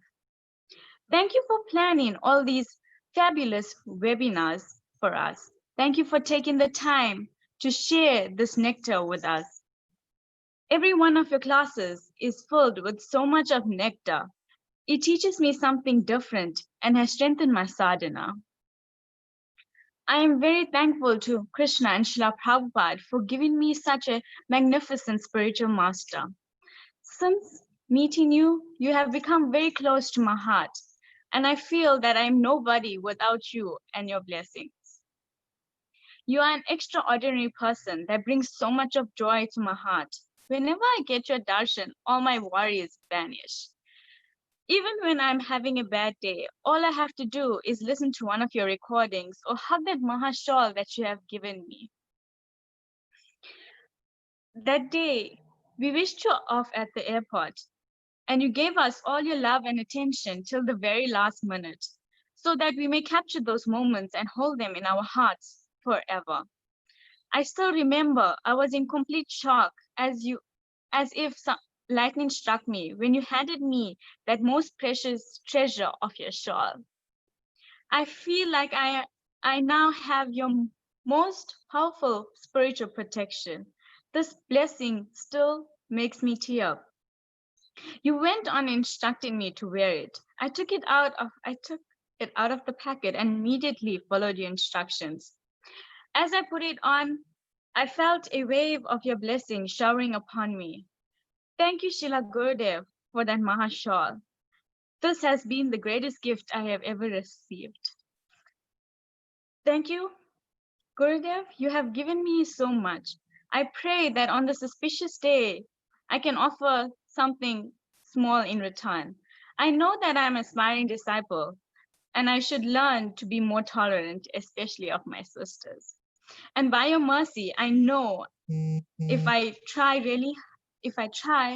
Speaker 7: Thank you for planning all these fabulous webinars for us. Thank you for taking the time to share this nectar with us. Every one of your classes is filled with so much of nectar. It teaches me something different and has strengthened my sadhana. I am very thankful to Krishna and Srila Prabhupada for giving me such a magnificent spiritual master. Since meeting you, you have become very close to my heart, and I feel that I am nobody without you and your blessings. You are an extraordinary person that brings so much of joy to my heart. Whenever I get your darshan, all my worries vanish. Even when I'm having a bad day, all I have to do is listen to one of your recordings or hug that Maha shawl that you have given me. That day, we wished you off at the airport, and you gave us all your love and attention till the very last minute, so that we may capture those moments and hold them in our hearts forever. I still remember I was in complete shock as if lightning struck me when you handed me that most precious treasure of your shawl. I feel like I now have your most powerful spiritual protection. This blessing still makes me tear up. You went on instructing me to wear it. I took it out of the packet and immediately followed your instructions. As I put it on, I felt a wave of your blessing showering upon me. Thank you, Srila Gurudev, for that Maha shawl. This has been the greatest gift I have ever received. Thank you, Gurudev. You have given me so much. I pray that on this auspicious day, I can offer something small in return. I know that I'm an aspiring disciple, and I should learn to be more tolerant, especially of my sisters. And by your mercy, I know if I try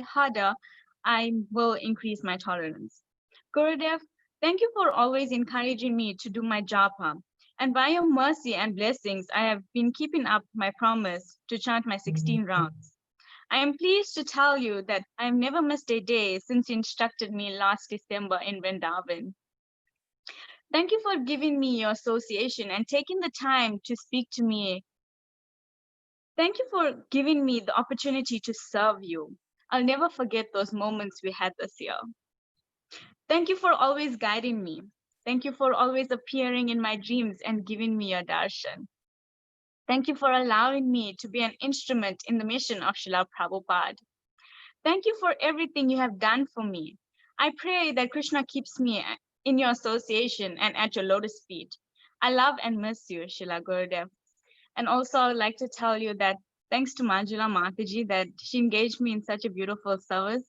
Speaker 7: harder, I will increase my tolerance. Gurudev, thank you for always encouraging me to do my japa. And by your mercy and blessings, I have been keeping up my promise to chant my 16 rounds. I am pleased to tell you that I have never missed a day since you instructed me last December in Vrindavan. Thank you for giving me your association and taking the time to speak to me. Thank you for giving me the opportunity to serve you. I'll never forget those moments we had this year. Thank you for always guiding me. Thank you for always appearing in my dreams and giving me your darshan. Thank you for allowing me to be an instrument in the mission of Srila Prabhupada. Thank you for everything you have done for me. I pray that Krishna keeps me in your association and at your lotus feet. I love and miss you, Srila Gurudev. And also, I would like to tell you that thanks to Manjula Mataji that she engaged me in such a beautiful service.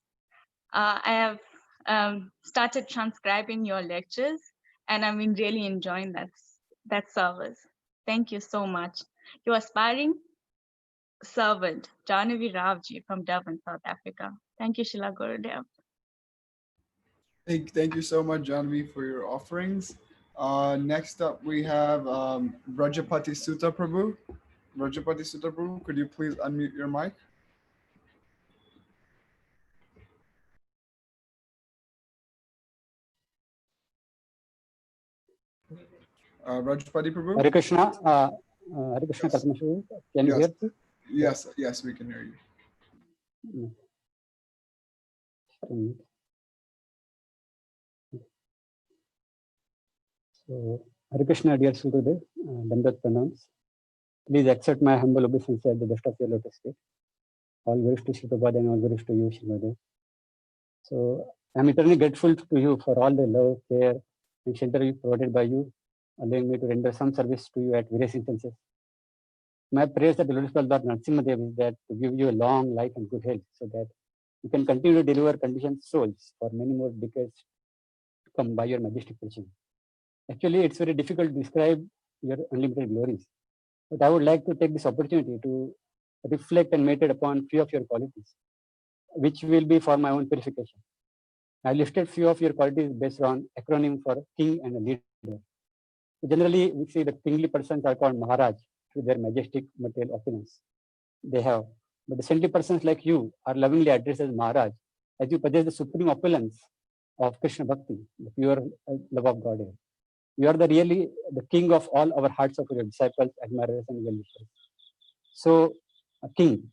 Speaker 7: I have started transcribing your lectures, and I've been really enjoying that service. Thank you so much. Your aspiring servant, Janavi Ravji from Durban, South Africa. Thank you, Srila Gurudev.
Speaker 2: Thank you so much, Janvi, for your offerings. Next up, we have Rajapati Sutta Prabhu. Rajapati Sutta Prabhu, could you please unmute your mic? Rajapati Prabhu?
Speaker 8: Hare Krishna, Kalpana Shri. Can you hear me?
Speaker 2: Yes, we can hear you.
Speaker 8: So, Hare Krishna, dear Sudadev, Dandat Pranams. Please accept my humble obeisance at the dust of your lotus feet. All glories to Sri Prabhupada and all glories to you, Shri. So, I'm eternally grateful to you for all the love, care, and shelter provided by you, allowing me to render some service to you at various instances. My prayers at the Lotus Lord Narasimhadev is that to give you a long life and good health so that you can continue to deliver conditioned souls for many more decades to come by your majestic preaching. Actually, it's very difficult to describe your unlimited glories, but I would like to take this opportunity to reflect and meditate upon few of your qualities, which will be for my own purification. I listed few of your qualities based on acronym for king and a leader. Generally, we see the kingly persons are called Maharaj to their majestic material opulence they have. But the saintly persons like you are lovingly addressed as Maharaj, as you possess the supreme opulence of Krishna Bhakti, the pure love of Godhead. You are really the king of all our hearts of your disciples, admirers, and well-wishers. So, a king.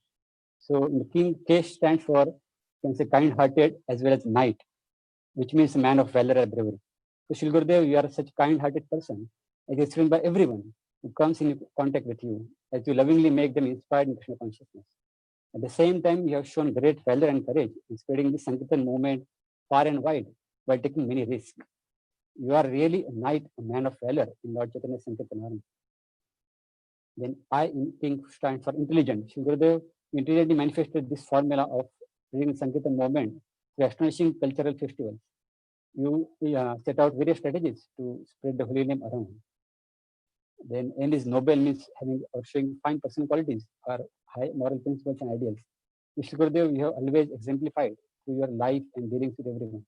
Speaker 8: So, in the king, K stands for, you can say, kind-hearted as well as knight, which means a man of valor and bravery. So, Shri Gurudev, you are such a kind-hearted person, as is seen by everyone who comes in contact with you, as you lovingly make them inspired in Krishna consciousness. At the same time, you have shown great valor and courage in spreading the Sankirtan movement far and wide while taking many risks. You are really a knight, a man of valor in Lord Chaitanya's Sankirtan army. Then I in king stands for intelligent. Shri Gurudev intelligently manifested this formula of bringing Sankirtan movement through astonishing cultural festivals. You set out various strategies to spread the holy name around. Then N is noble, means having or showing fine personal qualities or high moral principles and ideals. Shri Gurudev, you have always exemplified through your life and dealings with everyone.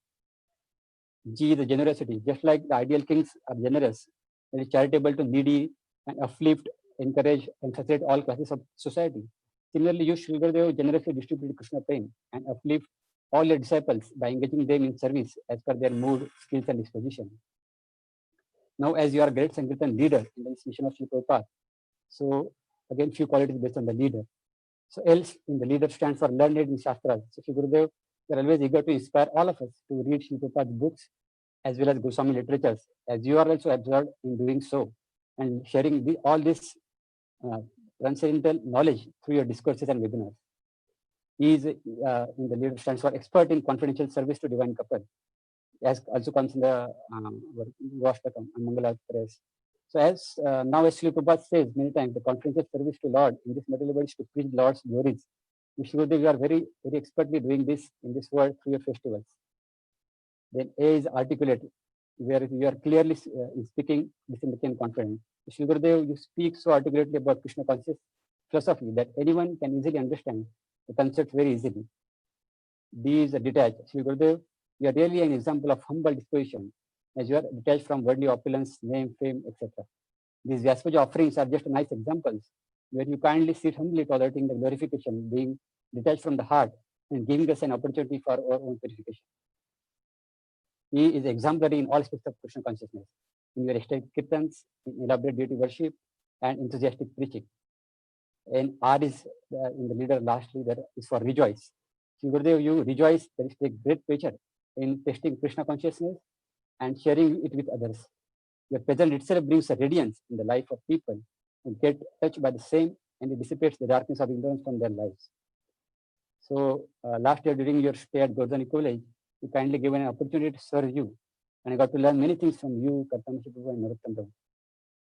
Speaker 8: G, the generosity. Just like the ideal kings are generous, they are charitable to needy and uplift, encourage, and facilitate all classes of society. Similarly, you, Shri Gurudev, generously distribute Krishna prem and uplift all your disciples by engaging them in service as per their mood, skills, and disposition. Now, as you are a great Sankirtan leader in the mission of Sri Prabhupada, so again, few qualities based on the leader. So else in the leader stands for learned in Shastras. So Shri Gurudev, you are always eager to inspire all of us to read Sri Prabhupada's books as well as Goswami literatures, as you are also absorbed in doing so and sharing all this transcendental knowledge through your discourses and webinars. He is in the leader stands for expert in confidential service to divine couple, as also comes in the Vashtakam and Mangala press. So as now as Sri Prabhupada says many times, the confidential service to Lord in this material world is to preach Lord's glories. We are very, very expertly doing this in this world through your festivals. Then A is articulate.
Speaker 9: where you are clearly speaking this in the same confidence. Shri Gurudev, you speak so articulately about Krishna conscious philosophy that anyone can easily understand the concept very easily. These are detached. Shri Gurudev, you are really an example of humble disposition, as you are detached from worldly opulence, name, fame, etc. These Vyaspuja offerings are just nice examples where you kindly sit humbly tolerating the glorification, being detached from the heart and giving us an opportunity for our own purification. He is exemplary in all aspects of Krishna consciousness, in your ecstatic kirtans, in elaborate deity worship, and enthusiastic preaching. And R is in the leader lastly, that is for rejoice. Shri Gurudev, you rejoice, there is a great pleasure in testing Krishna consciousness and sharing it with others. Your presence itself brings a radiance in the life of people who get touched by the same, and it dissipates the darkness of ignorance from their lives. So last year during your stay at Gordhani College, you kindly given an opportunity to serve you, and I got to learn many things from you, Kartamashi Prabhu and Narottam Prabhu.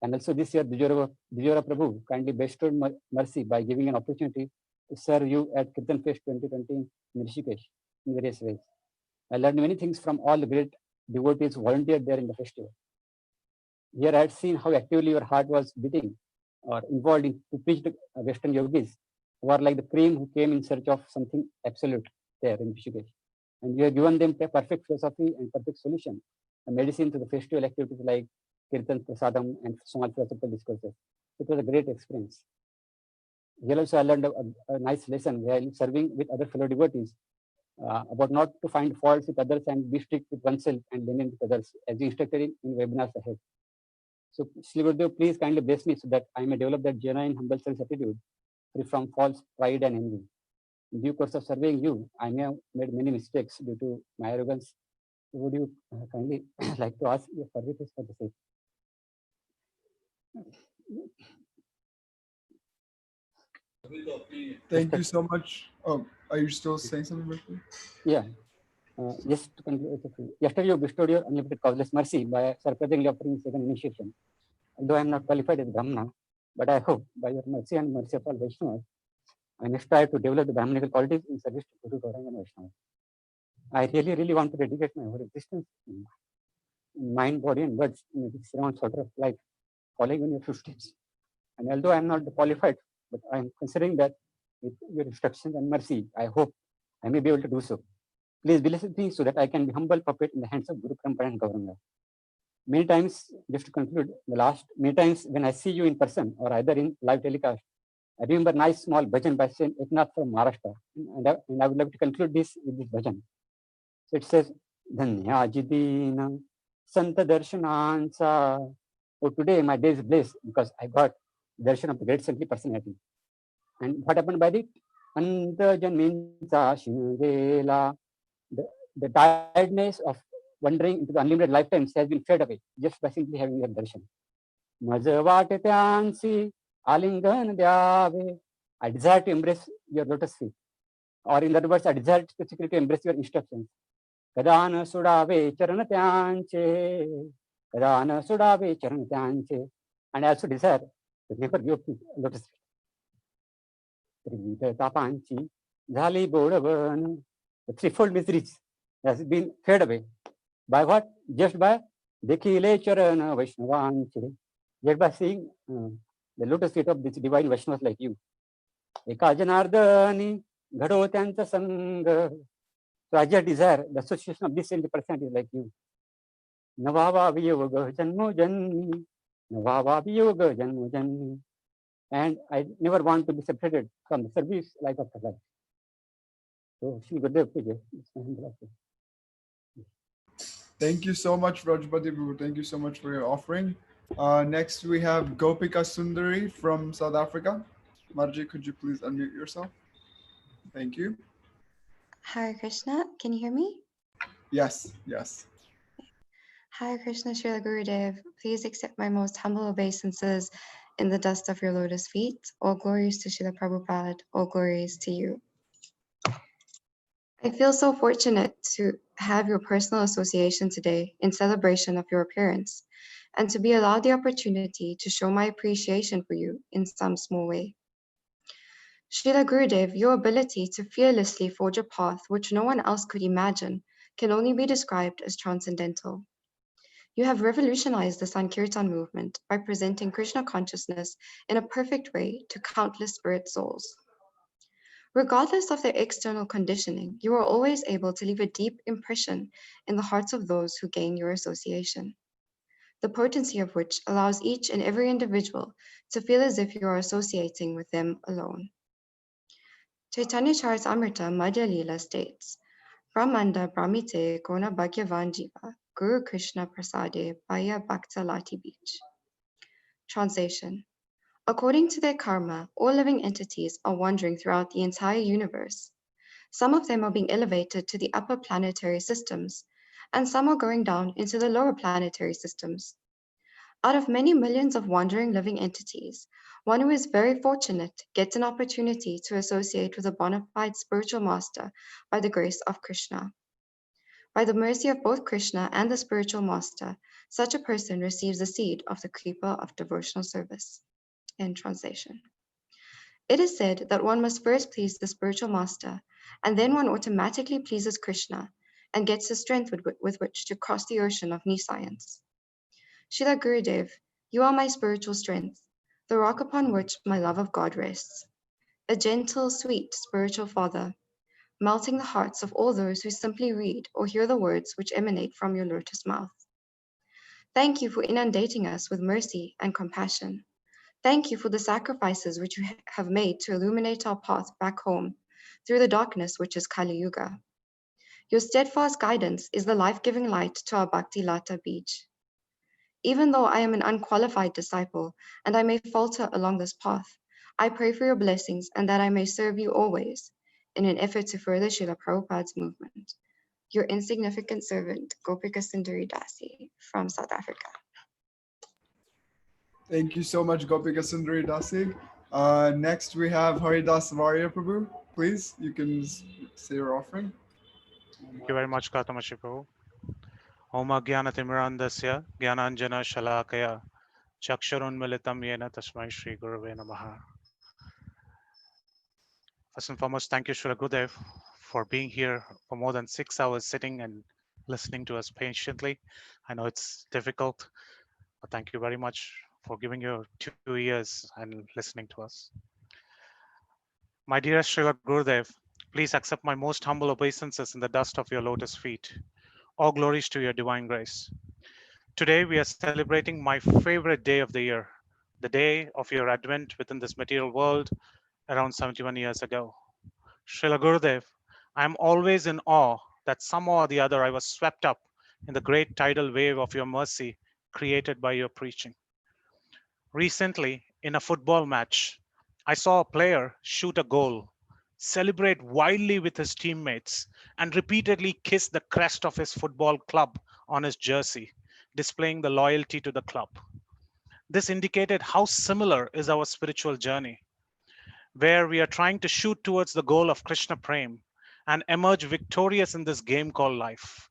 Speaker 9: And also this year, Dijora Prabhu kindly bestowed mercy by giving an opportunity to serve you at Kirtan Fest 2020 in Rishikesh in various ways. I learned many things from all the great devotees who volunteered there in the festival. Here I had seen how actively your heart was beating or involved in to preach the Western yogis who are like the cream who came in search of something absolute there in Rishikesh. And you have given them a perfect philosophy and perfect solution, a medicine to the festival activities like Kirtan, Prasadam, and small philosophical discourses. It was a great experience. Here also I learned a nice lesson while serving with other fellow devotees about not to find faults with others and be strict with oneself and lenient with others, as you instructed in webinars ahead. So Shri Gurudev, please kindly bless me so that I may develop that genuine humble self attitude free from false pride and envy. In due course of serving you, I may have made many mistakes due to my arrogance. Would you kindly like to ask your forgiveness for the sake?
Speaker 2: Thank you so much. Oh, are you still saying something, Richard?
Speaker 9: Yeah. Just to conclude, yesterday you bestowed your unlimited causeless mercy by surprisingly offering second initiation. Although I am not qualified as Brahmana, but I hope by your mercy and mercy of all Vaishnavas, I may strive to develop the Brahminical qualities in service to Guru, Gauranga, and Vaishnava. I really want to dedicate my whole existence in mind, body, and words in this round sort of life, following in your footsteps. And although I am not qualified, but I am considering that with your instructions and mercy, I hope I may be able to do so. Please bless me so that I can be humble puppet in the hands of Guru Parampara and Gauranga. Many times, just to conclude, many times when I see you in person or either in live telecast, I remember a nice small bhajan by Saint Eknath from Maharashtra, and I would like to conclude this with this bhajan. So it says, Dhanyajidina Santa Darshanansa. Oh, today my day is blessed because I got darshan of the great saintly personality. And what happened by it? The tiredness of wandering into the unlimited lifetimes has been fed away just by simply having your darshan. I desire to embrace your lotus feet. Or in other words, I desire specifically to embrace your instructions. Kadana sudave charanatyanche. Kadana sudave charanatyanche. And I also desire to never give up lotus feet. Tapanchi, Dhali Bodavan. The threefold miseries has been fed away. By what? Just by Dekhile Charana Vaishnavanche. Just by seeing the lotus feet of this divine Vaishnavas like you. Eka Janardani Ghado Tanta Sangha. So I just desire the association of this saintly personality like you. Navava Viyoga Janmo Janmi. Navava Viyoga Janmo Janmi. And I never want to be separated from the service life of life. So Shri Gurudev,
Speaker 2: Thank you so much, Rajpati Prabhu. Thank you so much for your offering. Next, we have Gopika Sundari from South Africa. Marji, could you please unmute yourself? Thank you.
Speaker 10: Hare Krishna, can you hear me?
Speaker 2: Yes, yes.
Speaker 10: Hare Krishna, Srila Gurudev, please accept my most humble obeisances in the dust of your lotus feet. All glories to Srila Prabhupada, all glories to you. I feel so fortunate to have your personal association today in celebration of your appearance, and to be allowed the opportunity to show my appreciation for you in some small way. Srila Gurudev, your ability to fearlessly forge a path which no one else could imagine can only be described as transcendental. You have revolutionized the Sankirtan movement by presenting Krishna consciousness in a perfect way to countless spirit souls. Regardless of their external conditioning, you are always able to leave a deep impression in the hearts of those who gain your association, the potency of which allows each and every individual to feel as if you are associating with them alone. Chaitanya Charitamrita Madhya Leela states, Brahmanda Brahmite Kona Bhagyavan Jiva, Guru Krishna Prasade Bhaya Bhakta Lati Beach. Translation. According to their karma, all living entities are wandering throughout the entire universe. Some of them are being elevated to the upper planetary systems, and some are going down into the lower planetary systems. Out of many millions of wandering living entities, one who is very fortunate gets an opportunity to associate with a bona fide spiritual master by the grace of Krishna. By the mercy of both Krishna and the spiritual master, such a person receives the seed of the creeper of devotional service. In translation. It is said that one must first please the spiritual master, and then one automatically pleases Krishna and gets the strength with which to cross the ocean of nescience. Srila Gurudev, you are my spiritual strength, the rock upon which my love of God rests, a gentle, sweet spiritual father, melting the hearts of all those who simply read or hear the words which emanate from your lotus mouth. Thank you for inundating us with mercy and compassion. Thank you for the sacrifices which you have made to illuminate our path back home through the darkness which is Kali Yuga. Your steadfast guidance is the life-giving light to our Bhakti Lata beach. Even though I am an unqualified disciple and I may falter along this path, I pray for your blessings and that I may serve you always in an effort to further Srila Prabhupada's movement. Your insignificant servant, Gopika Sundari Dasi from South Africa.
Speaker 2: Thank you so much, Gopika Sundari Dasi. Next, we have Haridas Varya Prabhu. Please, you can say your offering.
Speaker 11: Thank you very much, Gatamashi Prabhu. Om Jnana Timirandasya Jnananjana Shalakaya Chakshurun Militam Yena Tasmai Shri Gurave Namaha. First and foremost, thank you, Srila Gurudev, for being here for more than 6 hours sitting and listening to us patiently. I know it's difficult, but thank you very much for giving your 2 years and listening to us. My dearest Srila Gurudev, please accept my most humble obeisances in the dust of your lotus feet. All glories to your divine grace. Today we are celebrating my favorite day of the year, the day of your advent within this material world around 71 years ago. Srila Gurudev, I am always in awe that somehow or the other I was swept up in the great tidal wave of your mercy created by your preaching. Recently, in a football match, I saw a player shoot a goal, celebrate wildly with his teammates, and repeatedly kiss the crest of his football club on his jersey, displaying the loyalty to the club. This indicated how similar is our spiritual journey, where we are trying to shoot towards the goal of Krishna Prem and emerge victorious in this game called life.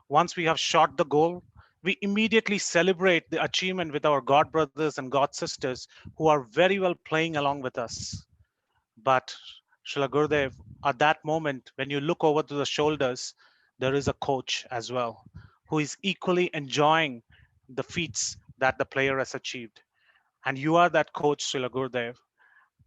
Speaker 11: Once we have shot the goal, we immediately celebrate the achievement with our God brothers and God sisters who are very well playing along with us. But Srila Gurudev, at that moment, when you look over to the shoulders, there is a coach as well, who is equally enjoying the feats that the player has achieved. And you are that coach, Srila Gurudev.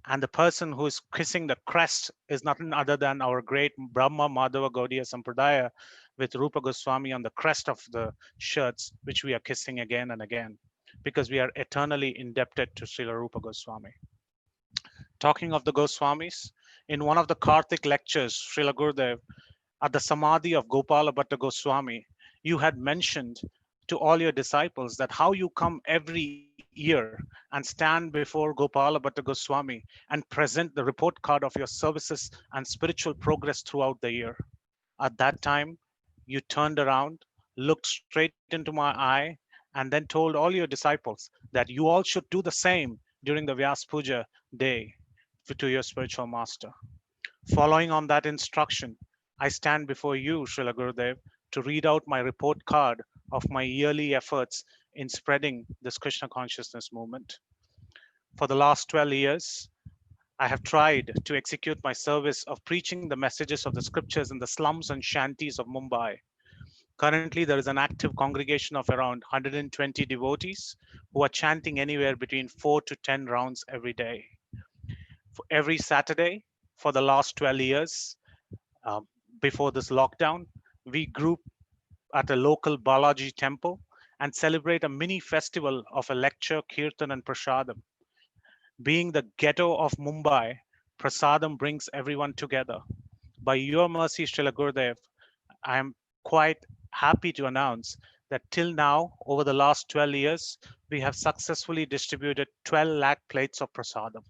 Speaker 11: And the person who is kissing the crest is nothing other than our great Brahma Madhava Gaudiya Sampradaya with Rupa Goswami on the crest of the shirts, which we are kissing again and again, because we are eternally indebted to Srila Rupa Goswami. Talking of the Goswamis, in one of the Karthik lectures, Srila Gurudev, at the Samadhi of Gopala Bhatta Goswami, you had mentioned to all your disciples that how you come every year and stand before Gopala Bhatta Goswami and present the report card of your services and spiritual progress throughout the year. At that time, you turned around, looked straight into my eye, and then told all your disciples that you all should do the same during the Vyas Puja day to your spiritual master. Following on that instruction, I stand before you, Srila Gurudev, to read out my report card of my yearly efforts in spreading this Krishna consciousness movement. For the last 12 years, I have tried to execute my service of preaching the messages of the scriptures in the slums and shanties of Mumbai. Currently, there is an active congregation of around 120 devotees who are chanting anywhere between 4 to 10 rounds every day. For every Saturday for the last 12 years, before this lockdown, we group at a local Balaji temple and celebrate a mini festival of a lecture, kirtan, and prasadam. Being the ghetto of Mumbai, prasadam brings everyone together. By your mercy, Srila Gurudev, I am quite happy to announce that till now, over the last 12 years, we have successfully distributed 12 lakh plates of prasadam.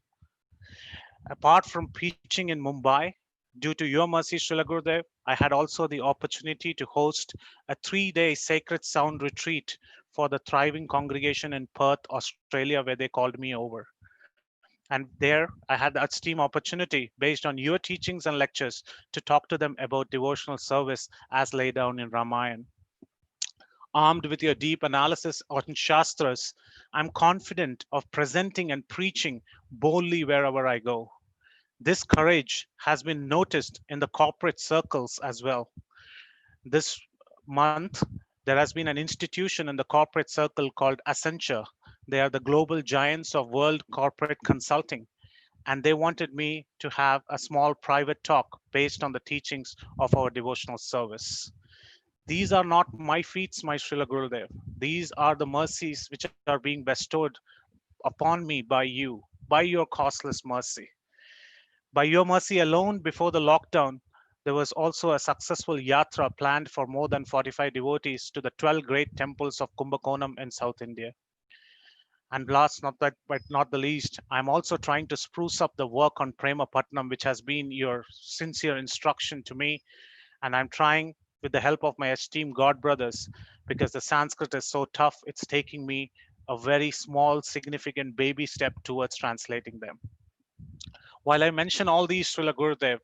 Speaker 11: Apart from preaching in Mumbai, due to your mercy, Srila Gurudev, I had also the opportunity to host a 3-day sacred sound retreat for the thriving congregation in Perth, Australia, where they called me over. And there I had the esteemed opportunity, based on your teachings and lectures, to talk to them about devotional service as laid down in Ramayana. Armed with your deep analysis on Shastras, I'm confident of presenting and preaching boldly wherever I go. This courage has been noticed in the corporate circles as well. This month, there has been an institution in the corporate circle called Accenture. They are the global giants of world corporate consulting. And they wanted me to have a small private talk based on the teachings of our devotional service. These are not my feats, my Srila Gurudev. These are the mercies which are being bestowed upon me by you, by your costless mercy. By your mercy alone, before the lockdown, there was also a successful yatra planned for more than 45 devotees to the 12 great temples of Kumbakonam in South India. And last but not the least, I'm also trying to spruce up the work on Prema Patnam, which has been your sincere instruction to me. And I'm trying with the help of my esteemed God brothers, because the Sanskrit is so tough, it's taking me a very small, significant baby step towards translating them. While I mention all these, Srila Gurudev,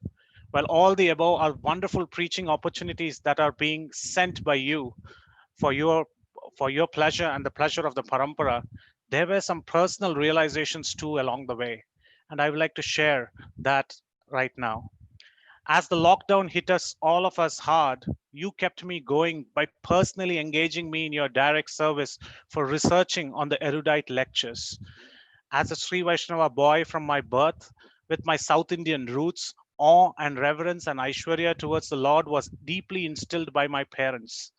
Speaker 11: while all the above are wonderful preaching opportunities that are being sent by you for your pleasure and the pleasure of the Parampara, there were some personal realizations too along the way. And I would like to share that right now. As the lockdown hit us, all of us hard, you kept me going by personally engaging me in your direct service for researching on the erudite lectures. As a Sri Vaishnava boy from my birth, with my South Indian roots, awe and reverence and Aishwarya towards the Lord was deeply instilled by my parents.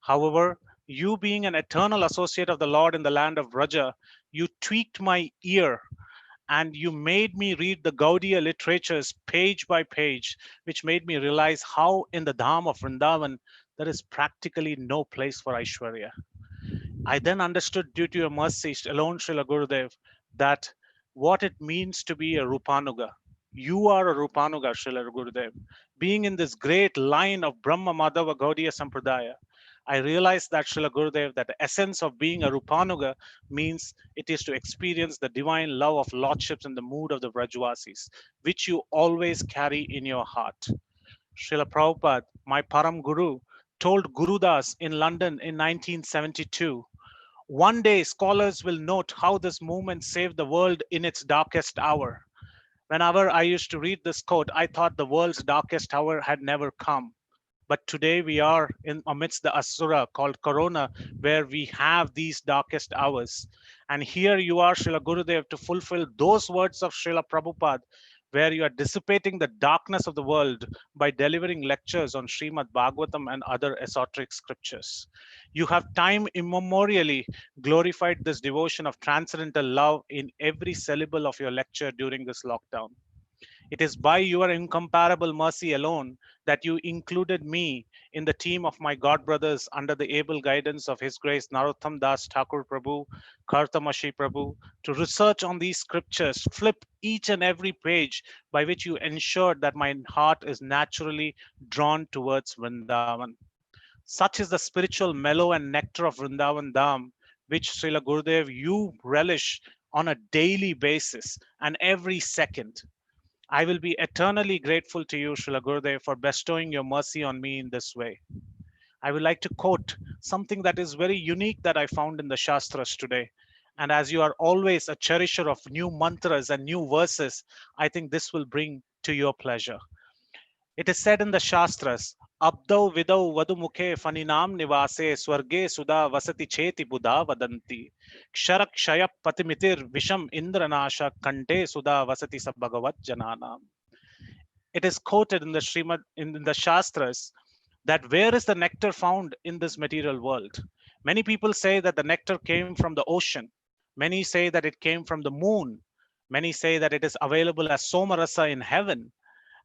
Speaker 11: However, you being an eternal associate of the Lord in the land of Vraja, you tweaked my ear and you made me read the Gaudiya literatures page by page, which made me realize how in the Dham of Vrindavan, there is practically no place for Aishwarya. I then understood, due to your mercy alone, Srila Gurudev, that what it means to be a Rupanuga. You are a Rupanuga, Srila Gurudev. Being in this great line of Brahma Madhava Gaudiya Sampradaya, I realized that, Srila Gurudev, that the essence of being a Rupanuga means it is to experience the divine love of lordships in the mood of the Vrajvasis, which you always carry in your heart. Srila Prabhupada, my Param Guru, told Gurudas in London in 1972, one day scholars will note how this movement saved the world in its darkest hour. Whenever I used to read this quote, I thought the world's darkest hour had never come. But today we are in amidst the Asura called Corona, where we have these darkest hours. And here you are, Srila Gurudev, to fulfill those words of Srila Prabhupada, where you are dissipating the darkness of the world by delivering lectures on Srimad Bhagavatam and other esoteric scriptures. You have time immemorially glorified this devotion of transcendental love in every syllable of your lecture during this lockdown. It is by your incomparable mercy alone that you included me in the team of my God brothers under the able guidance of His Grace Narottam Das Thakur Prabhu, Kartamashi Prabhu, to research on these scriptures, flip each and every page, by which you ensured that my heart is naturally drawn towards Vrindavan. Such is the spiritual mellow and nectar of Vrindavan Dham, which Srila Gurudev, you relish on a daily basis and every second. I will be eternally grateful to you, Srila Gurudev, for bestowing your mercy on me in this way. I would like to quote something that is very unique that I found in the Shastras today. And as you are always a cherisher of new mantras and new verses, I think this will bring to your pleasure. It is said in the Shastras, Abdau vidau vadumukhe faninam nivase swarge sudha vasati cheti buddha vadanti. Ksharak shayap patimitir visham indranasha kante sudha vasati sabhagavat jananam. It is quoted in the Srimad, in the Shastras, that where is the nectar found in this material world? Many people say that the nectar came from the ocean. Many say that it came from the moon. Many say that it is available as somarasa in heaven.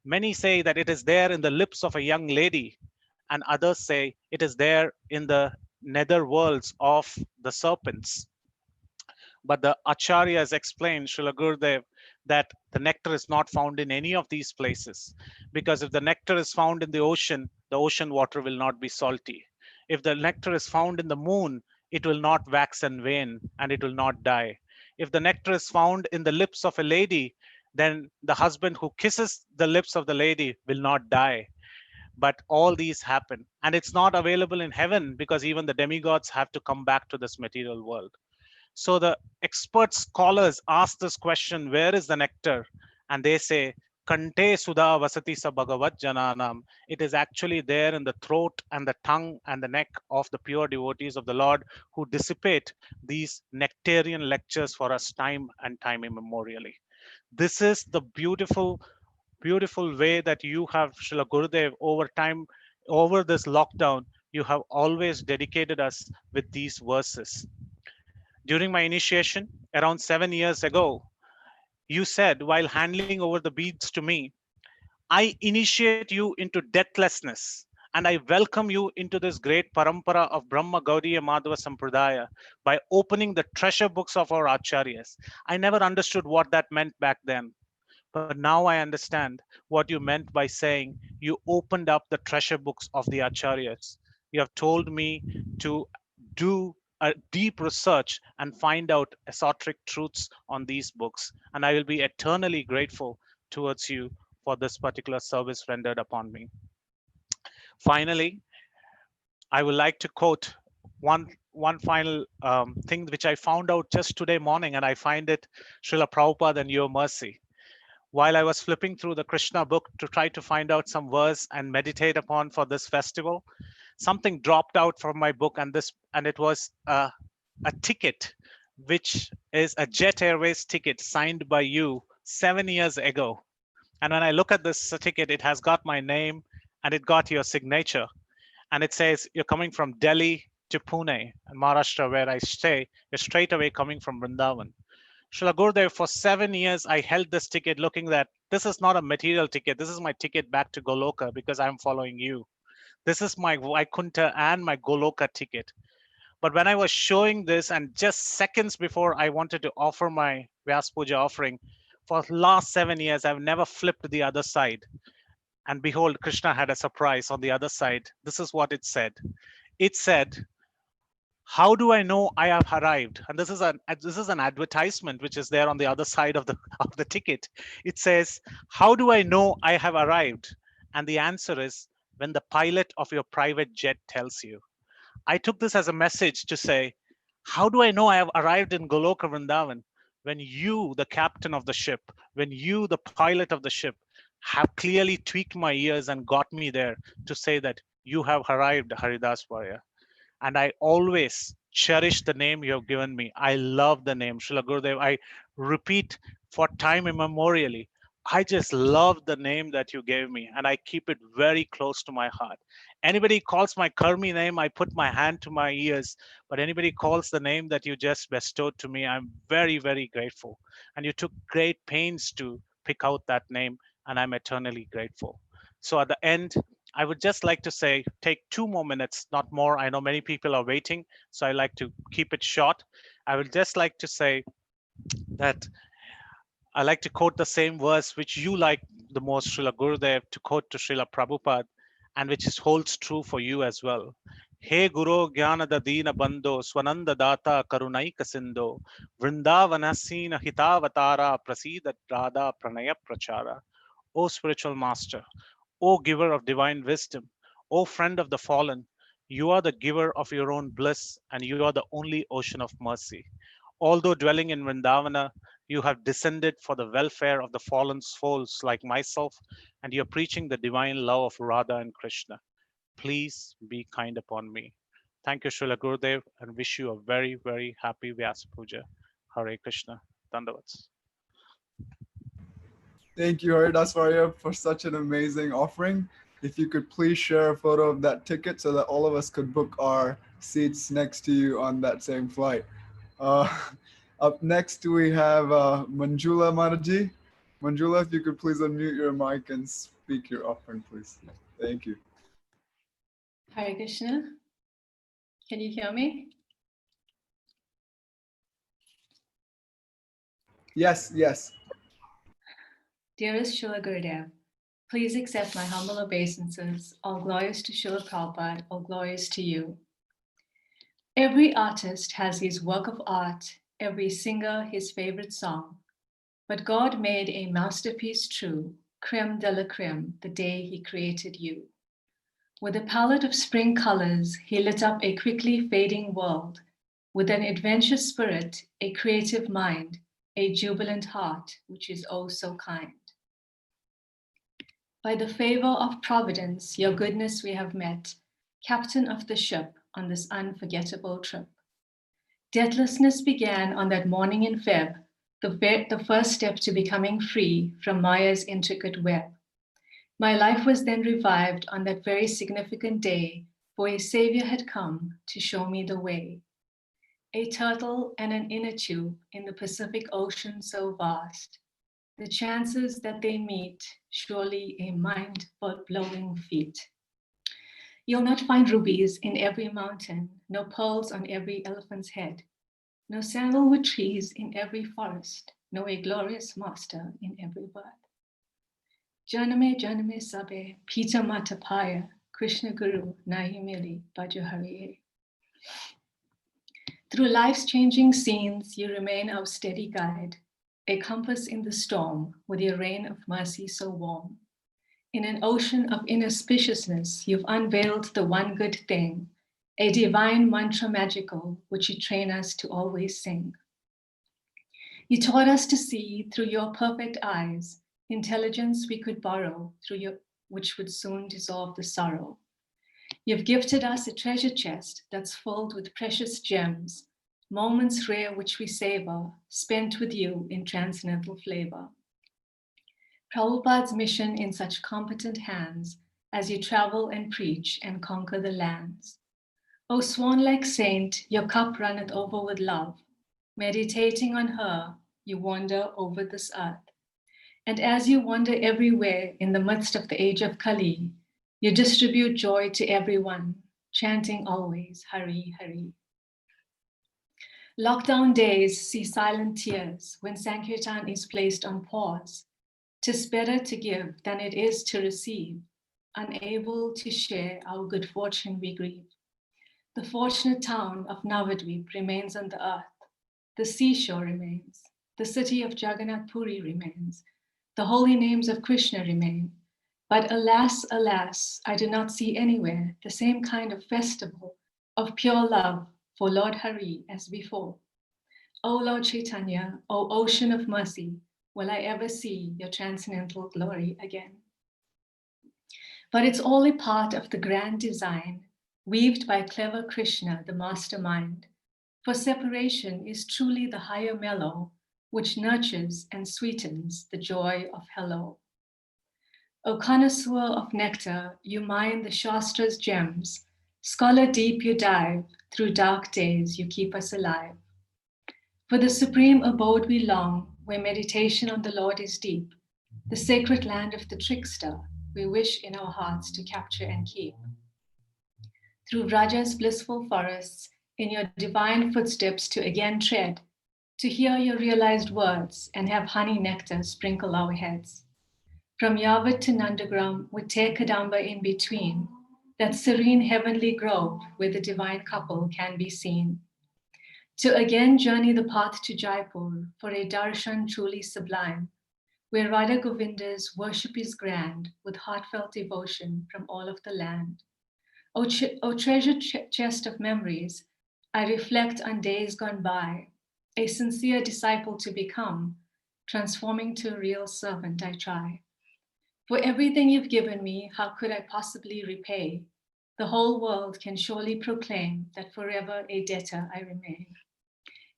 Speaker 11: Many say that it is there in the lips of a young lady, and others say it is there in the nether worlds of the serpents. But the acharyas explained, Srila Gurudev, that the nectar is not found in any of these places. Because if the nectar is found in the ocean water will not be salty. If the nectar is found in the moon, it will not wax and wane and it will not die. If the nectar is found in the lips of a lady, then the husband who kisses the lips of the lady will not die. But all these happen. And it's not available in heaven because even the demigods have to come back to this material world. So the expert scholars ask this question, where is the nectar? And they say, Kante Sudha Vasati Sa Bhagavat Jananam. It is actually there in the throat and the tongue and the neck of the pure devotees of the Lord who dissipate these nectarian lectures for us time and time immemorially. This is the beautiful way that you have, Srila Gurudev, over time, over this lockdown, you have always dedicated us with these verses. During my initiation, around 7 years ago, you said while handing over the beads to me, I initiate you into deathlessness and I welcome you into this great parampara of Brahma Gaudiya Madhava Sampradaya by opening the treasure books of our acharyas. I never understood what that meant back then. But now I understand what you meant by saying you opened up the treasure books of the acharyas. You have told me to do a deep research and find out esoteric truths on these books. And I will be eternally grateful towards you for this particular service rendered upon me. Finally, I would like to quote one final thing which I found out just today morning, and I find it Srila Prabhupada and Your Mercy. While I was flipping through the Krishna book to try to find out some verse and meditate upon for this festival, something dropped out from my book, and it was a ticket, which is a Jet Airways ticket signed by you 7 years ago. And when I look at this ticket, it has got my name and it got your signature. And it says you're coming from Delhi to Pune, and Maharashtra, where I stay. You're straight away coming from Vrindavan. Srila Gurudev, for 7 years, I held this ticket looking that this is not a material ticket. This is my ticket back to Goloka because I'm following you. This is my Vaikuntha and my Goloka ticket. But when I was showing this, and just seconds before I wanted to offer my Vyas Puja offering, for the last 7 years, I've never flipped the other side. And behold, Krishna had a surprise on the other side. This is what it said. It said, how do I know I have arrived? And this is an advertisement which is there on the other side of the ticket. It says, how do I know I have arrived? And the answer is, when the pilot of your private jet tells you. I took this as a message to say, how do I know I have arrived in Goloka Vrindavan? When you, the captain of the ship, when you, the pilot of the ship, have clearly tweaked my ears and got me there to say that you have arrived, Haridas Varya. And I always cherish the name you have given me. I love the name, Srila Gurudev. I repeat for time immemorially. I just love the name that you gave me, and I keep it very close to my heart. Anybody calls my Karmi name, I put my hand to my ears. But anybody calls the name that you just bestowed to me, I'm very, very grateful. And you took great pains to pick out that name, and I'm eternally grateful. So at the end, I would just like to say, take 2 more minutes, not more. I know many people are waiting, so I like to keep it short. I would just like to say that I like to quote the same verse which you like the most, Srila Gurudev, to quote to Srila Prabhupada, and which holds true for you as well. He Guru Jnanada Dina Bandho Swananda Data Karunaika Sindho Vrindavanasina Hitavatara Prasida Radha Pranaya Prachara. O spiritual master, O giver of divine wisdom, O friend of the fallen, you are the giver of your own bliss, and you are the only ocean of mercy. Although dwelling in Vrindavana, you have descended for the welfare of the fallen souls like myself, and you're preaching the divine love of Radha and Krishna. Please be kind upon me. Thank you, Srila Gurudev, and wish you a very, very happy Vyasa Puja. Hare Krishna. Dandavats.
Speaker 2: Thank you, Haridasvarya, for such an amazing offering. If you could please share a photo of that ticket so that all of us could book our seats next to you on that same flight. Up next, we have Manjula Manaji. Manjula, if you could please unmute your mic and speak your offering, please. Thank you.
Speaker 12: Hare Krishna. Can you hear me?
Speaker 2: Yes, yes.
Speaker 12: Dearest Srila Gurudev, please accept my humble obeisances. All glories to Srila Prabhupada, all glories to you. Every artist has his work of art, every singer his favorite song. But God made a masterpiece true, creme de la creme, the day he created you. With a palette of spring colors, he lit up a quickly fading world. With an adventurous spirit, a creative mind, a jubilant heart, which is oh so kind. By the favor of Providence, your goodness we have met, captain of the ship on this unforgettable trip. Deathlessness began on that morning in Feb, the first step to becoming free from Maya's intricate web. My life was then revived on that very significant day, for a savior had come to show me the way. A turtle and an inner tube in the Pacific Ocean so vast. The chances that they meet, surely a mind-blowing feat. You'll not find rubies in every mountain, no pearls on every elephant's head, no sandalwood trees in every forest, no a glorious master in every bird. Janame Janame Sabe, Pita Matapaya, Krishna Guru, Nahi Mili, Bhaja Hariye. Through life's changing scenes, you remain our steady guide, a compass in the storm with your rain of mercy so warm. In an ocean of inauspiciousness, you've unveiled the one good thing, a divine mantra magical, which you train us to always sing. You taught us to see through your perfect eyes, intelligence we could borrow which would soon dissolve the sorrow. You've gifted us a treasure chest that's filled with precious gems, moments rare which we savor, spent with you in transcendental flavor. Prabhupada's mission in such competent hands as you travel and preach and conquer the lands. O swan-like saint, your cup runneth over with love. Meditating on her, you wander over this earth. And as you wander everywhere in the midst of the age of Kali, you distribute joy to everyone, chanting always, Hari, Hari. Lockdown days see silent tears when Sankirtan is placed on pause. 'Tis better to give than it is to receive. Unable to share our good fortune we grieve. The fortunate town of Navadvip remains on the earth. The seashore remains. The city of Jagannath Puri remains. The holy names of Krishna remain. But alas, alas, I do not see anywhere the same kind of festival of pure love for Lord Hari as before. O Lord Chaitanya, O ocean of mercy, will I ever see your transcendental glory again? But it's all a part of the grand design weaved by clever Krishna, the mastermind. For separation is truly the higher mellow, which nurtures and sweetens the joy of hello. O connoisseur of nectar, you mine the Shastra's gems. Scholar deep you dive, through dark days you keep us alive. For the supreme abode we long, where meditation on the Lord is deep, the sacred land of the trickster, we wish in our hearts to capture and keep. Through Vraja's blissful forests, in your divine footsteps to again tread, to hear your realized words and have honey nectar sprinkle our heads. From Yavat to Nandagram, with Te Kadamba in between, that serene heavenly grove where the divine couple can be seen. To again journey the path to Jaipur for a darshan truly sublime, where Radha Govinda's worship is grand with heartfelt devotion from all of the land. O treasured chest of memories, I reflect on days gone by, a sincere disciple to become, transforming to a real servant I try. For everything you've given me, how could I possibly repay? The whole world can surely proclaim that forever a debtor I remain.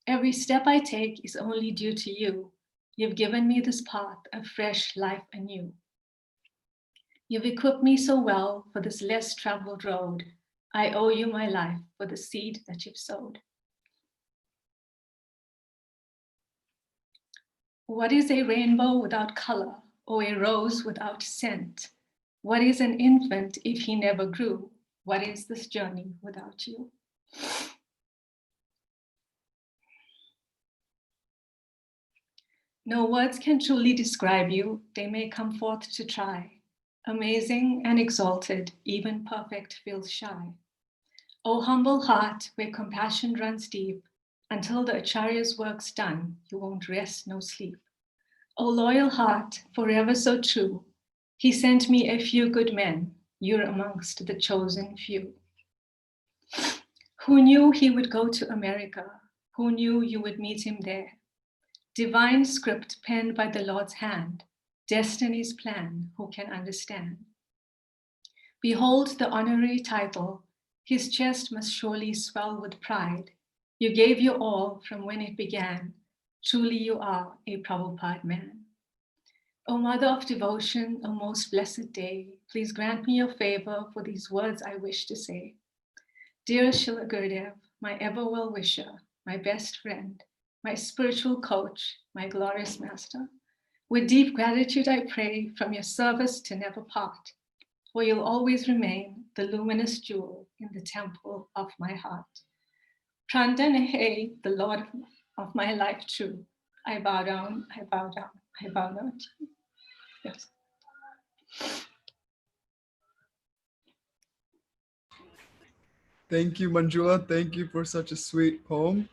Speaker 12: Every step I take is only due to you. You've given me this path of fresh life anew. You've equipped me so well for this less traveled road. I owe you my life for the seed that you've sowed. What is a rainbow without color, or a rose without scent? What is an infant if he never grew? What is this journey without you? No words can truly describe you. They may come forth to try. Amazing and exalted, even perfect feels shy. O humble heart, where compassion runs deep, until the Acharya's work's done, you won't rest, no sleep. O loyal heart, forever so true, he sent me a few good men, you're amongst the chosen few. Who knew he would go to America? Who knew you would meet him there? Divine script penned by the Lord's hand, destiny's plan, who can understand? Behold the honorary title, his chest must surely swell with pride. You gave your all from when it began. Truly you are a Prabhupada man. O Mother of Devotion, O most blessed day, please grant me your favor for these words I wish to say. Dear Srila Gurudev, my ever well-wisher, my best friend, my spiritual coach, my glorious master, with deep gratitude I pray from your service to never part, for you'll always remain the luminous jewel in the temple of my heart. Prandanehe, the Lord of my life true, I bow down, I bow down, I bow down to you. Yes.
Speaker 2: Thank you, Manjula. Thank you for such a sweet poem.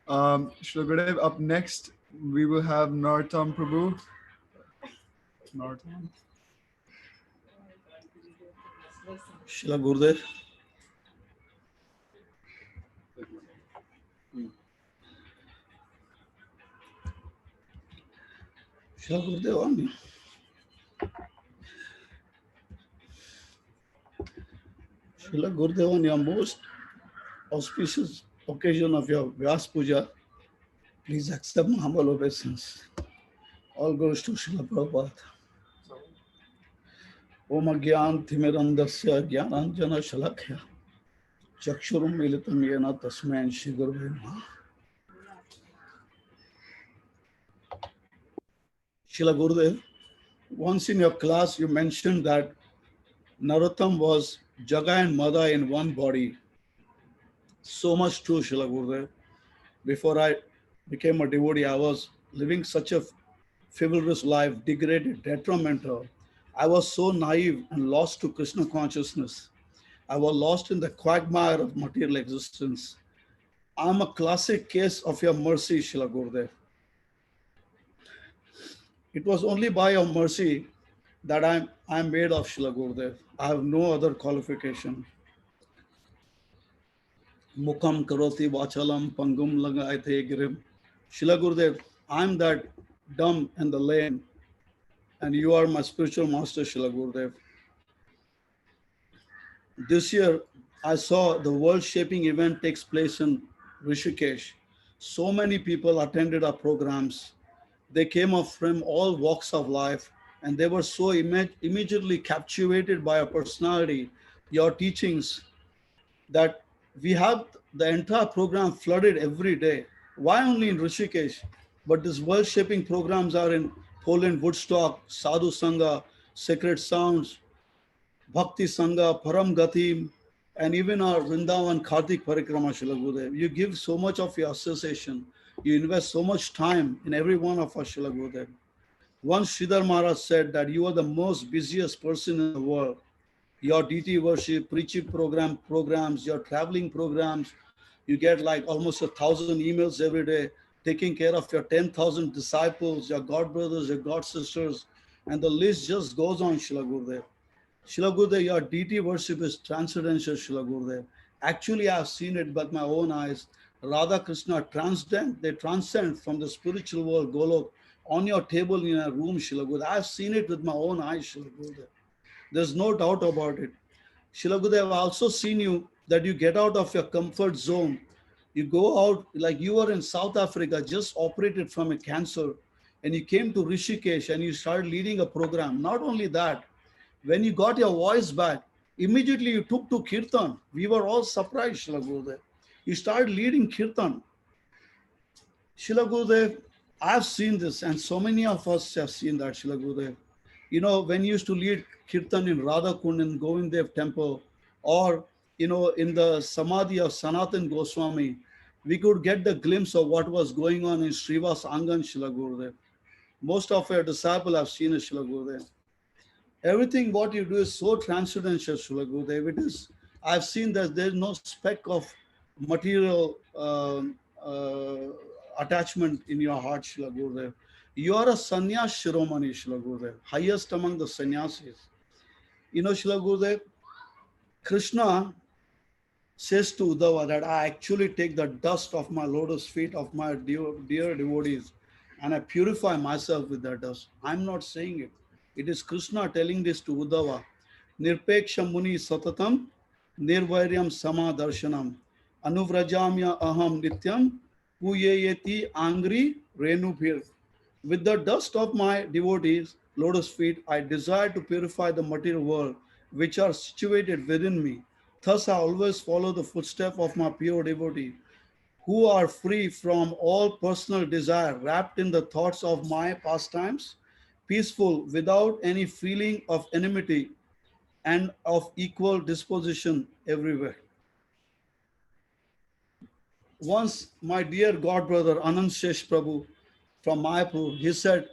Speaker 2: Srila Gurudev, up next, we will have Nartam Prabhu. Nartam.
Speaker 3: Srila Gurudev. Srila Gurudev on me. Srila Gurudev, on your most auspicious occasion of your Vyas Puja, please accept my humble obeisance. All goes to Srila Prabhupada. Om Agyan Thimirandasya Gyananjana Shalakya Chakshurum Militam Yena Tasmain Shri Gurave Namaha. Srila Gurudev, once in your class you mentioned that Narottam was Jaga and Mada in one body. So much true, Srila Gurudev. Before I became a devotee, I was living such a frivolous life, degraded, detrimental. I was so naive and lost to Krishna consciousness. I was lost in the quagmire of material existence. I'm a classic case of your mercy, Srila Gurudev. It was only by your mercy that I'm made of, Srila Gurudev. I have no other qualification. Mukam karoti vachalam pangum lagayate girim. Srila Gurudev, I'm that dumb and the lame, and you are my spiritual master, Srila Gurudev. This year, I saw the world-shaping event takes place in Rishikesh. So many people attended our programs. They came up from all walks of life, and they were so immediately captivated by your personality, your teachings, that we have the entire program flooded every day. Why only in Rishikesh? But these world-shaping programs are in Poland, Woodstock, Sadhu Sangha, Sacred Sounds, Bhakti Sangha, Param Gatim, and even our Vrindavan Kartik Parikrama, Srila Gurudev. You give so much of your association. You invest so much time in every one of us, Srila Gurudev. Once Sridhar Maharaj said that you are the most busiest person in the world. Your DT worship, preaching programs, your traveling programs, you get like almost 1,000 emails every day, taking care of your 10,000 disciples, your god brothers, your god sisters, and the list just goes on, Srila Gurudev. Srila Gurudev, your DT worship is transcendental, Srila Gurudev. Actually, I have seen it with my own eyes. Radha Krishna they transcend from the spiritual world, Golok, on your table in a room, Srila Gurudev. I have seen it with my own eyes, Srila Gurudev. There's no doubt about it. Srila Gurudev, I've also seen you that you get out of your comfort zone. You go out, like you were in South Africa, just operated from a cancer, and you came to Rishikesh and you started leading a program. Not only that, when you got your voice back, immediately you took to Kirtan. We were all surprised, Srila Gurudev. You started leading Kirtan. Srila Gurudev, I've seen this, and so many of us have seen that, Srila Gurudev. You know, when you used to lead Kirtan in Radha Kund in Govindev temple, or, you know, in the Samadhi of Sanatan Goswami, we could get the glimpse of what was going on in Srivas Angan, Srila Gurudev. Most of our disciples have seen it, Srila Gurudev. Everything what you do is so transcendental, Srila Gurudev. It is, I've seen that there's no speck of material attachment in your heart, Srila Gurudev. You are a sannyas shiromani, Srila Gurudev, highest among the sannyasis. You know, Srila Gurudev, Krishna says to Uddhava that I actually take the dust of my lotus feet of my dear devotees and I purify myself with that dust. I'm not saying it. It is Krishna telling this to Uddhava. Nirpeksha muni satatam nirvairyam sama darshanam anuvrajamya aham nityam puyeyeti angri renubhir. With the dust of my devotees, lotus feet, I desire to purify the material world which are situated within me. Thus I always follow the footstep of my pure devotee, who are free from all personal desire, wrapped in the thoughts of my pastimes, peaceful without any feeling of enmity and of equal disposition everywhere. Once my dear God brother Anand Shesh Prabhu from Mayapur, he said,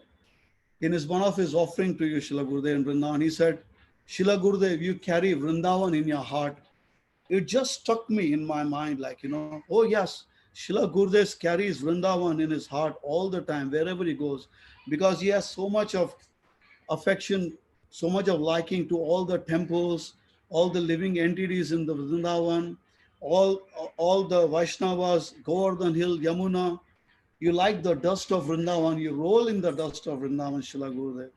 Speaker 3: in one of his offering to you, Srila Gurudev in Vrindavan, he said, Srila Gurudev, you carry Vrindavan in your heart. It just struck me in my mind, like, you know, oh yes, Srila Gurudev carries Vrindavan in his heart all the time, wherever he goes, because he has so much of affection, so much of liking to all the temples, all the living entities in the Vrindavan, all the Vaishnavas, Govardhan Hill, Yamuna. You like the dust of Vrindavan, you roll in the dust of Vrindavan, Srila Gurudev.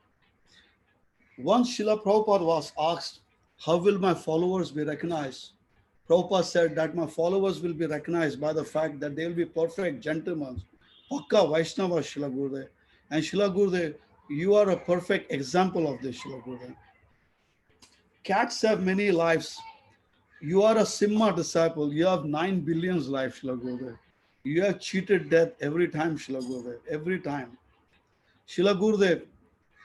Speaker 3: Once Srila Prabhupada was asked, how will my followers be recognized? Prabhupada said that my followers will be recognized by the fact that they will be perfect gentlemen, Pakka Vaishnava, Srila Gurudev. And Srila Gurudev, you are a perfect example of this, Srila Gurudev. Cats have many lives. You are a Simha disciple. You have 9 billion lives, Srila Gurudev. You have cheated death every time, Srila Gurudev, every time. Srila Gurudev,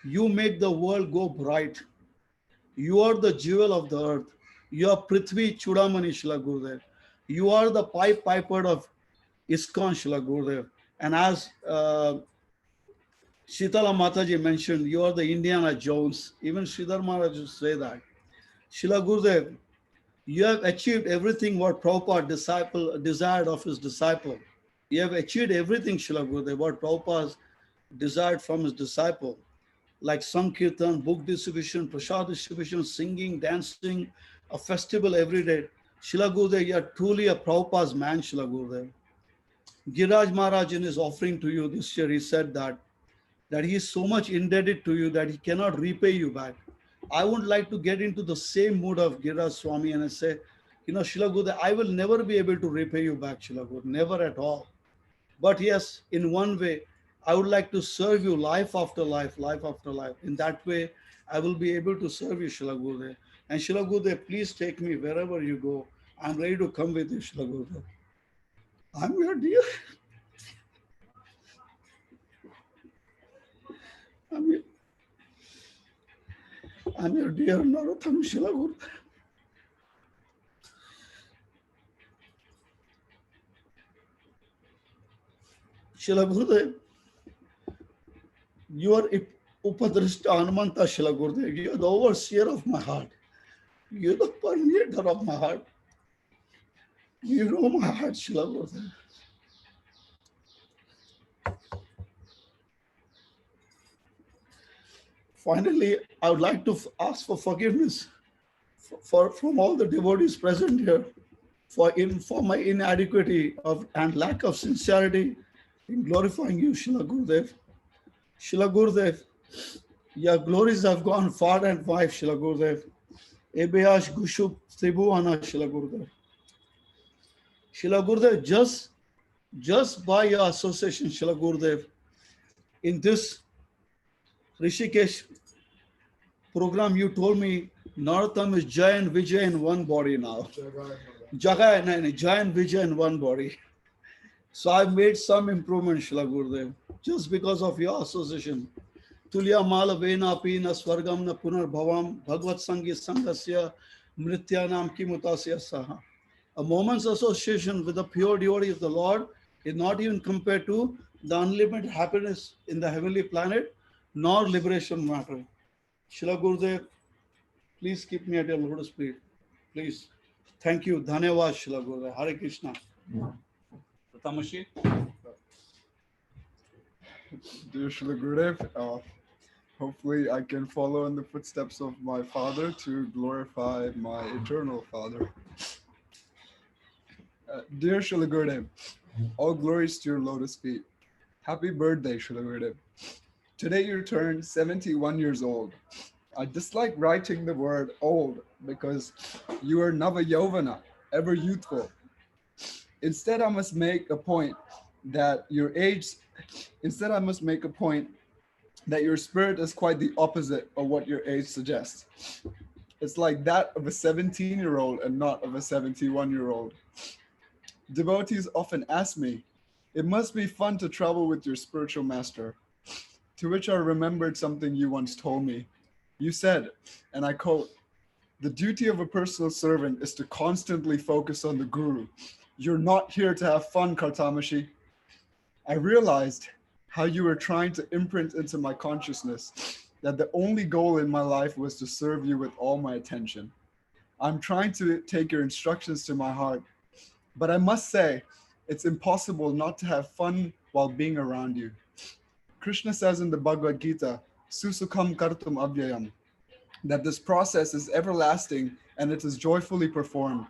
Speaker 3: you make the world go bright. You are the jewel of the earth. You are Prithvi Chudamani, Srila Gurudev. You are the pipe piper of ISKCON, Srila Gurudev. And as Shitala Mataji mentioned, you are the Indiana Jones. Even Sridhar Maharaj used to say that. Srila Gurudev, you have achieved everything what Prabhupada desired of his disciple. You have achieved everything, Srila Gurudev, what Prabhupada desired from his disciple, like Sankirtan, book distribution, prasad distribution, singing, dancing, a festival every day. Srila Gurudev, you are truly a Prabhupada's man, Srila Gurudev. Giriraj Maharaj in his offering to you this year, he said that he is so much indebted to you that he cannot repay you back. I would like to get into the same mood of Giriraj Swami and I say, you know, Srila Gurudev, I will never be able to repay you back, Srila Gurudev, never at all. But yes, in one way, I would like to serve you life after life, life after life. In that way, I will be able to serve you, Srila Gurudev. And Srila Gurudev, please take me wherever you go. I'm ready to come with you, Srila Gurudev. I'm your dear. I'm your dear Narottama, Srila Gurudev. Srila Gurudev, you are Upadrishta Hanumanta, Srila Gurudev. You are the overseer of my heart. You are the permeator of my heart. You know my heart, Srila Gurudev. Finally, I would like to ask for forgiveness from all the devotees present here for my inadequacy and lack of sincerity in glorifying you, Srila Gurudev. Srila Gurudev, your glories have gone far and wide, Srila Gurudev. Ebeyash Gushuk Tribuana Srila Gurudev. Srila Gurudev, just by your association, Srila Gurudev, in this Rishikesh program, you told me Narottam is Jai and Vijay in one body now. Jai and Vijay in one body. So I've made some improvement, Srila Gurudev, just because of your association. Tulya Mala Vena Pina Swargamna Punar Bhavam Bhagvat Sangi Sangasya Mrityanam Kimutasya Saha. A moment's association with the pure devotee of the Lord is not even compared to the unlimited happiness in the heavenly planet, nor liberation matter. Srila Gurudev, please keep me at your lotus feet. Please. Thank you. Dhanyavad, Srila Gurudev. Hare Krishna. Tamashi.
Speaker 2: Dear Srila Gurudev, hopefully I can follow in the footsteps of my father to glorify my eternal father. Dear Srila Gurudev, all glories to your lotus feet. Happy birthday, Srila Gurudev. Today you turned 71 years old. I dislike writing the word old because you are Nava Yovana, ever youthful. Instead, I must make a point that your spirit is quite the opposite of what your age suggests. It's like that of a 17-year-old and not of a 71-year-old. Devotees often ask me, it must be fun to travel with your spiritual master. To which I remembered something you once told me. You said, and I quote, the duty of a personal servant is to constantly focus on the Guru. You're not here to have fun, Kartamashi. I realized how you were trying to imprint into my consciousness that the only goal in my life was to serve you with all my attention. I'm trying to take your instructions to my heart, but I must say, it's impossible not to have fun while being around you. Krishna says in the Bhagavad Gita, Susukham kartum avyayam, that this process is everlasting and it is joyfully performed.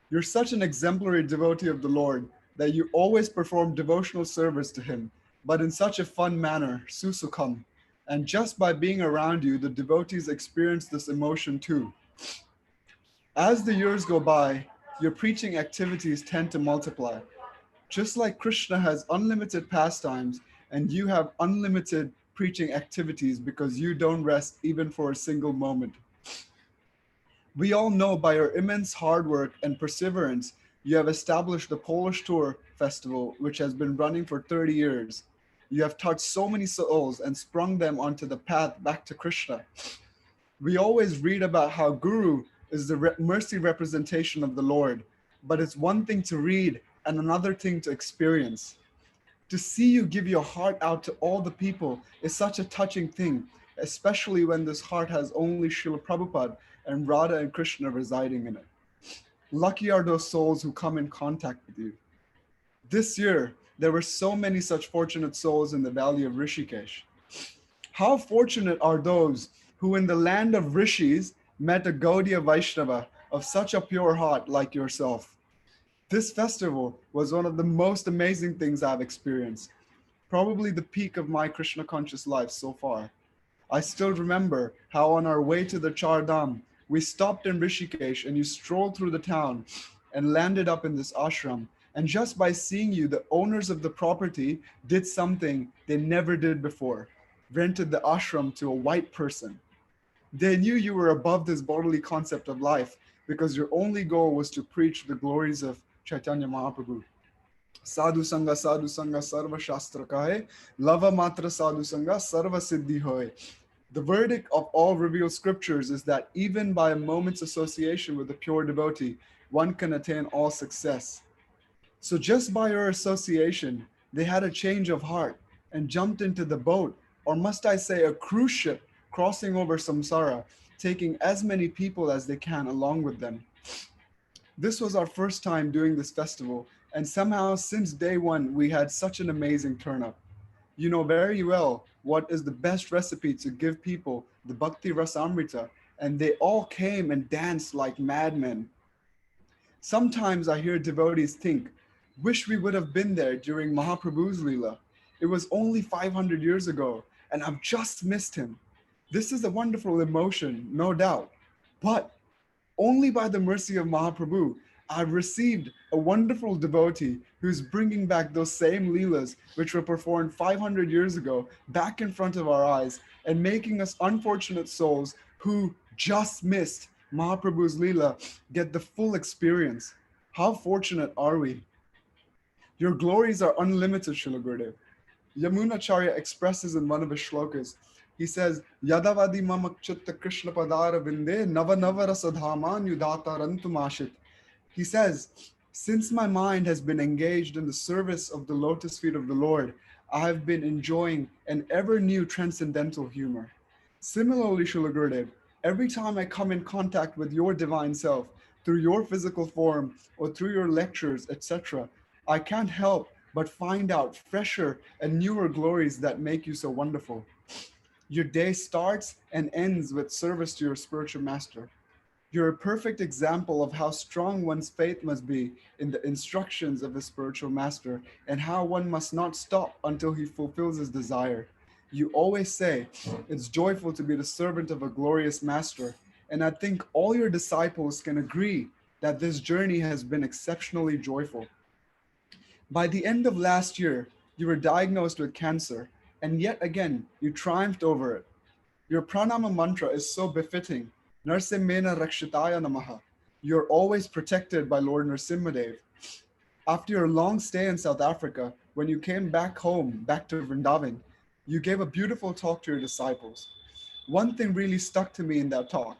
Speaker 2: You're such an exemplary devotee of the Lord that you always perform devotional service to him, but in such a fun manner, Susukham. And just by being around you, the devotees experience this emotion too. As the years go by, your preaching activities tend to multiply. Just like Krishna has unlimited pastimes and you have unlimited preaching activities because you don't rest even for a single moment. We all know by your immense hard work and perseverance, you have established the Polish Tour Festival, which has been running for 30 years. You have touched so many souls and sprung them onto the path back to Krishna. We always read about how Guru is the mercy representation of the Lord, but it's one thing to read and another thing to experience. To see you give your heart out to all the people is such a touching thing, especially when this heart has only Srila Prabhupada and Radha and Krishna residing in it. Lucky are those souls who come in contact with you. This year, there were so many such fortunate souls in the valley of Rishikesh. How fortunate are those who in the land of Rishis met a Gaudiya Vaishnava of such a pure heart like yourself. This festival was one of the most amazing things I've experienced, probably the peak of my Krishna conscious life so far. I still remember how on our way to the Char Dham, we stopped in Rishikesh and you strolled through the town and landed up in this ashram. And just by seeing you, the owners of the property did something they never did before, rented the ashram to a white person. They knew you were above this bodily concept of life because your only goal was to preach the glories of Chaitanya Mahaprabhu. Sadhu Sangha, Sarva Shastra Kahe, Lava Matra Sadhu Sangha, Sarva Siddhi Hoy. The verdict of all revealed scriptures is that even by a moment's association with a pure devotee, one can attain all success. So just by your association, they had a change of heart and jumped into the boat, or must I say a cruise ship, crossing over samsara, taking as many people as they can along with them. This was our first time doing this festival, and somehow since day one, we had such an amazing turnout. You know very well what is the best recipe to give people the Bhakti Rasamrita, and they all came and danced like madmen. Sometimes I hear devotees think, wish we would have been there during Mahaprabhu's Leela. It was only 500 years ago, and I've just missed him. This is a wonderful emotion, no doubt. But only by the mercy of Mahaprabhu, I've received a wonderful devotee who's bringing back those same Leelas which were performed 500 years ago back in front of our eyes and making us unfortunate souls who just missed Mahaprabhu's Leela get the full experience. How fortunate are we? Your glories are unlimited, Srila Gurudev. Yamunacharya expresses in one of his shlokas, he says, Yadavadi mamak chitta Krishna padara vinde nava navara sadhaman yudata rantumashit. He says, since my mind has been engaged in the service of the lotus feet of the Lord, I have been enjoying an ever new transcendental humor. Similarly, Srila Gurudev, every time I come in contact with your divine self, through your physical form or through your lectures, etc., I can't help but find out fresher and newer glories that make you so wonderful. Your day starts and ends with service to your spiritual master. You're a perfect example of how strong one's faith must be in the instructions of his spiritual master and how one must not stop until he fulfills his desire. You always say, it's joyful to be the servant of a glorious master. And I think all your disciples can agree that this journey has been exceptionally joyful. By the end of last year, you were diagnosed with cancer, and yet again, you triumphed over it. Your pranama mantra is so befitting. Narsimhena Rakshitaya Namaha. You're always protected by Lord Nrsimhadev. After your long stay in South Africa, when you came back home, back to Vrindavan, you gave a beautiful talk to your disciples. One thing really stuck to me in that talk.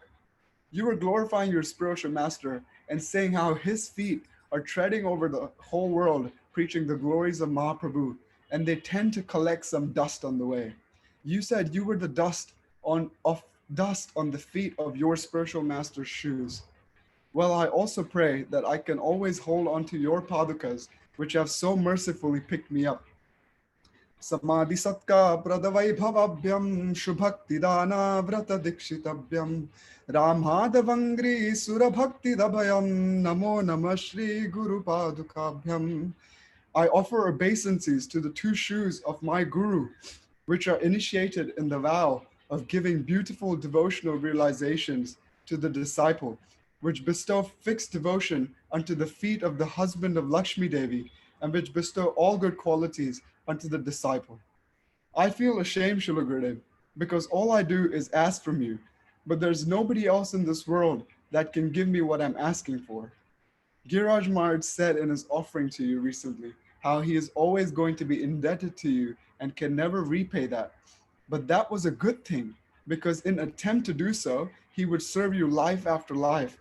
Speaker 2: You were glorifying your spiritual master and saying how his feet are treading over the whole world, preaching the glories of Mahaprabhu, and they tend to collect some dust on the way. You said you were the dust on the feet of your spiritual master's shoes. Well, I also pray that I can always hold on to your padukas, which have so mercifully picked me up. Samadhi satka pradavaibhavabhyam shubhaktidana vrata dikshitabyam ramhadavangri surabhaktidabhayam namo namah Shri Guru Padukabhyam. I offer obeisances to the two shoes of my Guru, which are initiated in the vow of giving beautiful devotional realizations to the disciple, which bestow fixed devotion unto the feet of the husband of Lakshmi Devi, and which bestow all good qualities unto the disciple. I feel ashamed, Srila Gurudev, because all I do is ask from you, but there's nobody else in this world that can give me what I'm asking for. Giraj Maharaj said in his offering to you recently, how he is always going to be indebted to you and can never repay that. But that was a good thing, because in attempt to do so, he would serve you life after life.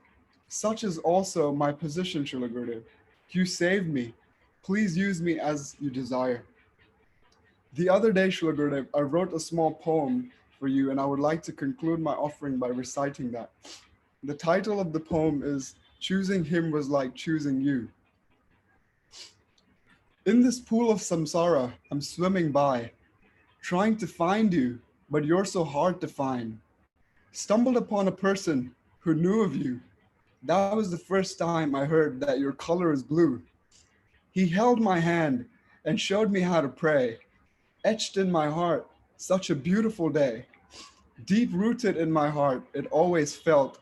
Speaker 2: Such is also my position, Srila Gurudev. You saved me. Please use me as you desire. The other day, Srila Gurudev, I wrote a small poem for you, and I would like to conclude my offering by reciting that. The title of the poem is Choosing Him Was Like Choosing You. In this pool of samsara, I'm swimming by, trying to find you, but you're so hard to find. Stumbled upon a person who knew of you. That was the first time I heard that your color is blue. He held my hand and showed me how to pray. Etched in my heart, such a beautiful day. Deep rooted in my heart, it always felt,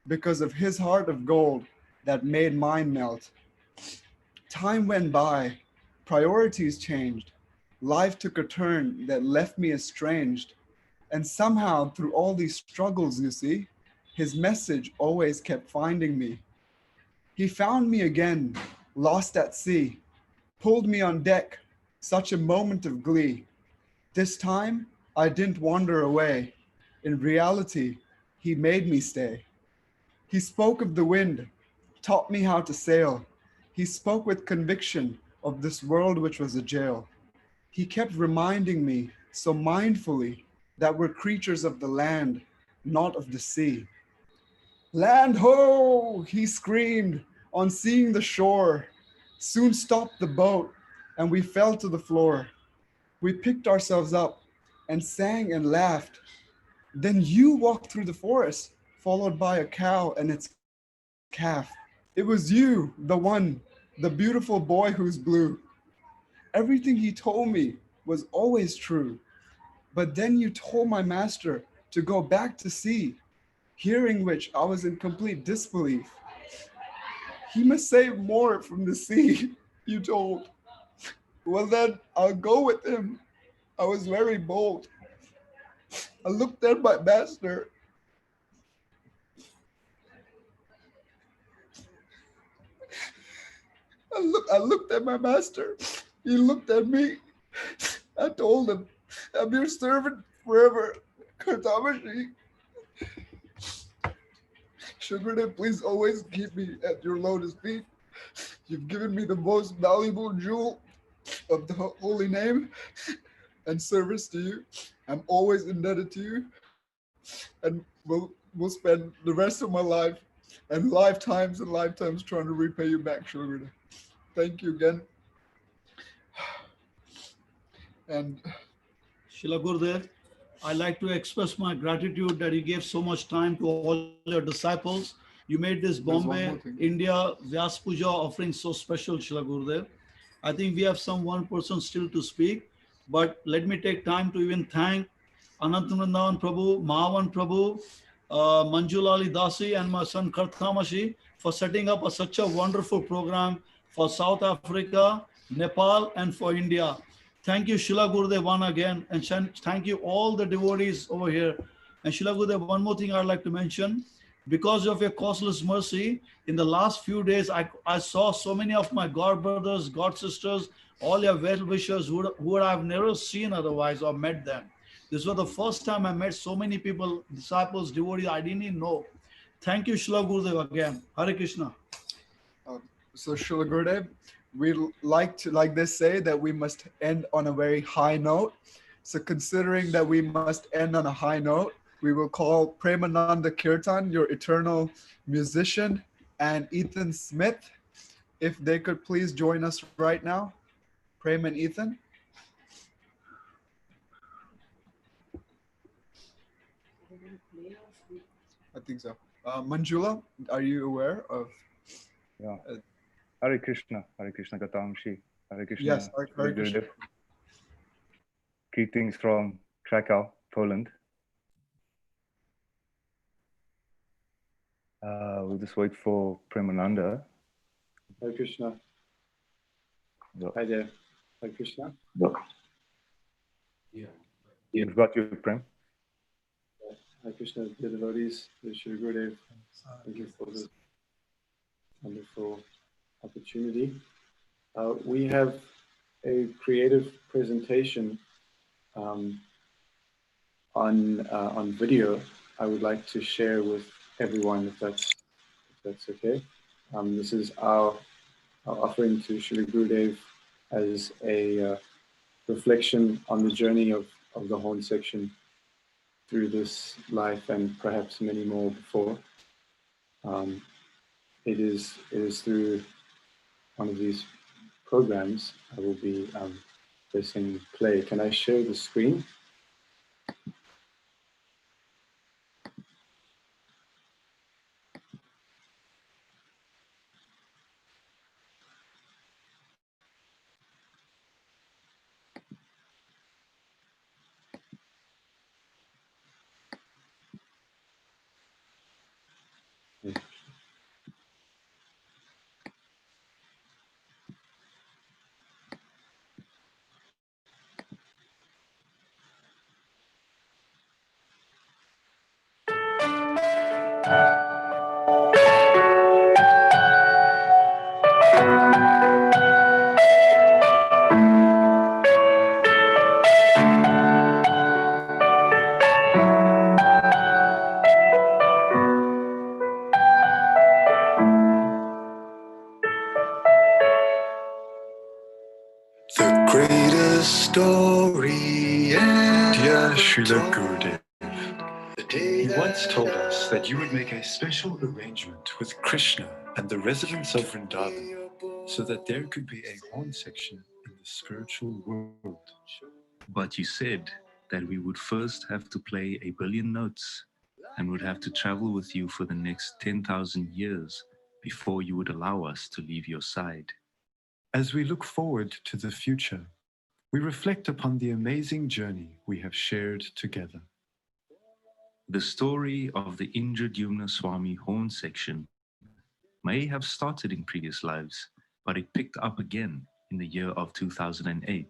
Speaker 2: because of his heart of gold that made mine melt. Time went by, priorities changed. Life took a turn that left me estranged. And somehow through all these struggles, you see, his message always kept finding me. He found me again, lost at sea, pulled me on deck, such a moment of glee. This time, I didn't wander away. In reality, he made me stay. He spoke of the wind, taught me how to sail. He spoke with conviction of this world which was a jail. He kept reminding me so mindfully that we're creatures of the land, not of the sea. Land ho, he screamed on seeing the shore. Soon stopped the boat and we fell to the floor. We picked ourselves up and sang and laughed. Then you walked through the forest, followed by a cow and its calf. It was you, the one, the beautiful boy who's blue. Everything he told me was always true. But then you told my master to go back to sea. hearing which I was in complete disbelief. He must save more from the sea, you told. Well then, I'll go with him. I was very bold. I looked at my master. I looked at my master. He looked at me. I told him, I'm your servant forever, Kartamashi. Sugardev, please always keep me at your lotus feet. You've given me the most valuable jewel of the holy name and service to you. I'm always indebted to you, and we'll spend the rest of my life and lifetimes trying to repay you back, Sugardev. Thank you again. And
Speaker 3: Srila Gurudev, I'd like to express my gratitude that you gave so much time to all your disciples. You made this Bombay, India Vyas Puja offering so special, Srila Gurudev. I think we have some one person still to speak, but let me take time to even thank Anantanandan Prabhu, Mahavan Prabhu, Manjulali Dasi, and my son Karthamashi for setting up such a wonderful program for South Africa, Nepal, and for India. Thank you, Srila Gurudev, one again, and thank you all the devotees over here. And Srila Gurudev, one more thing I'd like to mention. Because of your causeless mercy, in the last few days, I saw so many of my god brothers, god sisters, all your well-wishers who I've never seen otherwise or met them. This was the first time I met so many people, disciples, devotees I didn't even know. Thank you, Srila Gurudev, again. Hare Krishna.
Speaker 2: So Srila Gurudev, we like they say that we must end on a very high note. So considering that we must end on a high note, we will call Premananda Kirtan, your eternal musician, and Ethan Smith, if they could please join us right now. Prem and Ethan. I think so. Manjula, are you aware of?
Speaker 13: Yeah. Hare Krishna Gatamshi. Hare Krishna.
Speaker 2: Yes, Hare Krishna.
Speaker 13: Greetings from Krakow, Poland. We'll just wait for Premananda.
Speaker 14: Hare Krishna.
Speaker 13: Yeah.
Speaker 14: Hi there. Hare Krishna.
Speaker 13: Yeah. We've got you, Prem.
Speaker 14: Hare Krishna, dear devotees, Shri Gurudev. Thank you for this wonderful opportunity. We have a creative presentation on video. I would like to share with everyone, if that's okay. This is our offering to Shri Gurudev as a reflection on the journey of the Horn section through this life and perhaps many more before. It is through one of these programs I will be pressing play. Can I share the screen?
Speaker 23: The greatest story and Dear Srila Gurudev, you once told us that you would make a special arrangement with Krishna and the residents of Vrindavan so that there could be a horn section in the spiritual world.
Speaker 24: But you said that we would first have to play 1 billion notes and would have to travel with you for the next 10,000 years before you would allow us to leave your side.
Speaker 23: As we look forward to the future, we reflect upon the amazing journey we have shared together.
Speaker 24: The story of the Indradyumna Swami horn section may have started in previous lives, but it picked up again in the year of 2008.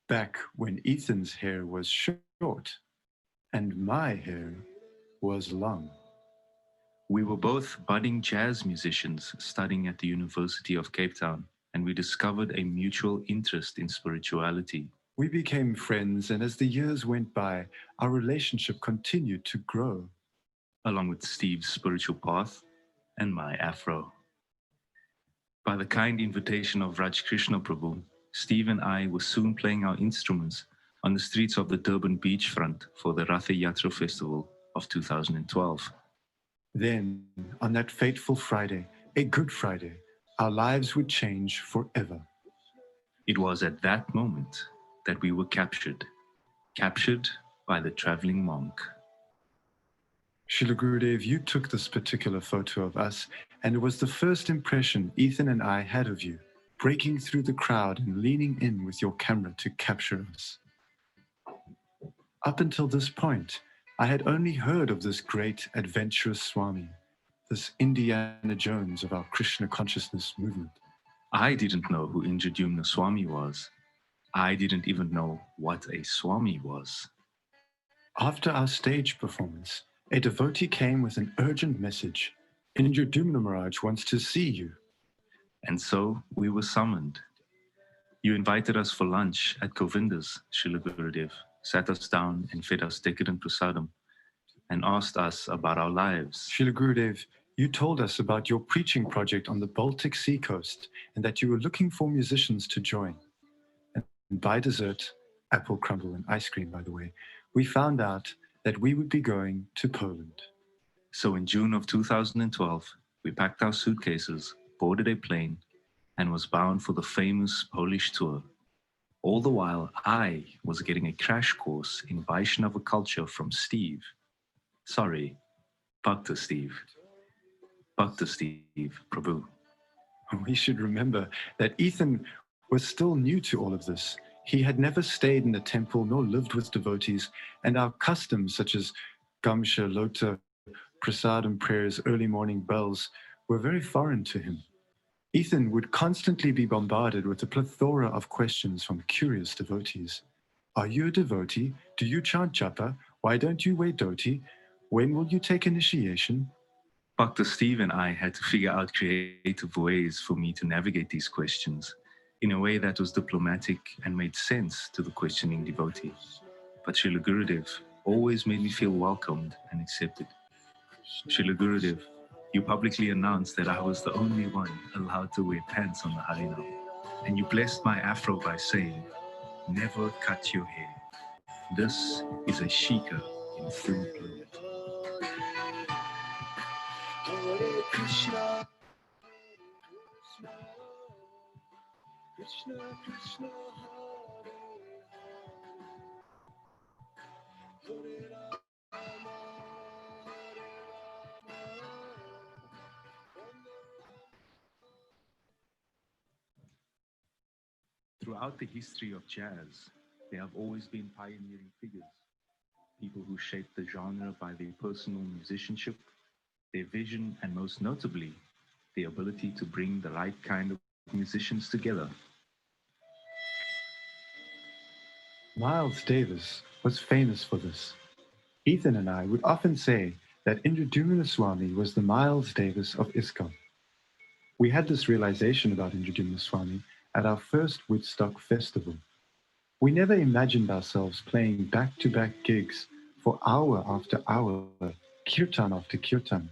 Speaker 23: Back when Ethan's hair was short and my hair was long.
Speaker 24: We were both budding jazz musicians studying at the University of Cape Town, and we discovered a mutual interest in spirituality.
Speaker 23: We became friends, and as the years went by, our relationship continued to grow.
Speaker 24: Along with Steve's spiritual path and my afro. By the kind invitation of Raj Krishna Prabhu, Steve and I were soon playing our instruments on the streets of the Durban beachfront for the Ratha Yatra Festival of 2012.
Speaker 23: Then, on that fateful Friday, a Good Friday, our lives would change forever.
Speaker 24: It was at that moment that we were captured by the traveling monk.
Speaker 23: Srila Gurudev, you took this particular photo of us, and it was the first impression Ethan and I had of you, breaking through the crowd and leaning in with your camera to capture us. Up until this point, I had only heard of this great adventurous Swami, this Indiana Jones of our Krishna consciousness movement.
Speaker 24: I didn't know who Indradyumna Swami was. I didn't even know what a Swami was.
Speaker 23: After our stage performance, a devotee came with an urgent message. Indradyumna Maharaj wants to see you.
Speaker 24: And so we were summoned. You invited us for lunch at Govinda's, Srila Gurudev, sat us down and fed us decadent prasadam, and asked us about our lives.
Speaker 23: Srila Gurudev, you told us about your preaching project on the Baltic Sea coast and that you were looking for musicians to join. And by dessert, apple crumble and ice cream, by the way, we found out that we would be going to Poland.
Speaker 24: So in June of 2012, we packed our suitcases, boarded a plane, and was bound for the famous Polish tour. All the while, I was getting a crash course in Vaishnava culture from Steve. Sorry, Bhakta Steve. Bhakta Steve Prabhu.
Speaker 23: We should remember that Ethan was still new to all of this. He had never stayed in a temple nor lived with devotees, and our customs such as Gamsha, Lota, prasadam prayers, early morning bells were very foreign to him. Ethan would constantly be bombarded with a plethora of questions from curious devotees. Are you a devotee? Do you chant japa? Why don't you wear dhoti? When will you take initiation?
Speaker 24: Bhakta Steve and I had to figure out creative ways for me to navigate these questions in a way that was diplomatic and made sense to the questioning devotee. But Srila Gurudev always made me feel welcomed and accepted. Srila Gurudev, you publicly announced that I was the only one allowed to wear pants on the Harinam. And you blessed my afro by saying, never cut your hair. This is a shika in full bloom.
Speaker 23: Hare Krishna, Krishna Krishna, Hare Rama,
Speaker 24: Throughout the history of jazz, there have always been pioneering figures, people who shaped the genre by their personal musicianship, their vision, and most notably, the ability to bring the right kind of musicians together.
Speaker 23: Miles Davis was famous for this. Ethan and I would often say that Indradyumna Swami was the Miles Davis of ISKCON. We had this realization about Indradyumna Swami at our first Woodstock festival. We never imagined ourselves playing back-to-back gigs for hour after hour, kirtan after kirtan.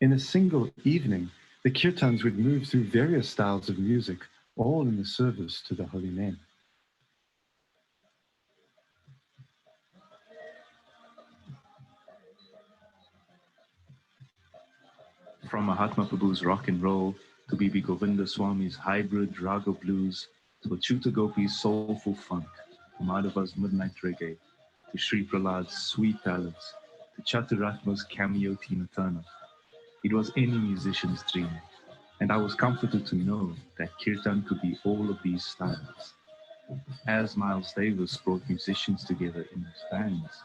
Speaker 23: In a single evening, the kirtans would move through various styles of music, all in the service to the holy name.
Speaker 24: From Mahatma Prabhu's rock and roll, to B.B. Govinda Swami's hybrid raga blues, to Achyuta Gopi's soulful funk, to Madhava's midnight reggae, to Sri Prahlad's sweet ballads, to Chaturatma's cameo Tina Turner. It was any musician's dream, and I was comforted to know that kirtan could be all of these styles. As Miles Davis brought musicians together in his bands,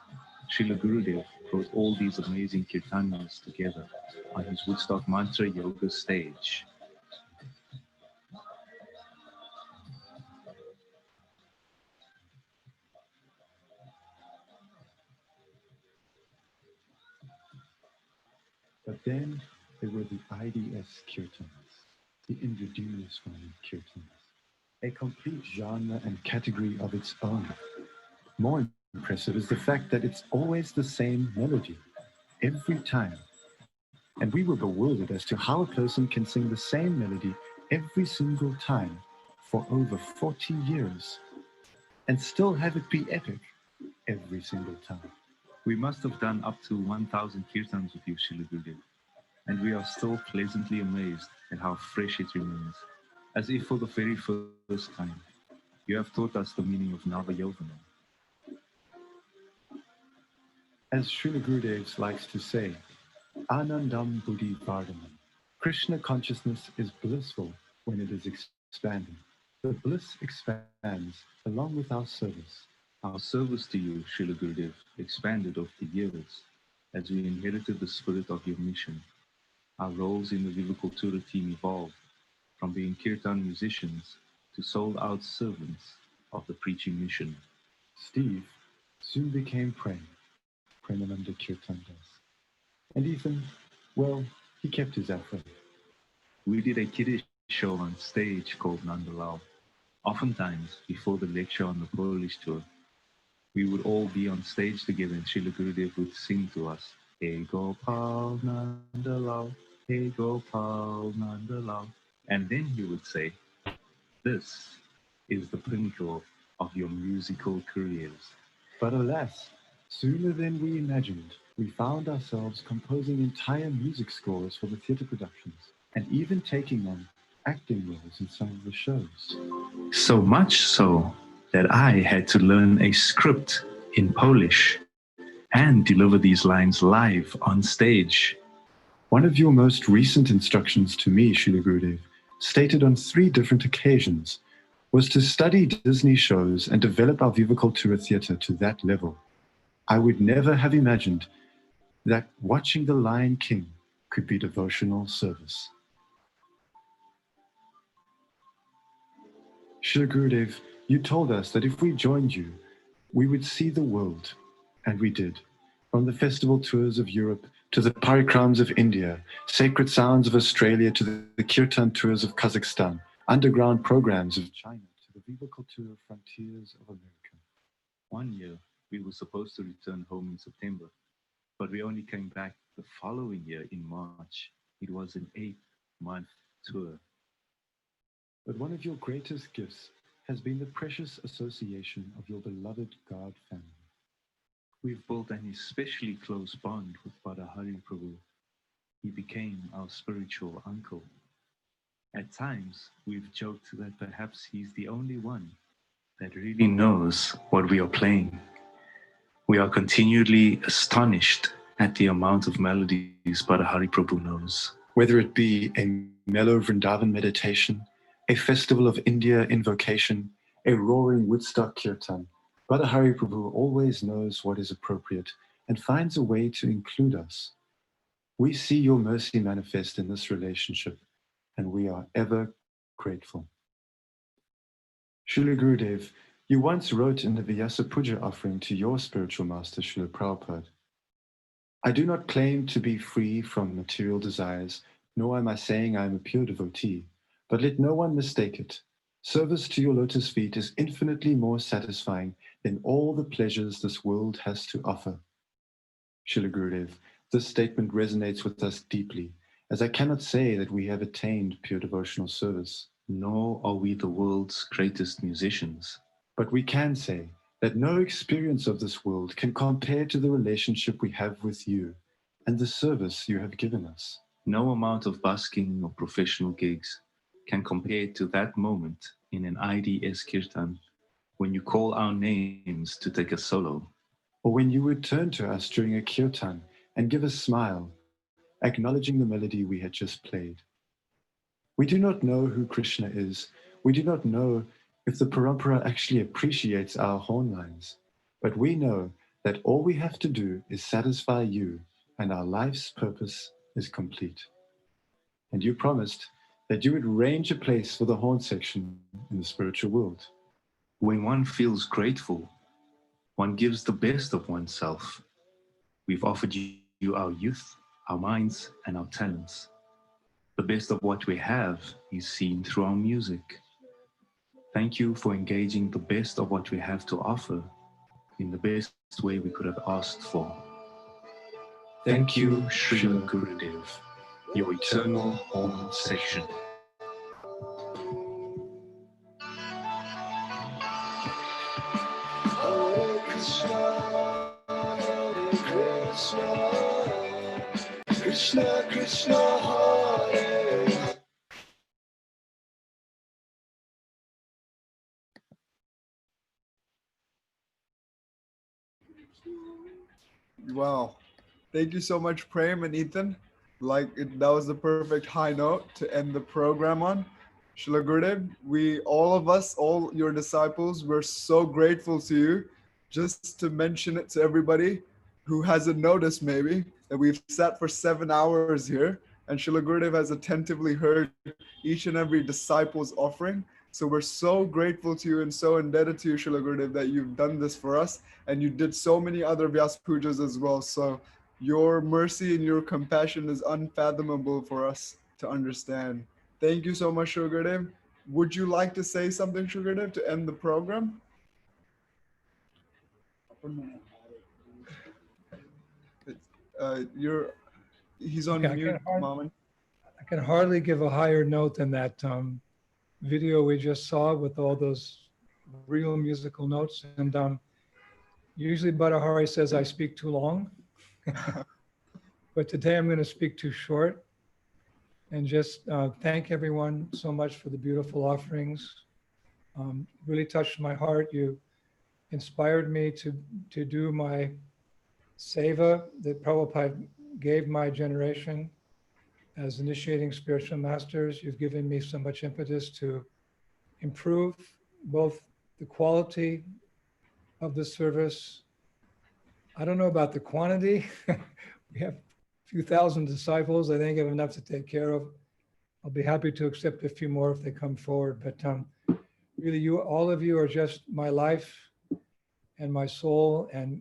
Speaker 24: Srila Gurudev brought all these amazing kirtanas together on his Woodstock Mantra Yoga stage.
Speaker 23: But then there were the IDS kirtans, the Indradurya Swami kirtans, a complete genre and category of its own. More impressive is the fact that it's always the same melody, every time. And we were bewildered as to how a person can sing the same melody every single time for over 40 years and still have it be epic every single time.
Speaker 24: We must have done up to 1,000 kirtans with you, Srila Gurudev, and we are still pleasantly amazed at how fresh it remains, as if for the very first time. You have taught us the meaning of Navayovana.
Speaker 23: As Srila Gurudev likes to say, Anandam Buddhi Vardhanam. Krishna consciousness is blissful when it is expanding. The bliss expands along with our service.
Speaker 24: Our service to you, Srila Gurudev, expanded over the years as we inherited the spirit of your mission. Our roles in the Viva Cultura team evolved from being kirtan musicians to sold-out servants of the preaching mission.
Speaker 23: Steve soon became Premananda Kirtandas. And Ethan, well, he kept his afro.
Speaker 24: We did a kiddish show on stage called Nandalal. Oftentimes, before the lecture on the Polish tour, we would all be on stage together and Srila Gurudev would sing to us, Hey Gopal Nandalal, Hey Gopal Nandalal. And then he would say, this is the pinnacle of your musical careers.
Speaker 23: But alas, sooner than we imagined, we found ourselves composing entire music scores for the theatre productions and even taking on acting roles in some of the shows.
Speaker 24: So much so that I had to learn a script in Polish and deliver these lines live on stage.
Speaker 23: One of your most recent instructions to me, Srila Gurudev, stated on 3 different occasions, was to study Disney shows and develop our Viva Cultura theatre to that level. I would never have imagined that watching The Lion King could be devotional service. Srila Gurudev, you told us that if we joined you, we would see the world, and we did. From the festival tours of Europe to the parikrams of India, sacred sounds of Australia to the kirtan tours of Kazakhstan, underground programs of China to the Viva Cultura frontiers of America.
Speaker 24: One year, we were supposed to return home in September, but we only came back the following year in March. It was an 8-month tour.
Speaker 23: But one of your greatest gifts has been the precious association of your beloved God family.
Speaker 24: We've built an especially close bond with Badahari Prabhu. He became our spiritual uncle. At times, we've joked that perhaps he's the only one that really knows what we are playing. We are continually astonished at the amount of melodies Badahari Prabhu knows.
Speaker 23: Whether it be a mellow Vrindavan meditation, a festival of India invocation, a roaring Woodstock kirtan, Badahari Prabhu always knows what is appropriate and finds a way to include us. We see your mercy manifest in this relationship, and we are ever grateful. Srila Gurudev, you once wrote in the Vyasa Puja offering to your spiritual master, Srila Prabhupada, I do not claim to be free from material desires, nor am I saying I am a pure devotee, but let no one mistake it. Service to your lotus feet is infinitely more satisfying than all the pleasures this world has to offer. Srila Gurudev, this statement resonates with us deeply, as I cannot say that we have attained pure devotional service.
Speaker 24: Nor are we the world's greatest musicians.
Speaker 23: But we can say that no experience of this world can compare to the relationship we have with you and the service you have given us.
Speaker 24: No amount of busking or professional gigs can compare to that moment in an IDS kirtan when you call our names to take a solo.
Speaker 23: Or when you would turn to us during a kirtan and give a smile, acknowledging the melody we had just played. We do not know who Krishna is. We do not know if the parampara actually appreciates our horn lines. But we know that all we have to do is satisfy you and our life's purpose is complete. And you promised that you would arrange a place for the horn section in the spiritual world.
Speaker 24: When one feels grateful, one gives the best of oneself. We've offered you our youth, our minds, and our talents. The best of what we have is seen through our music. Thank you for engaging the best of what we have to offer in the best way we could have asked for. Thank you, Srila Gurudev, your eternal horn section.
Speaker 23: Hare Krishna, Hare Krishna, Krishna Krishna, Hare.
Speaker 2: Wow. Thank you so much, Prem and Ethan. That was the perfect high note to end the program on. Srila Gurudev, all of us, all your disciples, we're so grateful to you. Just to mention it to everybody who hasn't noticed maybe, that we've sat for 7 hours here and Srila Gurudev has attentively heard each and every disciple's offering. So we're so grateful to you and so indebted to you, Srila Gurudev, that you've done this for us, and you did so many other Vyas Pujas as well. So your mercy and your compassion is unfathomable for us to understand. Thank you so much, Srila Gurudev. Would you like to say something, Srila Gurudev, to end the program? He's on mute, Maman.
Speaker 15: I can hardly give a higher note than that video we just saw with all those real musical notes. And usually Bhattahari says I speak too long, but today I'm going to speak too short. And just thank everyone so much for the beautiful offerings. Really touched my heart. You inspired me to do my seva that Prabhupada gave my generation as initiating spiritual masters. You've given me so much impetus to improve both the quality of the service. I don't know about the quantity. We have a few thousand disciples. I think I have enough to take care of. I'll be happy to accept a few more if they come forward. But really, all of you are just my life and my soul. And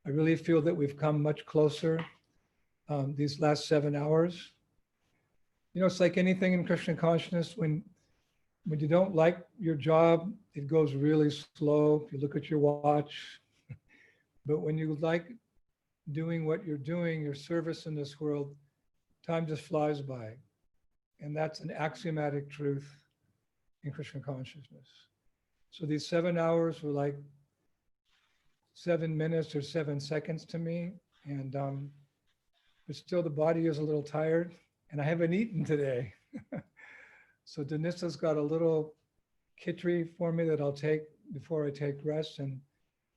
Speaker 15: I really feel that we've come much closer these last 7 hours. You know, it's like anything in Krishna consciousness. When you don't like your job, it goes really slow. If you look at your watch. But when you like doing what you're doing, your service in this world, time just flies by. And that's an axiomatic truth in Krishna consciousness. So these 7 hours were like 7 minutes or 7 seconds to me. And but still the body is a little tired and I haven't eaten today. So Denisa's got a little khichdi for me that I'll take before I take rest. And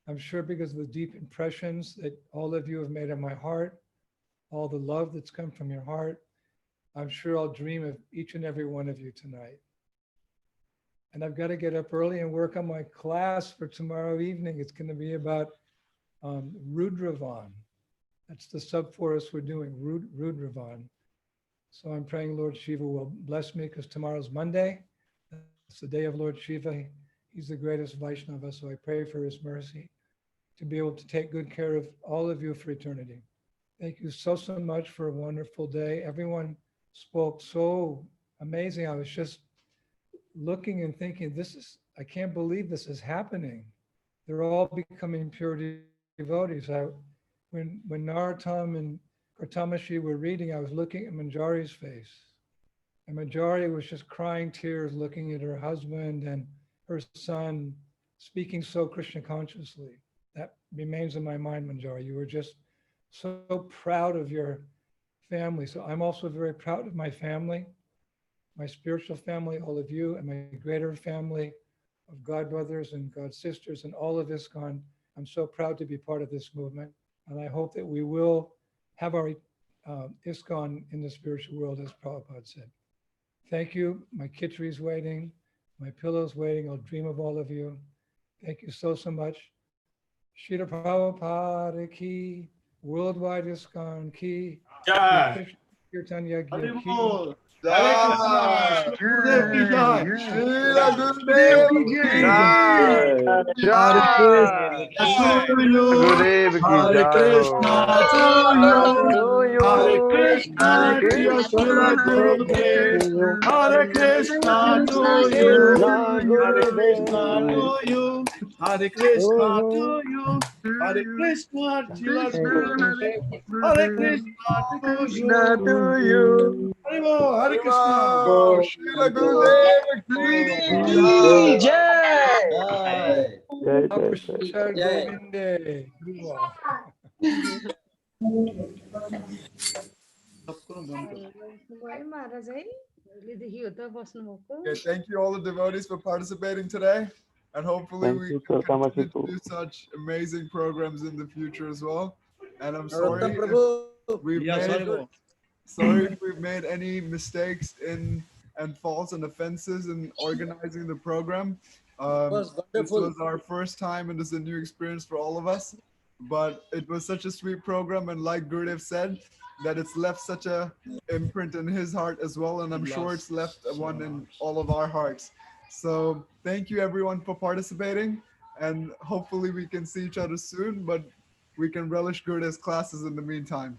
Speaker 15: I'm sure because of the deep impressions that all of you have made on my heart, all the love that's come from your heart, I'm sure I'll dream of each and every one of you tonight. And I've got to get up early and work on my class for tomorrow evening. It's going to be about Rudravan. That's the sub-forest we're doing, Rudravan. So I'm praying Lord Shiva will bless me because tomorrow's Monday. It's the day of Lord Shiva. He's the greatest Vaishnava, so I pray for his mercy to be able to take good care of all of you for eternity. Thank you so much for a wonderful day. Everyone spoke so amazing. I was just looking and thinking, I can't believe this is happening. They're all becoming pure devotees. When Narottam and Kartamashi were reading, I was looking at Manjari's face. And Manjari was just crying tears, looking at her husband and her son, speaking so Krishna consciously. That remains in my mind, Manjari. You were just so proud of your family. So I'm also very proud of my family, my spiritual family, all of you, and my greater family of godbrothers and godsisters and all of ISKCON. I'm so proud to be part of this movement. And I hope that we will have our ISKCON in the spiritual world, as Prabhupada said. Thank you. My khichdi's waiting. My pillow's waiting. I'll dream of all of you. Thank you so much. Srila Prabhupada ki, Worldwide ISKCON ki,
Speaker 1: Jai.
Speaker 15: Krishna Kirtan Yagya ki.
Speaker 3: Haribol.
Speaker 15: Hare
Speaker 2: Jai.
Speaker 15: Krishna.
Speaker 3: Gurudev ki jai.
Speaker 2: Srila
Speaker 3: Gurudev ki
Speaker 2: Gurudev
Speaker 3: jai.
Speaker 2: ki
Speaker 3: Hare
Speaker 2: jai.
Speaker 3: Krishna to you.
Speaker 16: Gurudev ki
Speaker 3: Hare
Speaker 16: jai
Speaker 3: Krishna to you. Hare Krishna dear Srila Gurudev. Hare Krishna to you. Hare Krishna to you. Hare Krishna to you. Hare Krishna Srila Gurudev. Hare Krishna to you. Haribol, Hare Krishna.
Speaker 2: Oh, Srila Gurudev ki jai.
Speaker 3: Jai.
Speaker 15: Namaskar Govinde. Guru.
Speaker 2: Okay, thank you all the devotees for participating today. And hopefully
Speaker 14: Thank
Speaker 2: we
Speaker 14: you,
Speaker 2: can
Speaker 14: Kartama
Speaker 2: continue to
Speaker 14: Shifu.
Speaker 2: do such amazing programs in the future as well. And I'm
Speaker 3: Narottam
Speaker 2: sorry
Speaker 3: Prabhu.
Speaker 2: if we've
Speaker 3: Yes,
Speaker 2: made
Speaker 3: Haribol.
Speaker 2: sorry if we've made any mistakes in and faults and offenses in organizing the program.
Speaker 3: was
Speaker 2: This
Speaker 3: wonderful.
Speaker 2: was our first time and it's a new experience for all of us. But it was such a sweet program, and like Gurudev said, that it's left such a imprint in his heart as well, and I'm sure it's left one in all of our hearts. So thank you everyone for participating, and hopefully we can see each other soon, but we can relish Gurudev's classes in the meantime.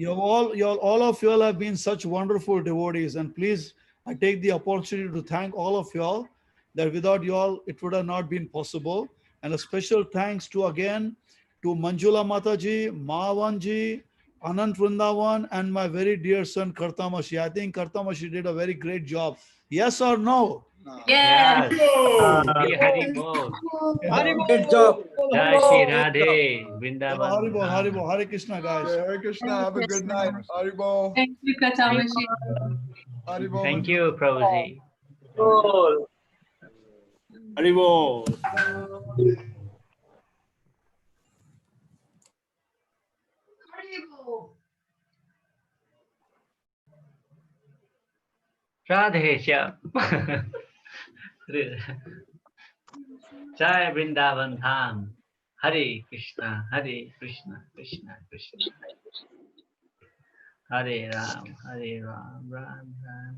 Speaker 3: All of you all have been such wonderful devotees, and please, I take the opportunity to thank all of you all. That without you all, it would have not been possible. And a special thanks to again to Manjula Mataji, Mavanji, Anant Vrindavan, and my very dear son Kartamashi. I think Kartamashi did a very great job. Yes or no?
Speaker 17: Yes.
Speaker 3: Oh.
Speaker 17: Haribol.
Speaker 3: Good job.
Speaker 17: Jai Shri Radhe. Vrindavan.
Speaker 3: Haribol, Haribol, Hare Krishna, guys.
Speaker 2: Okay, Hare Krishna, have a good night. Haribol.
Speaker 12: Thank you, Katamashi.
Speaker 2: Haribol.
Speaker 17: Thank you, Prabhuji.
Speaker 1: Haribol.
Speaker 17: Radhe Shyam. Jai Vrindavan Dham. Hare Krishna, Krishna Krishna. Hare Ram, Ram Ram.